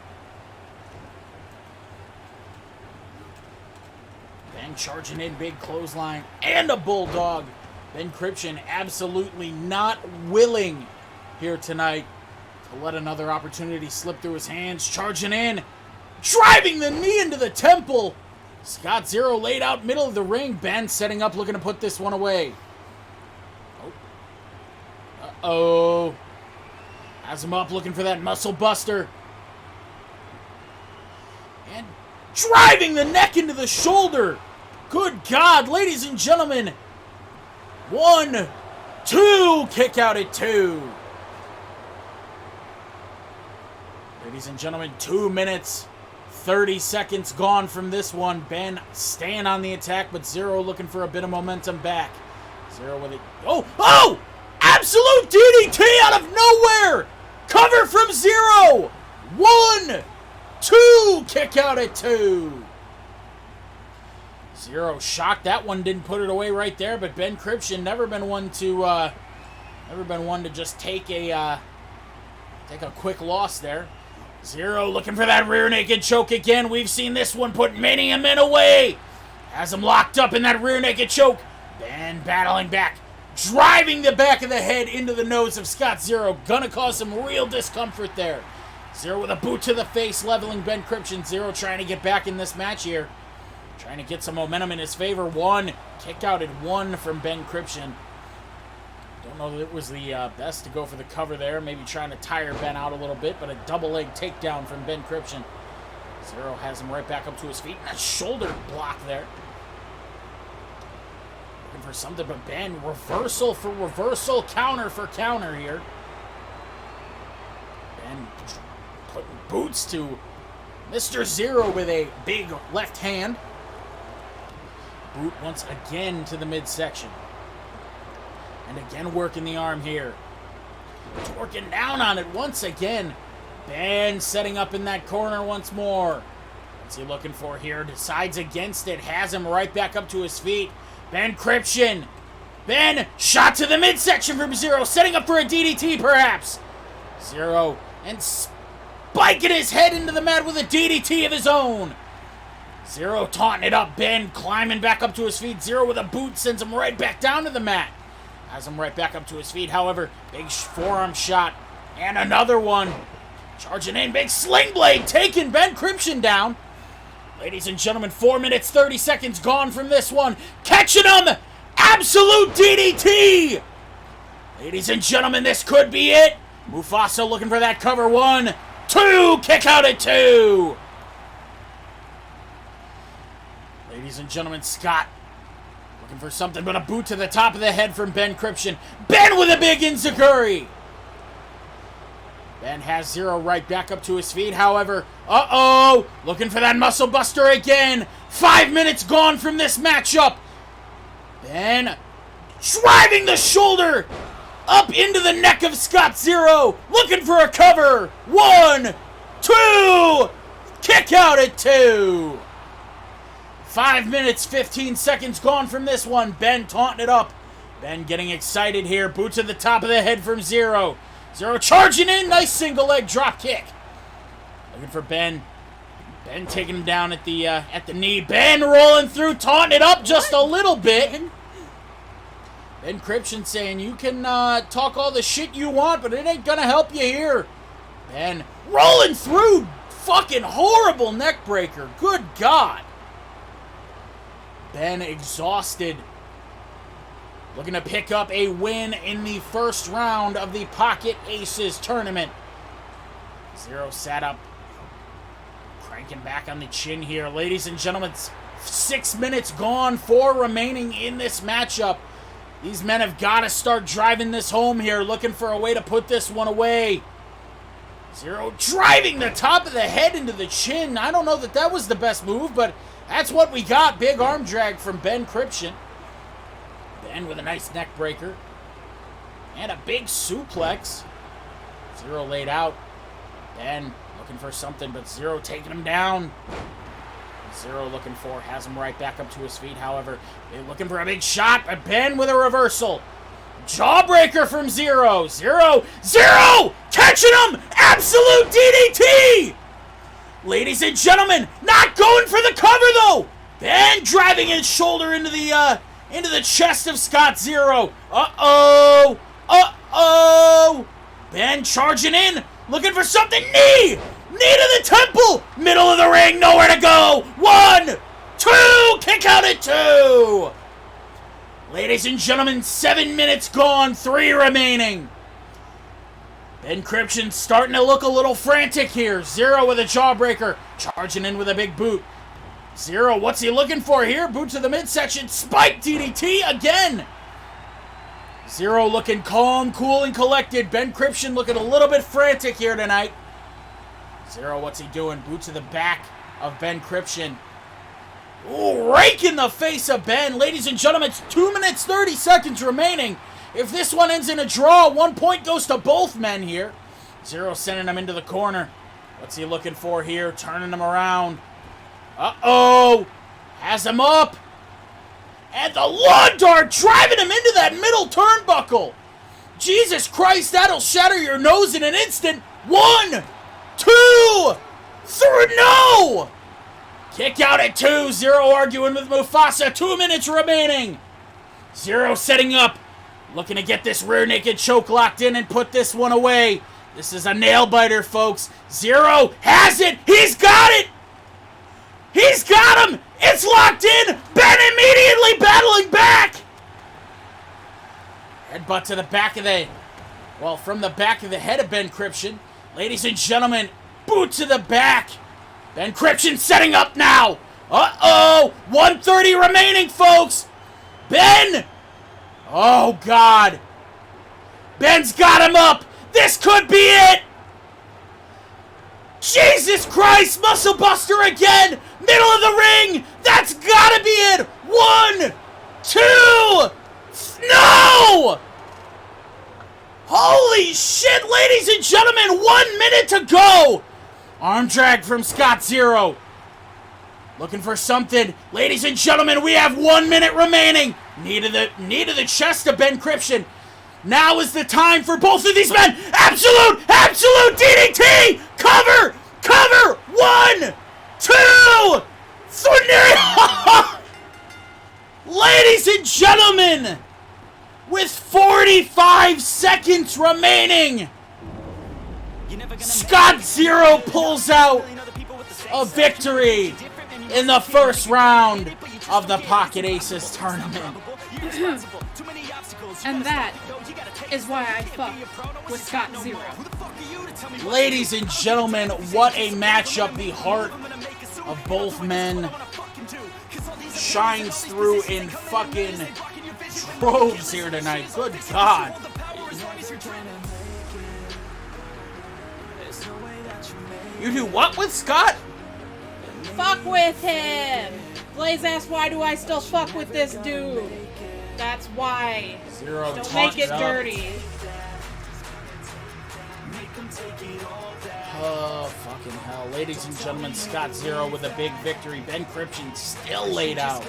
Ben charging in, big clothesline, and a bulldog. Bencryption absolutely not willing here tonight to let another opportunity slip through his hands. Charging in, driving the knee into the temple. Scott Zero laid out middle of the ring. Ben setting up, looking to put this one away. Uh-oh. Has him up, looking for that muscle buster. And driving the neck into the shoulder. Good God, ladies and gentlemen. 1, 2, kick out at 2. Ladies and gentlemen, 2 minutes, 30 seconds gone from this one. Ben staying on the attack, but Zero looking for a bit of momentum back. Zero with it. Oh! Absolute DDT out of nowhere! Cover from Zero! 1, 2, kick out at 2. Zero shocked. That one didn't put it away right there, but Bencryption never been one to just take a quick loss there. Zero looking for that rear naked choke again. We've seen this one put many a men away. Has him locked up in that rear naked choke. Ben battling back. Driving the back of the head into the nose of Scott Zero. Gonna cause some real discomfort there. Zero with a boot to the face, leveling Bencryption. Zero trying to get back in this match here. Trying to get some momentum in his favor. 1. Kick out at 1 from Bencryption. Don't know that it was the best to go for the cover there. Maybe trying to tire Ben out a little bit, but a double leg takedown from Bencryption. Zero has him right back up to his feet. And a shoulder block there. Looking for something, but Ben, reversal for reversal, counter for counter here. Ben putting boots to Mr. Zero with a big left hand. Boot once again to the midsection. And again working the arm here. Working down on it once again. Ben setting up in that corner once more. What's he looking for here? Decides against it. Has him right back up to his feet. Bencryption. Ben, shot to the midsection from Zero. Setting up for a DDT perhaps. Zero and biking his head into the mat with a DDT of his own. Zero taunting it up. Ben climbing back up to his feet. Zero with a boot sends him right back down to the mat. Has him right back up to his feet. However, big forearm shot. And another one. Charging in. Big sling blade taking Bencryption down. Ladies and gentlemen, 4 minutes, 30 seconds gone from this one. Catching him. Absolute DDT. Ladies and gentlemen, this could be it. Mufasa looking for that cover. 1, 2. Kick out at 2. Ladies and gentlemen, Scott looking for something but a boot to the top of the head from Bencryption. Ben with a big enziguri. Ben has Zero right back up to his feet. However, looking for that muscle buster again. 5 minutes gone from this matchup. Ben driving the shoulder up into the neck of Scott Zero. Looking for a cover. 1, 2. Kick out at 2. 5 minutes, 15 seconds gone from this one. Ben taunting it up. Ben getting excited here. Boot to the top of the head from Zero. Zero charging in. Nice single leg drop kick. Looking for Ben. Ben taking him down at the knee. Ben rolling through, taunting it up just a little bit. Bencryption saying, you can talk all the shit you want, but it ain't gonna help you here. Ben rolling through. Fucking horrible neck breaker. Good God. Ben exhausted. Looking to pick up a win in the first round of the Pocket Aces tournament. Zero sat up. Cranking back on the chin here. Ladies and gentlemen, 6 minutes gone, 4 remaining in this matchup. These men have got to start driving this home here, looking for a way to put this one away. Zero driving the top of the head into the chin. I don't know that that was the best move, but that's what we got. Big arm drag from Bencryption. Ben with a nice neck breaker. And a big suplex. Zero laid out. Ben looking for something, but Zero taking him down. Zero looking for, has him right back up to his feet. However, they're looking for a big shot, but Ben with a reversal. Jawbreaker from Zero. Zero catching him. Absolute DDT. Ladies and gentlemen, not going for the cover though. Ben driving his shoulder into the chest of Scott Zero. Ben charging in, looking for something. Knee to the temple. Middle of the ring, nowhere to go. 1, 2, kick out at 2. Ladies and gentlemen, 7 minutes gone, 3 remaining. Bencryption starting to look a little frantic here. Zero with a jawbreaker, charging in with a big boot. Zero, what's he looking for here? Boot to the midsection, spike DDT again. Zero looking calm, cool, and collected. Bencryption looking a little bit frantic here tonight. Zero, what's he doing? Boot to the back of Bencryption. Ooh, rake in the face of Ben. Ladies and gentlemen, it's 2 minutes, 30 seconds remaining. If this one ends in a draw, 1 point goes to both men here. Zero sending him into the corner. What's he looking for here? Turning him around. Has him up. And the lawn dart driving him into that middle turnbuckle. Jesus Christ, that'll shatter your nose in an instant. 1, 2, 3, no! Kick out at 2. Zero arguing with Mufasa. 2 minutes remaining. Zero setting up. Looking to get this rear naked choke locked in and put this one away. This is a nail biter, folks. Zero has it. He's got it. He's got him. It's locked in. Ben immediately battling back. Headbutt to the back of from the back of the head of Bencryption. Ladies and gentlemen, boot to the back. Bencryption setting up now. 1:30 remaining, folks. Ben. Oh, God. Ben's got him up. This could be it. Jesus Christ. Muscle buster again. Middle of the ring. That's got to be it. 1, 2. No. Holy shit, ladies and gentlemen. 1 minute to go. Arm drag from Scott Zero. Looking for something. Ladies and gentlemen, we have 1 minute remaining. Knee to the chest of Bencryption. Now is the time for both of these men. Absolute DDT. Cover! Cover! 1, 2, 3! Ladies and gentlemen, with 45 seconds remaining, Scott Zero pulls out a victory in the first round of the Pocket Aces tournament. And that is why I fuck with Scott Zero. Ladies and gentlemen, what a matchup. The heart of both men shines through in fucking droves here tonight. Good God. You do what with Scott? Fuck with him! Blaze asked, why do I still fuck with this dude? That's why. Zero Don't make it up. dirty. Oh, fucking hell. Ladies and gentlemen, Scott Zero with a big victory. Bencryption still laid out.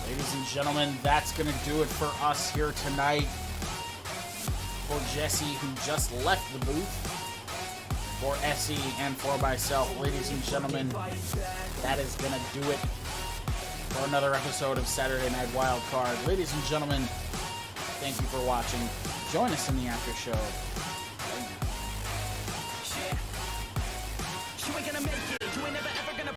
Ladies and gentlemen, that's going to do it for us here tonight. For Jesse, who just left the booth. For Essie and for myself, ladies and gentlemen, that is going to do it for another episode of Saturday Night Wildcard. Ladies and gentlemen, thank you for watching. Join us in the after show.